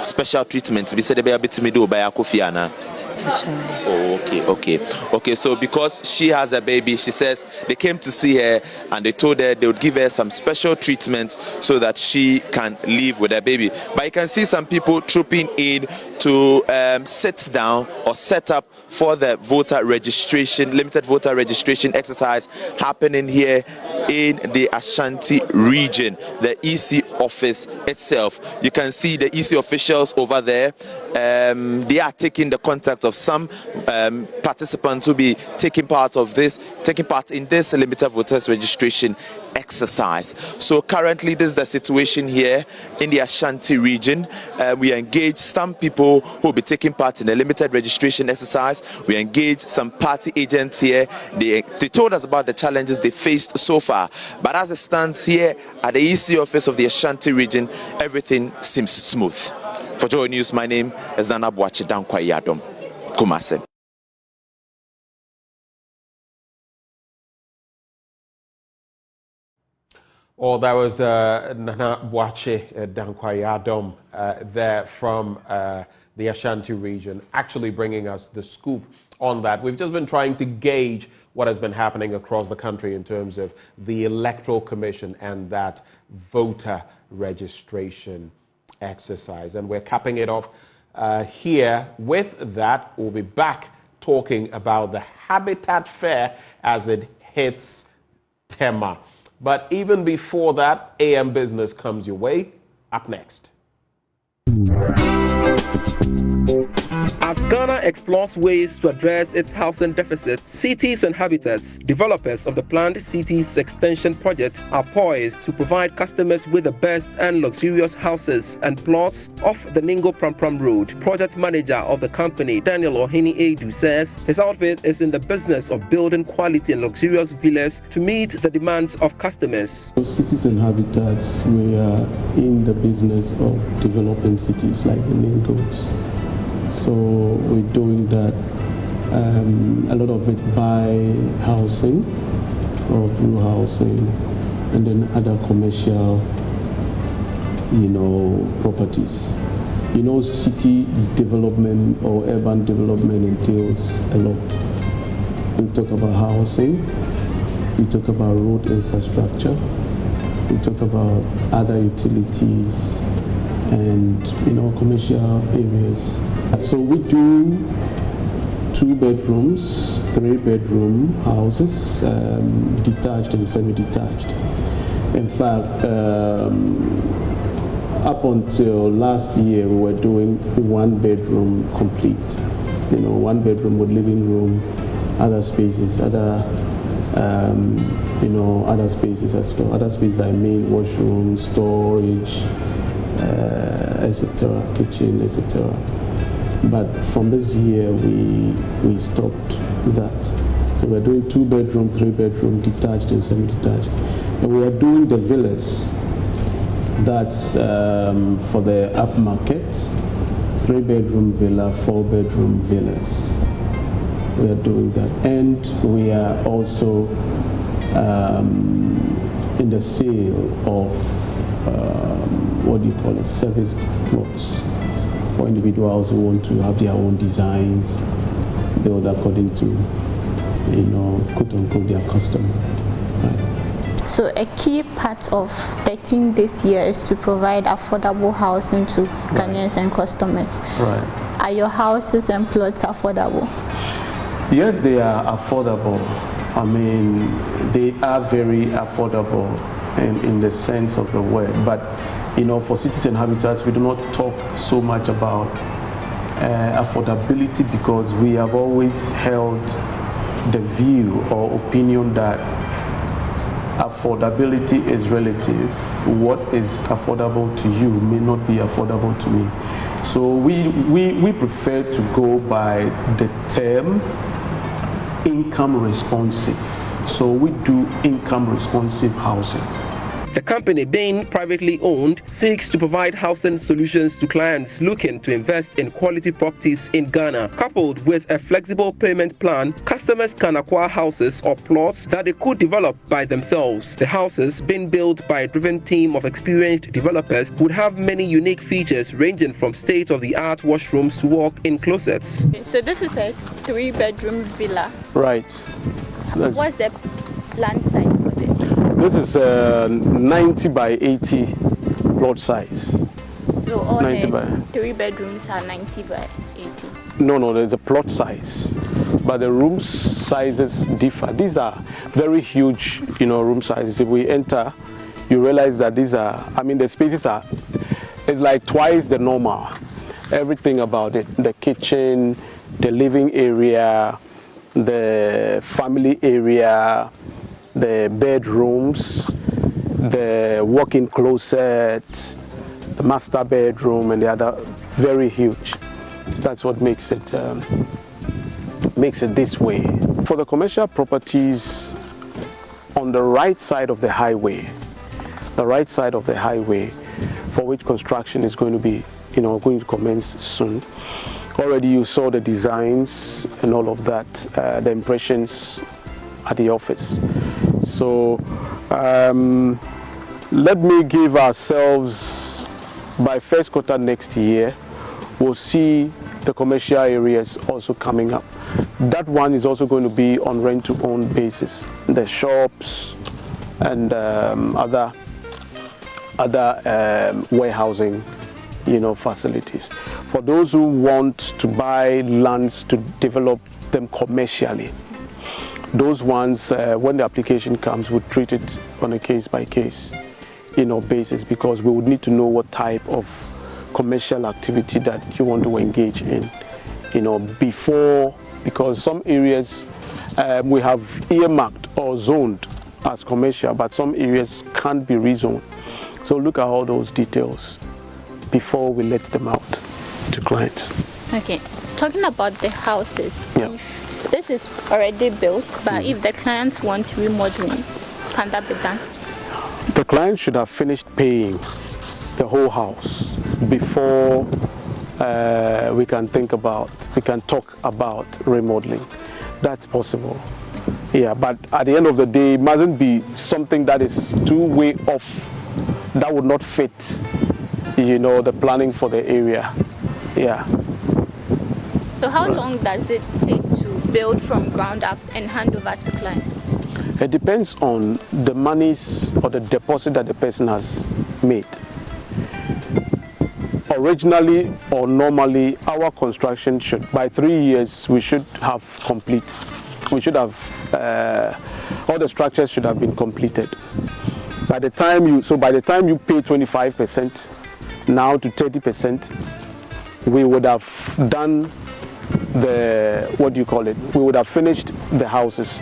special treatment to be said a bit to me do by a Kofiana. Oh, okay. So because she has a baby, she says they came to see her and they told her they would give her some special treatment so that she can live with her baby. But you can see some people trooping in to sit down or set up for the limited voter registration exercise happening here in the Ashanti region, the EC office itself. You can see the EC officials over there. They are taking the contact of some participants who be taking part in this limited voters registration exercise. So currently this is the situation here in the Ashanti region. We engage some people who will be taking part in the limited registration exercise. We engage some party agents here. They told us about the challenges they faced so far. But as it stands here at the EC office of the Ashanti region, everything seems smooth. For Joy News, my name is Nana Boache Dankwayadom. Kumase. Oh, that was Nana Boache Dankwayadom there from the Ashanti region, actually bringing us the scoop on that. We've just been trying to gauge what has been happening across the country in terms of the Electoral Commission and that voter registration exercise. And we're capping it off here with that. We'll be back talking about the Habitat Fair as it hits Tema. But even before that, AM Business comes your way. Up next. As Ghana explores ways to address its housing deficit, Cities and Habitats, developers of the planned Cities Extension Project, are poised to provide customers with the best and luxurious houses and plots off the Ningo Prampram Road. Project manager of the company, Daniel Ohini Edu, says his outfit is in the business of building quality and luxurious villas to meet the demands of customers. Cities and Habitats, we are in the business of developing cities like the Ningos. So we're doing that, a lot of it by housing, or through housing, and then other commercial, properties. City development or urban development entails a lot. We talk about housing, we talk about road infrastructure, we talk about other utilities, and commercial areas. So we do 2 bedrooms, 3 bedroom houses, detached and semi-detached. In fact, up until last year, we were doing 1 bedroom complete. one bedroom with living room, other spaces, other spaces as well. Other spaces I mean washroom, storage, etc., kitchen, etc. But from this year we stopped that. So we're doing 2-bedroom, 3-bedroom, detached and semi-detached. And we are doing the villas. That's for the upmarket, 3-bedroom villa, 4-bedroom villas. We are doing that. And we are also in the sale of serviced plots for individuals who want to have their own designs, build according to, quote unquote, their customer. Right. So a key part of the team this year is to provide affordable housing to Ghanaians and customers. Right. Are your houses and plots affordable? Yes, they are affordable. I mean, they are very affordable in the sense of the word. But, for cities and habitats, we do not talk so much about affordability because we have always held the view or opinion that affordability is relative. What is affordable to you may not be affordable to me. So we prefer to go by the term income responsive. So we do income responsive housing. The company, being privately owned, seeks to provide housing solutions to clients looking to invest in quality properties in Ghana. Coupled with a flexible payment plan, customers can acquire houses or plots that they could develop by themselves. The houses, being built by a driven team of experienced developers, would have many unique features ranging from state-of-the-art washrooms to walk-in closets. So this is a 3-bedroom villa. Right. What's the land size for this? This is 90 by 80 plot size. So all the 3 bedrooms are 90 by 80? No, there's a plot size. But the room sizes differ. These are very huge, room sizes. If we enter, you realize that these are, the spaces are, it's like twice the normal. Everything about it, the kitchen, the living area, the family area, the bedrooms, the walk-in closet, the master bedroom, and the other, very huge. That's what makes it this way. For the commercial properties on the right side of the highway, for which construction is going to be, going to commence soon. Already you saw the designs and all of that, the impressions at the office. So let me give ourselves, by first quarter next year, we'll see the commercial areas also coming up. That one is also going to be on rent-to-own basis. The shops and other warehousing, facilities. For those who want to buy lands to develop them commercially, those ones, when the application comes, we treat it on a case-by-case, basis, because we would need to know what type of commercial activity that you want to engage in, before, because some areas we have earmarked or zoned as commercial, but some areas can't be rezoned. So look at all those details before we let them out to clients. Okay, talking about the houses. Yeah. This is already built, but if the clients want remodeling, can that be done? The client should have finished paying the whole house before we can talk about remodeling. That's possible. Yeah, but at the end of the day, it mustn't be something that is too way off, that would not fit, the planning for the area. Yeah. So how long does it take to build from ground up and hand over to clients? It depends on the monies or the deposit that the person has made. Originally or normally, our construction should, by 3 years, we should have complete. We should have, all the structures should have been completed. By the time you pay 25% now to 30%, we would have done what do you call it? We would have finished the houses.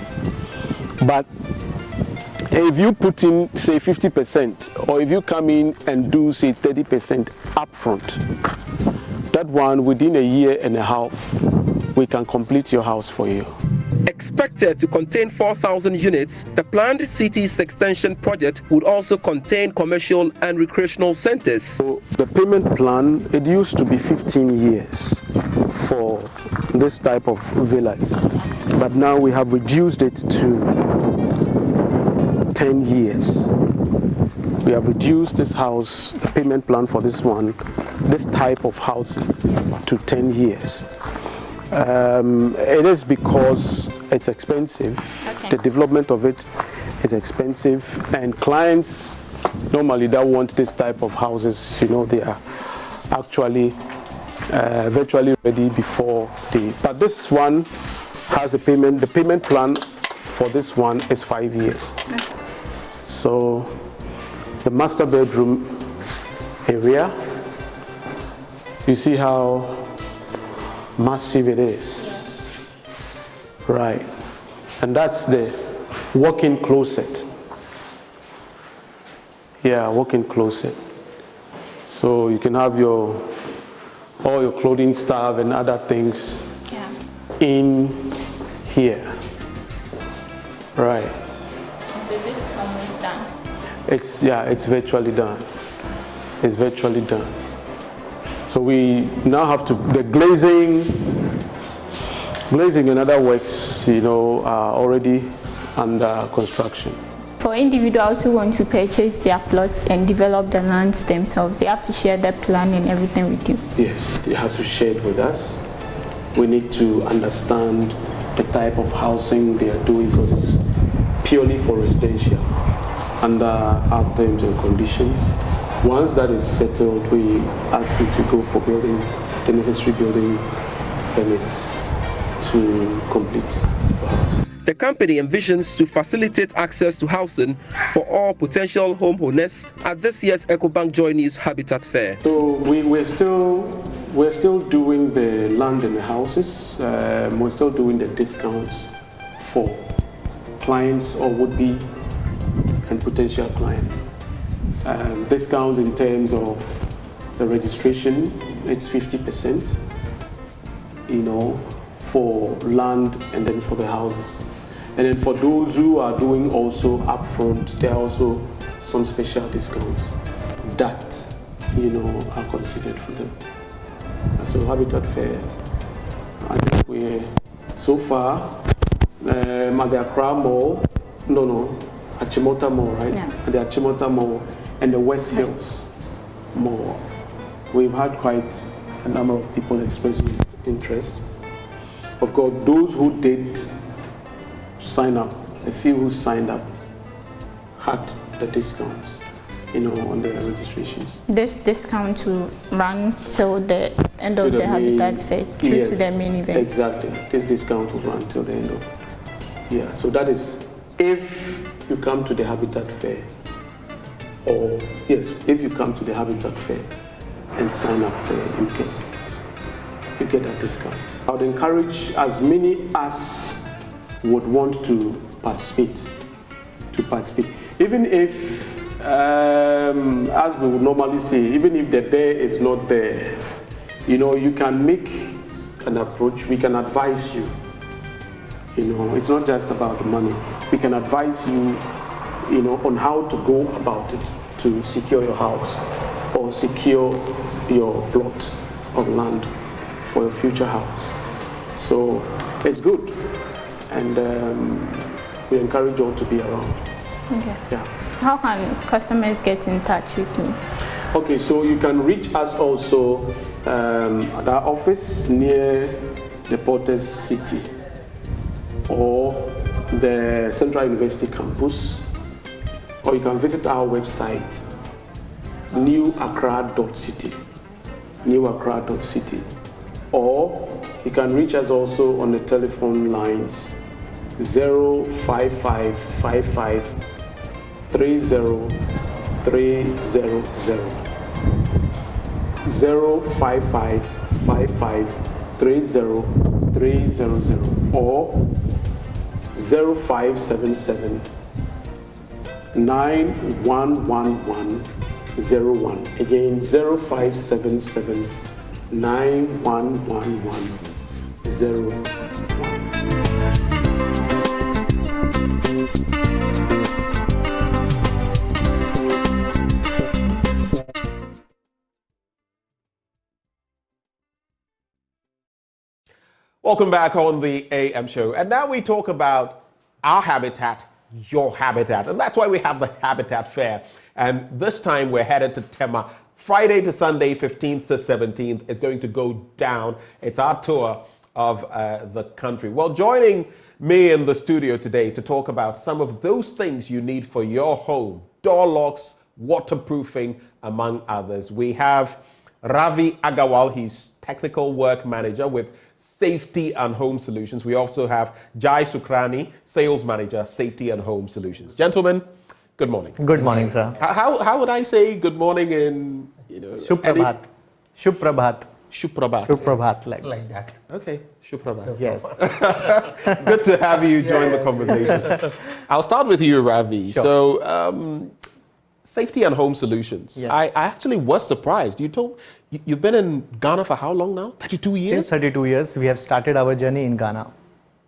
But if you put in, say, 50%, or if you come in and do, say, 30% upfront, that one, within a year and a half, we can complete your house for you. Expected to contain 4,000 units, the planned city's extension project would also contain commercial and recreational centers. So the payment plan, it used to be 15 years for this type of villas, but now we have reduced it to 10 years. We have reduced this house, the payment plan for this one, this type of house, to 10 years. It is because it's expensive. The development of it is expensive, and clients normally that want this type of houses, you know, they are actually virtually ready before the. But this one has a payment. The payment plan for this one is 5 years. So the master bedroom area, you see how massive it is, right? And that's the walk-in closet. Yeah, walk-in closet. So you can have all your clothing stuff and other things in here, right? So this is almost done. It's virtually done. It's virtually done. So we now have to, the glazing and other works, you know, are already under construction. For individuals who want to purchase their plots and develop the lands themselves, they have to share their plan and everything with you. Yes, they have to share it with us. We need to understand the type of housing they are doing, because it's purely for residential under our terms and conditions. Once that is settled, we ask you to go for building the necessary building permits to complete the house. The company envisions to facilitate access to housing for all potential homeowners at this year's EcoBank Joy News Habitat Fair. So we're still doing the land and the houses. We're still doing the discounts for clients or would-be and potential clients. Discounts in terms of the registration, it's 50%, you know, for land and then for the houses. And then for those who are doing also upfront, there are also some special discounts that, you know, are considered for them. So Habitat Fair, I think we're so far at the Accra Mall, Achimota Mall, right? Yeah. At the Achimota Mall and the West Hills Mall. We've had quite a number of people expressing interest. Of course, those who did sign up, the few who signed up had the discounts, you know, on their registrations. This discount will run till the end of the Habitat Fair, through to the main event. Exactly. This discount will run till the end of. Yeah, so that is if you come to the Habitat Fair, or yes, if you come to the Habitat Fair and sign up there, you get that discount. I would encourage as many as would want to participate. Even if, as we would normally say, even if the day is not there, you know, you can make an approach. We can advise you. You know, it's not just about the money. We can advise you, you know, on how to go about it to secure your house or secure your plot of land for your future house. So it's good, and we encourage you all to be around. Okay. Yeah. How can customers get in touch with you? Okay, so you can reach us also at our office near the Porters City or the Central University campus, or you can visit our website, newaccra.city, or you can reach us also on the telephone lines 05555 30300, 05555 30300. 300 or 0577 911101. Again, 0577 911101. Welcome back on the AM show. And now we talk about our habitat, your habitat. And that's why we have the Habitat Fair. And this time we're headed to Tema. Friday to Sunday, 15th to 17th. It's going to go down. It's our tour of the country. Well, joining me in the studio today to talk about some of those things you need for your home, door locks, waterproofing, among others. We have Ravi Agarwal. He's Technical Work Manager with Safety and Home Solutions. We also have Jai Sukrani, Sales Manager, Safety and Home Solutions. Gentlemen, good morning. Good morning, sir. How would I say good morning in, Shuprabhat. Shuprabhat. Shuprabhat. Shuprabhat, like that. Okay, Shuprabhat. Yes. Good to have you join the conversation. I'll start with you, Ravi. Sure. So, Safety and Home Solutions. Yes. I actually was surprised. You've been in Ghana for how long now? 32 years? Since 32 years, we have started our journey in Ghana.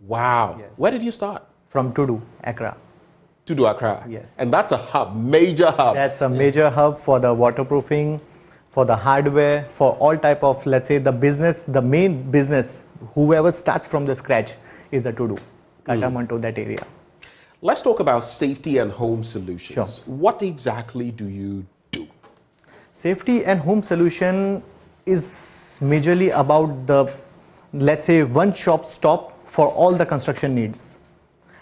Wow. Yes. Where did you start? From Tudu, Accra. Tudu, Accra. Yes. And that's a hub, major hub. That's a major hub for the waterproofing, for the hardware, for all type of, let's say, the business, the main business, whoever starts from the scratch is the Tudu, Katamanto, that area. Let's talk about Safety and Home Solutions. Sure. What exactly do you do? Safety and Home Solution is majorly about the, let's say, one-stop shop for all the construction needs.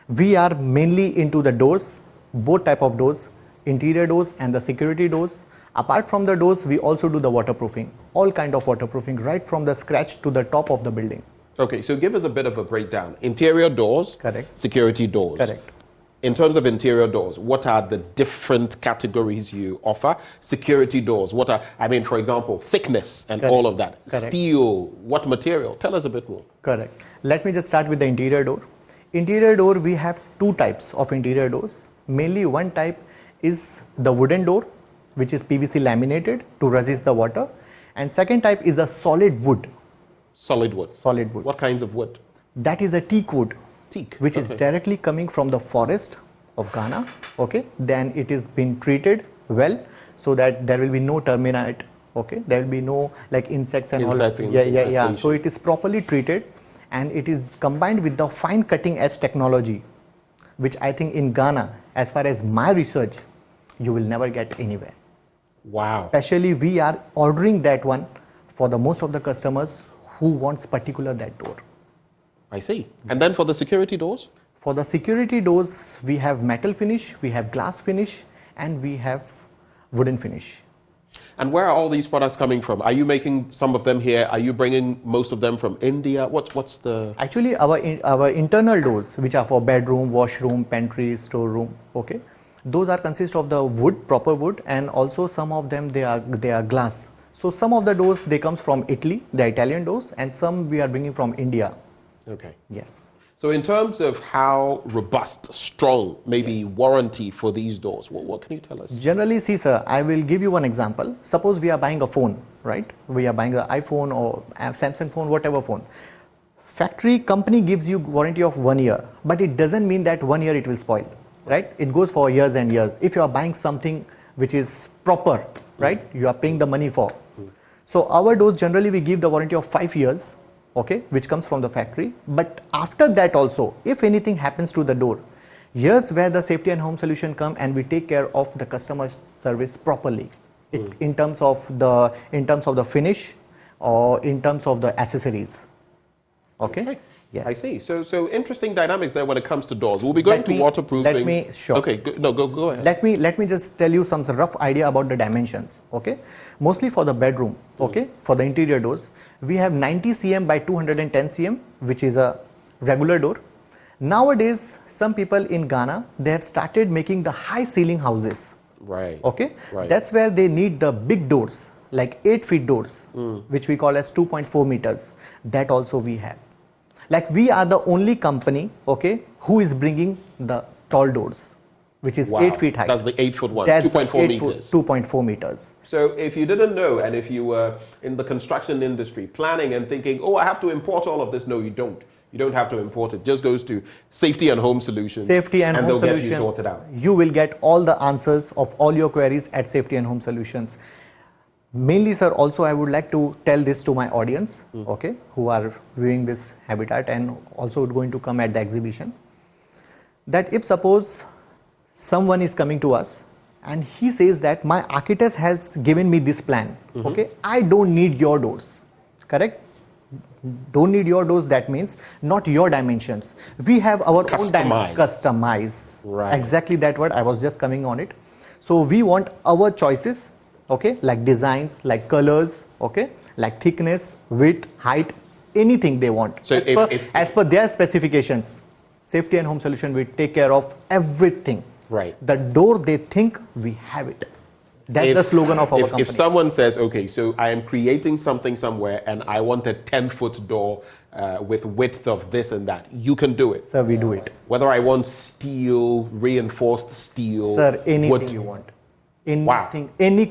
We are mainly into the doors, both type of doors, interior doors and the security doors. Apart from the doors, we also do the waterproofing, all kind of waterproofing, right from the scratch to the top of the building. Okay, so give us a bit of a breakdown. Interior doors, correct. Security doors. Correct. In terms of interior doors, what are the different categories you offer? Security doors, what are, for example, thickness and Correct. all of that. Correct. Steel, what material? Tell us a bit more. Correct. Let me just start with the interior door. Interior door, we have two types of interior doors. Mainly one type is the wooden door, which is PVC laminated to resist the water. And second type is a solid wood. Solid wood? Solid wood. What kinds of wood? That is a teak wood. Teak. Which is directly coming from the forest of Ghana. Okay. Then it is been treated well so that there will be no termite. Okay. There will be no like insects and all. Yeah. So it is properly treated and it is combined with the fine cutting edge technology, which I think in Ghana, as far as my research, you will never get anywhere. Wow. Especially we are ordering that one for the most of the customers who wants particular that door. I see. And then for the security doors? For the security doors, we have metal finish, we have glass finish, and we have wooden finish. And where are all these products coming from? Are you making some of them here? Are you bringing most of them from India? What's the... Actually, our internal doors, which are for bedroom, washroom, pantry, storeroom, okay, those are consist of the wood, proper wood, and also some of them they are glass. So some of the doors they comes from Italy, the Italian doors, and some we are bringing from India. Okay. Yes. So in terms of how robust, strong, maybe warranty for these doors, what can you tell us? Generally, see sir, I will give you one example. Suppose we are buying a phone, right? We are buying an iPhone or a Samsung phone, whatever phone. Factory company gives you warranty of 1 year, but it doesn't mean that 1 year it will spoil, right? It goes for years and years. If you are buying something which is proper, right? You are paying the money for. So our doors generally we give the warranty of 5 years. Okay, which comes from the factory. But after that also, if anything happens to the door, here's where the Safety and Home Solution come and we take care of the customer service properly. In terms of the finish or in terms of the accessories. Okay. Yes. I see. So interesting dynamics there when it comes to doors. We'll be going to waterproofing. Sure. Okay, go ahead. Let me just tell you some rough idea about the dimensions. Okay, mostly for the bedroom. Okay, for the interior doors, we have 90 cm by 210 cm, which is a regular door. Nowadays, some people in Ghana they have started making the high ceiling houses. Right. Okay. Right. That's where they need the big doors, like 8 feet doors, which we call as 2.4 meters. That also we have. Like we are the only company, okay, who is bringing the tall doors, which is 8 feet high. That's the 8-foot one, That's 2.4 meters. 2.4 meters. So if you didn't know, and if you were in the construction industry planning and thinking, oh, I have to import all of this, no, you don't. You don't have to import it. Just goes to Safety and Home Solutions. Safety and Home they'll Solutions. get you sorted out. You will get all the answers of all your queries at Safety and Home Solutions. Mainly, sir, also I would like to tell this to my audience, okay, who are viewing this habitat and also going to come at the exhibition, that if suppose someone is coming to us and he says that my architect has given me this plan, okay, I don't need your doors, correct? Don't need your doors, that means not your dimensions. We have our own dimensions. Customize. Right. Exactly that word, I was just coming on it. So we want our choices, okay, like designs, like colors, okay, like thickness, width, height, anything they want. So as per their specifications, Safety and Home Solution will take care of everything. Right. The door they think, we have it. That's the slogan of our company. If someone says, okay, so I am creating something somewhere and I want a 10-foot door with width of this and that, you can do it. Sir, we do it. Whether I want steel, reinforced steel, sir, anything wood. you want. Anything, any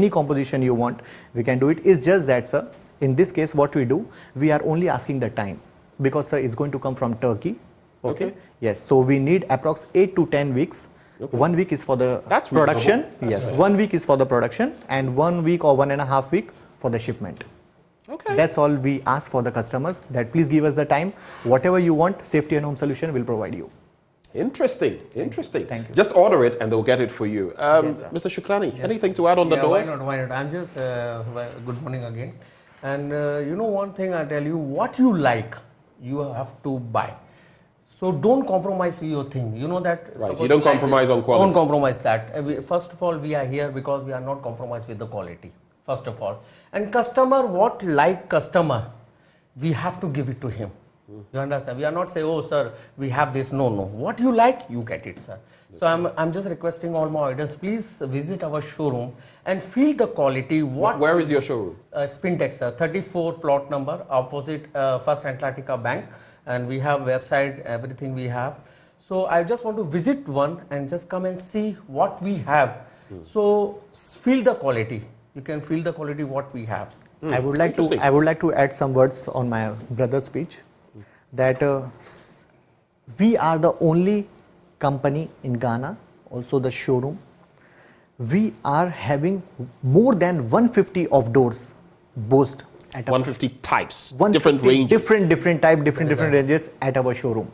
composition you want, we can do it. It's just that, sir, in this case, what we do, we are only asking the time. Because, sir, it's going to come from Turkey. Okay. Yes, so we need approx 8 to 10 weeks. 1 week is for the production. Yes, 1 week is for the production and 1 week or 1.5 weeks for the shipment. Okay. That's all we ask for the customers, that please give us the time. Whatever you want, Safety and Home Solution will provide you. Interesting, interesting. Thank you. Just order it and they'll get it for you. Mr. Shukrani, anything to add on the doors? Why not? I'm just, good morning again. And you know one thing I tell you, what you like, you have to buy. So don't compromise your thing. You know that. Right. You don't compromise on quality. Don't compromise that. First of all, we are here because we are not compromised with the quality. First of all, and customer, what like customer, we have to give it to him. You understand? We are not saying, oh sir, we have this. No. What you like, you get it, sir. So I'm just requesting all my audience, please visit our showroom and feel the quality. Where is your showroom? Spintex, sir, 34 plot number opposite First Atlantica Bank. And we have website, everything we have. So I just want to visit one and just come and see what we have. So feel the quality. You can feel the quality what we have. I would like to add some words on my brother's speech. That we are the only company in Ghana, also the showroom. We are having more than 150 of doors boast. 150 types, different ranges. Different type, different ranges at our showroom.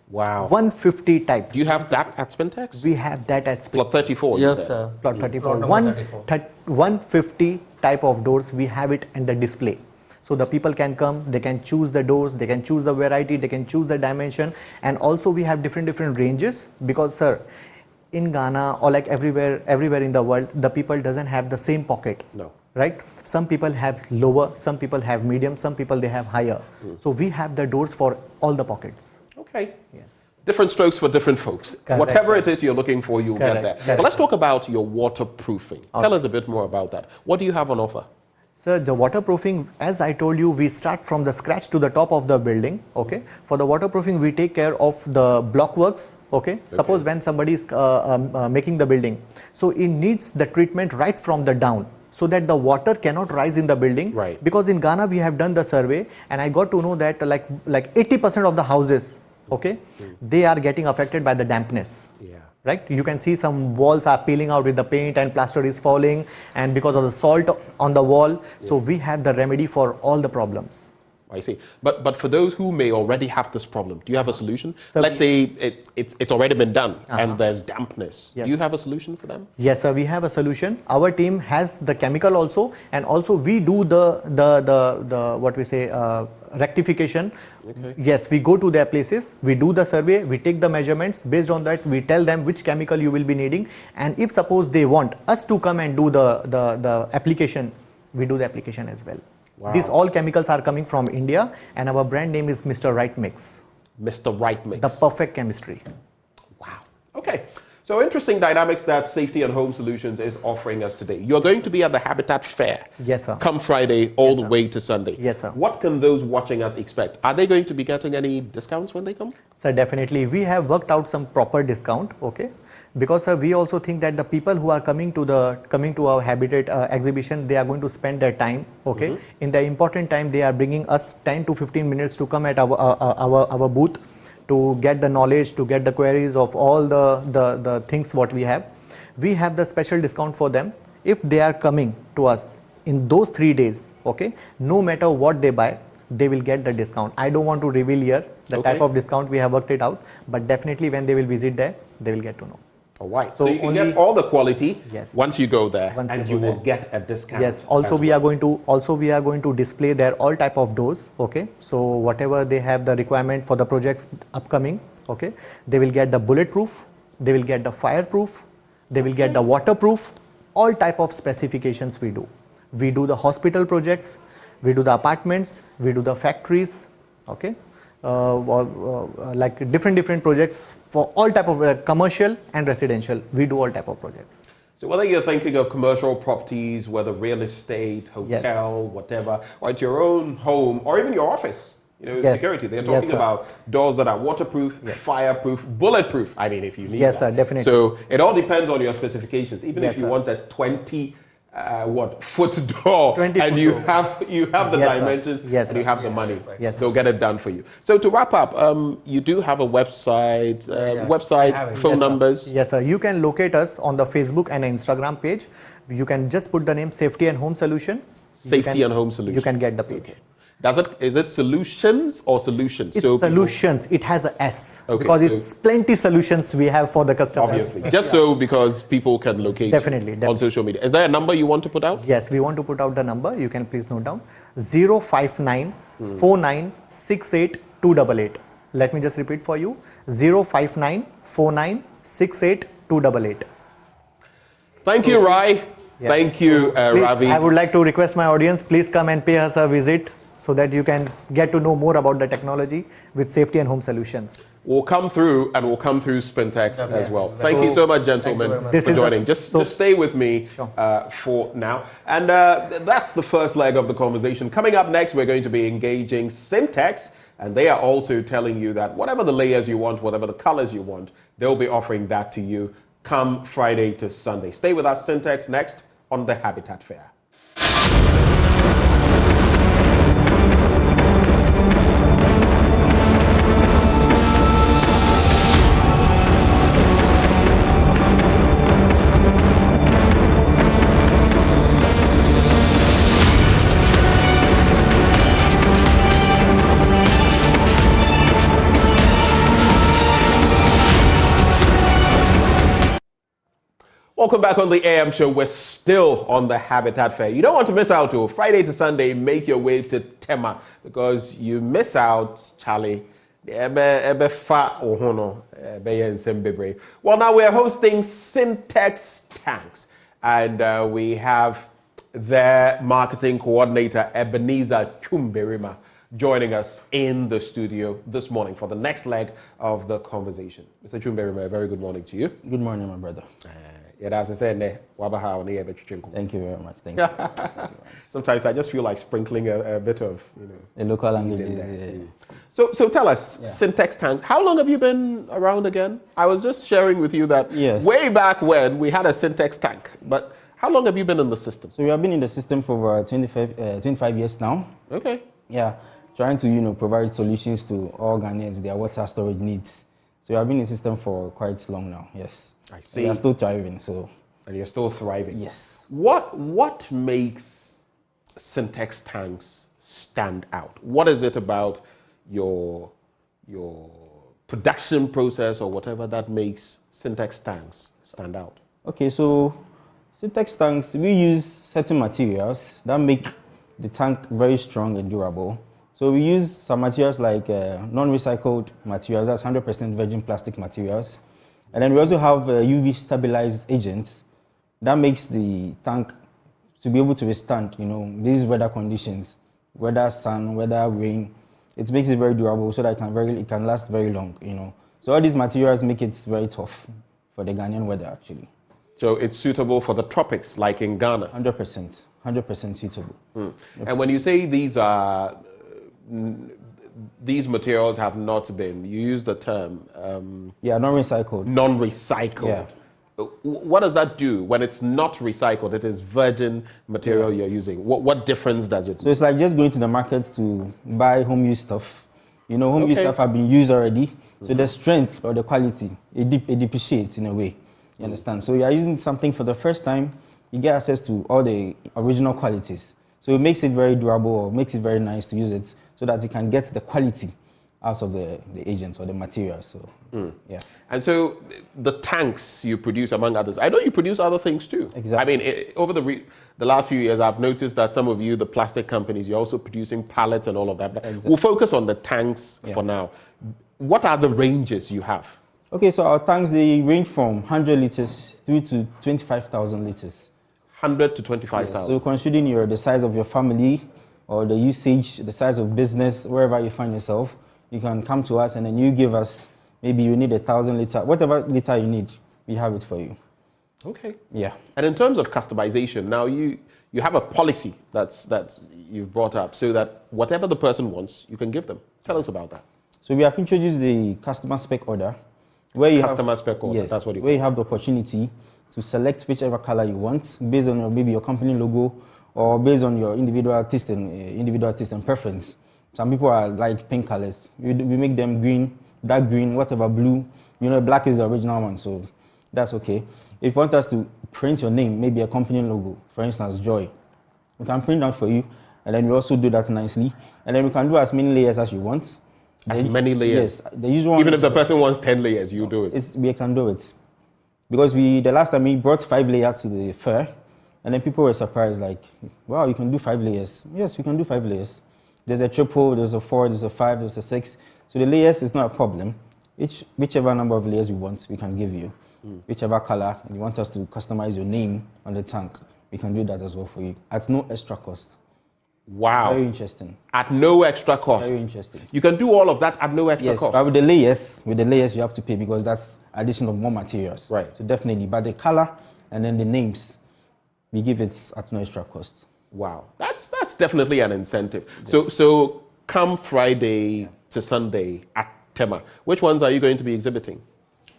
Wow. 150 types. Do you have that at Spintex? We have that at Spintex. Plot 34. Yes, sir. Plot 34. Plot number 34. 150 type of doors, we have it in the display. So the people can come, they can choose the doors, they can choose the variety, they can choose the dimension. And also we have different ranges because, sir, in Ghana or like everywhere in the world, the people doesn't have the same pocket. No. Right? Some people have lower, some people have medium, some people they have higher. So we have the doors for all the pockets. Okay. Yes. Different strokes for different folks. Correct. Whatever it is you're looking for, you'll get there. Correct. But let's talk about your waterproofing. Okay. Tell us a bit more about that. What do you have on offer? Sir, the waterproofing, as I told you, we start from the scratch to the top of the building. Okay. For the waterproofing, we take care of the block works. Okay. Suppose when somebody is making the building, so it needs the treatment right from the down, so that the water cannot rise in the building. Right. Because in Ghana we have done the survey and I got to know that like 80% of the houses, okay, they are getting affected by the dampness. Yeah. Right? You can see some walls are peeling out with the paint and plaster is falling and because of the salt on the wall. Yeah. So we have the remedy for all the problems. I see. But for those who may already have this problem, do you have a solution? So let's say it's already been done and there's dampness. Yes. Do you have a solution for them? Yes, sir. We have a solution. Our team has the chemical also, and also we do the what we say rectification. Okay. Yes, we go to their places, we do the survey, we take the measurements. Based on that, we tell them which chemical you will be needing, and if suppose they want us to come and do the application, we do the application as well. Wow. These all chemicals are coming from India, and our brand name is Mr. Right Mix. Mr. Right Mix. The perfect chemistry. Wow. Okay. So interesting dynamics that Safety and Home Solutions is offering us today. You're going to be at the Habitat Fair. Yes, sir. Come Friday all the way to Sunday. Yes, sir. What can those watching us expect? Are they going to be getting any discounts when they come? Sir, definitely. We have worked out some proper discount, okay? Because sir, we also think that the people who are coming to our Habitat exhibition, they are going to spend their time, okay? In the important time, they are bringing us 10 to 15 minutes to come at our booth, to get the knowledge, to get the queries of all the things what we have. We have the special discount for them if they are coming to us in those 3 days, okay? No matter what they buy, they will get the discount. I don't want to reveal here the type of discount, we have worked it out, but definitely when they will visit there, they will get to know. All right. So you can get all the quality once you go there, and you will there. get a discount. Yes. Also, we are going to display there all type of doors. Okay. So whatever they have the requirement for the projects upcoming, okay, they will get the bulletproof, they will get the fireproof, they will get the waterproof. All type of specifications we do. We do the hospital projects, we do the apartments, we do the factories. Okay. Like different projects for all type of commercial and residential. We do all type of projects. So whether you're thinking of commercial properties, whether real estate, hotel, whatever, or it's your own home or even your office, security. They're talking about doors that are waterproof, fireproof, bulletproof. I mean, if you need Yes, sir, definitely. So it all depends on your specifications. Even if you want a 20 foot door, and you have the dimensions, and you have the money, they'll get it done for you. So to wrap up, you do have a website, phone numbers. Yes, sir. You can locate us on the Facebook and Instagram page. You can just put the name Safety and Home Solution. Safety and Home Solution. You can get the page. Is it solutions or solutions? It's solutions. It has a S because it's plenty solutions we have for the customers. Obviously, just because people can locate definitely on social media. Is there a number you want to put out? Yes, we want to put out the number. You can please note down 059 4968 288. Let me just repeat for you 059 4968 288. Thank you, Rai. Yes. Thank you, Ravi. I would like to request my audience, please come and pay us a visit so that you can get to know more about the technology with Safety and Home Solutions. We'll come through and we'll come through Spintex as well. Thank you so much, gentlemen, for joining. Just stay with me for now. And that's the first leg of the conversation. Coming up next, we're going to be engaging Syntex, and they are also telling you that whatever the layers you want, whatever the colors you want, they'll be offering that to you come Friday to Sunday. Stay with us, Syntex, next on the Habitat Fair. Welcome back on the AM show. We're still on the Habitat Fair. You don't want to miss out, though. Friday to Sunday, make your way to Tema, because you miss out, Charlie. Well, now we're hosting Syntex Tanks, and we have their marketing coordinator, Ebenezer Chumberima, joining us in the studio this morning for the next leg of the conversation. Mr. Chumberima, a very good morning to you. Good morning, my brother. Thank you very much. Thank you. Sometimes I just feel like sprinkling a bit of, a local language in there. So tell us, Syntex Tanks, how long have you been around again? I was just sharing with you that way back when we had a Syntex tank, but how long have you been in the system? So we have been in the system for over 25 years now. Okay. Yeah, trying to provide solutions to all Ghanaians, their water storage needs. So we have been in the system for quite long now. Yes. I see. We are still thriving. And you're still thriving. Yes. What makes Syntex Tanks stand out? What is it about your production process or whatever that makes Syntex Tanks stand out? Okay, so Syntex Tanks, we use certain materials that make the tank very strong and durable. So we use some materials like non-recycled materials, that's 100% virgin plastic materials. And then we also have UV stabilized agents that makes the tank to be able to withstand, these weather conditions, whether sun, whether rain. It makes it very durable so that it can last very long, So all these materials make it very tough for the Ghanaian weather, actually. So it's suitable for the tropics, like in Ghana? 100% suitable. And when you say these materials have not been, you use the term... non-recycled. Non-recycled. Yeah. What does that do when it's not recycled? It is virgin material you're using. What difference does it make? So it's like just going to the market to buy home use stuff. You know, home use stuff have been used already. So the strength or the quality, it depreciates in a way. You understand? So you are using something for the first time, you get access to all the original qualities. So it makes it very durable, or makes it very nice to use it, so that you can get the quality out of the agents or the materials. So, yeah. And so the tanks you produce, among others, I know you produce other things too. Exactly. I mean, over the last few years, I've noticed that some of you, the plastic companies, you're also producing pallets and all of that. But we'll focus on the tanks for now. What are the ranges you have? Okay, so our tanks, they range from 100 liters through to 25,000 liters. 100 to 25,000. Yes. So considering the size of your family or the usage, the size of business, wherever you find yourself, you can come to us and then you give us, maybe you need 1,000 liter, whatever liter you need, we have it for you. Okay. Yeah. And in terms of customization, now you have a policy that you've brought up so that whatever the person wants, you can give them. Tell us about that. So we have introduced the customer spec order. Where you spec order, yes, that's what you where you have the opportunity to select whichever color you want based on maybe your company logo or based on your individual taste and preference. Some people are like pink colors. We make them green, dark green, whatever, blue. You know, black is the original one, so that's okay. If you want us to print your name, maybe a company logo, for instance, Joy, we can print that for you, and then we also do that nicely. And then we can do as many layers as you want. As many layers? Yes. The usual Even if the person wants 10 layers, you do it? We can do it. Because the last time we brought 5 layers to the fair, and then people were surprised, like, wow, you can do 5 layers. Yes, we can do 5 layers. There's a triple, there's a 4, there's a 5, there's a 6. So the layers is not a problem. Whichever number of layers you want, we can give you. Whichever color, and you want us to customize your name on the tank, we can do that as well for you at no extra cost. Wow. Very interesting. At no extra cost. Very interesting. You can do all of that at no extra cost. But with the layers you have to pay because that's addition of more materials. Right. So definitely, but the color and then the names, we give it at no extra cost. Wow, that's definitely an incentive. Yeah. So come Friday to Sunday at Tema, which ones are you going to be exhibiting?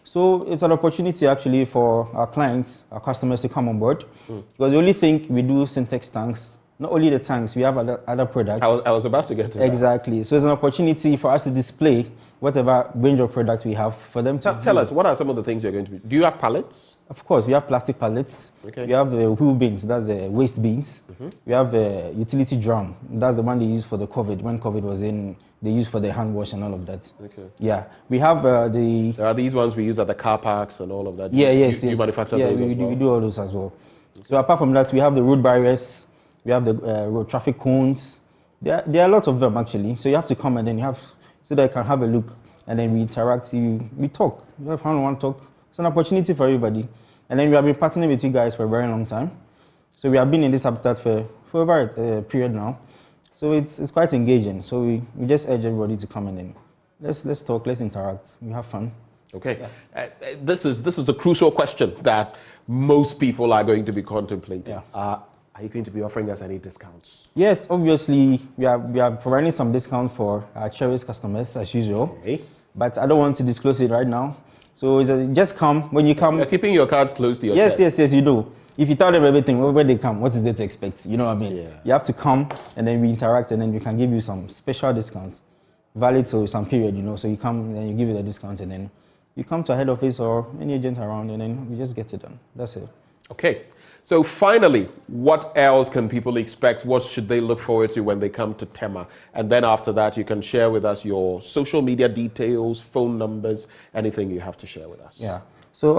So it's an opportunity actually for our clients, our customers to come on board because the only thing we do Syntex tanks. Not only the tanks, we have other products. I was about to get to that. Exactly. So it's an opportunity for us to display whatever range of products we have for them to tell us, what are some of the things you're going to be... Do you have pallets? Of course, we have plastic pallets. Okay. We have the wheel bins, that's the waste bins. We have the utility drum, that's the one they use for the COVID. When COVID was in, they use for the hand wash and all of that. Okay. Yeah. We have the... There are these ones we use at the car parks and all of that. Yeah, yes. You manufacture those as well? We do all those as well. Okay. So apart from that, we have the road barriers. We have the road traffic cones. There are lots of them actually. So you have to come and then so that you can have a look and then we interact. We talk. We have one-on-one talk. It's an opportunity for everybody. And then we have been partnering with you guys for a very long time. So we have been in this habitat for over a period now. So it's quite engaging. So we just urge everybody to come and then let's talk, let's interact. We have fun. Okay. Yeah. This is a crucial question that most people are going to be contemplating. Yeah. Are you going to be offering us any discounts? Yes, obviously, we are providing some discount for our cherished customers as usual. Okay. But I don't want to disclose it right now. So just come. When you come... You're keeping your cards close to your chest. Yes, you do. If you tell them everything, when they come, what is there to expect? You know what I mean? Yeah. You have to come, and then we interact, and then we can give you some special discounts. Valid to some period, So you come, and then you give you the discount, and then you come to a head office or any agent around, and then we just get it done. That's it. Okay. So finally, what else can people expect? What should they look forward to when they come to Tema? And then after that, you can share with us your social media details, phone numbers, anything you have to share with us. Yeah. So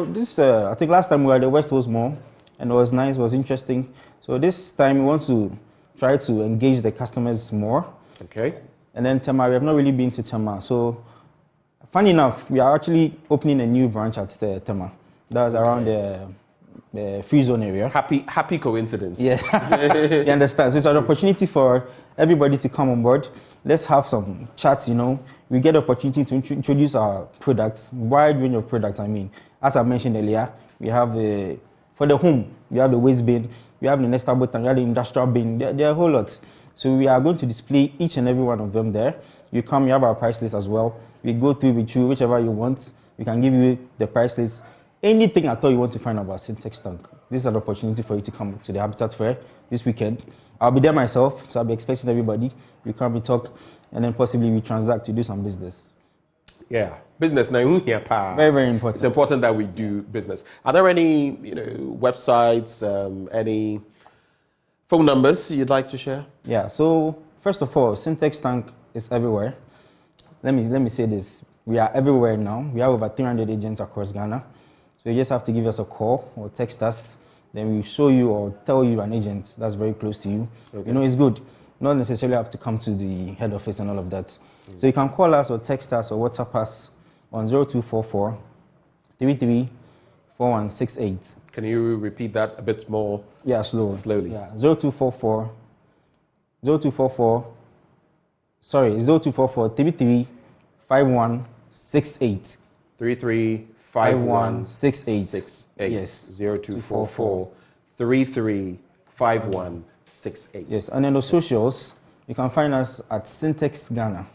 this, I think last time we were at the West Coast Mall, and it was nice, it was interesting. So this time we want to try to engage the customers more. Okay. And then Tema, we have not really been to Tema. So funny enough, we are actually opening a new branch at Tema. That's around the free zone area. Happy coincidence. Yeah, you understand. So it's an opportunity for everybody to come on board. Let's have some chats, We get the opportunity to introduce our products, wide range of products, as I mentioned earlier, we have for the home, we have the waste bin, we have the nestable button, we have the industrial bin. There are a whole lot. So we are going to display each and every one of them there. You come, you have our price list as well. We go through with you, whichever you want. We can give you the price list. Anything at all you want to find about Syntex Tank. This is an opportunity for you to come to the Habitat Fair this weekend. I'll be there myself, so I'll be expecting everybody. We come, we talk, and then possibly we transact to do some business. Yeah, business now here, very, very important. It's important that we do business. Are there any, websites, any phone numbers you'd like to share? Yeah. So first of all, Syntex Tank is everywhere. Let me say this: we are everywhere now. We have over 300 agents across Ghana. So you just have to give us a call or text us. Then we show you or tell you an agent that's very close to you. Okay. It's good. Not necessarily have to come to the head office and all of that. So you can call us or text us or WhatsApp us on 0244 33 4168. Can you repeat that a bit more? Yeah, slowly. Yeah, 0244 33 5168. 33 5168. Yes. 0244 33 5168. Yes, and then the socials, you can find us at Syntex Ghana.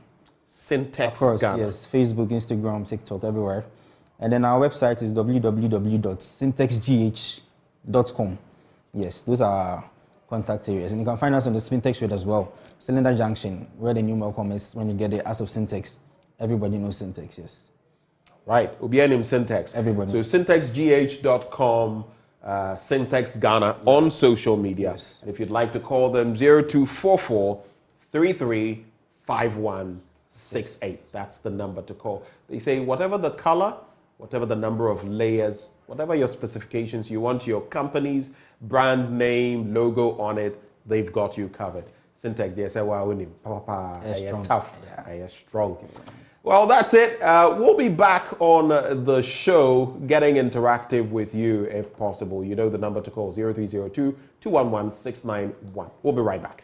Syntex Ghana. Yes, Facebook, Instagram, TikTok, everywhere. And then our website is www.syntexgh.com. Yes, those are our contact areas. And you can find us on the Syntex Road as well. Cylinder Junction, where the new Malcolm is when you get the as of Syntex. Everybody knows Syntex, yes. Right, Obianim Syntex. Everybody. So syntexgh.com, Syntex Ghana on social media. Yes. And if you'd like to call them, 0244 33 5168. That's the number to call. They say whatever the color, whatever the number of layers, whatever your specifications, you want your company's brand name, logo on it, they've got you covered. Syntex, they say, wow, tough, strong. Well, that's it. We'll be back on the show, getting interactive with you if possible. You know the number to call, 0302 211 691. We'll be right back.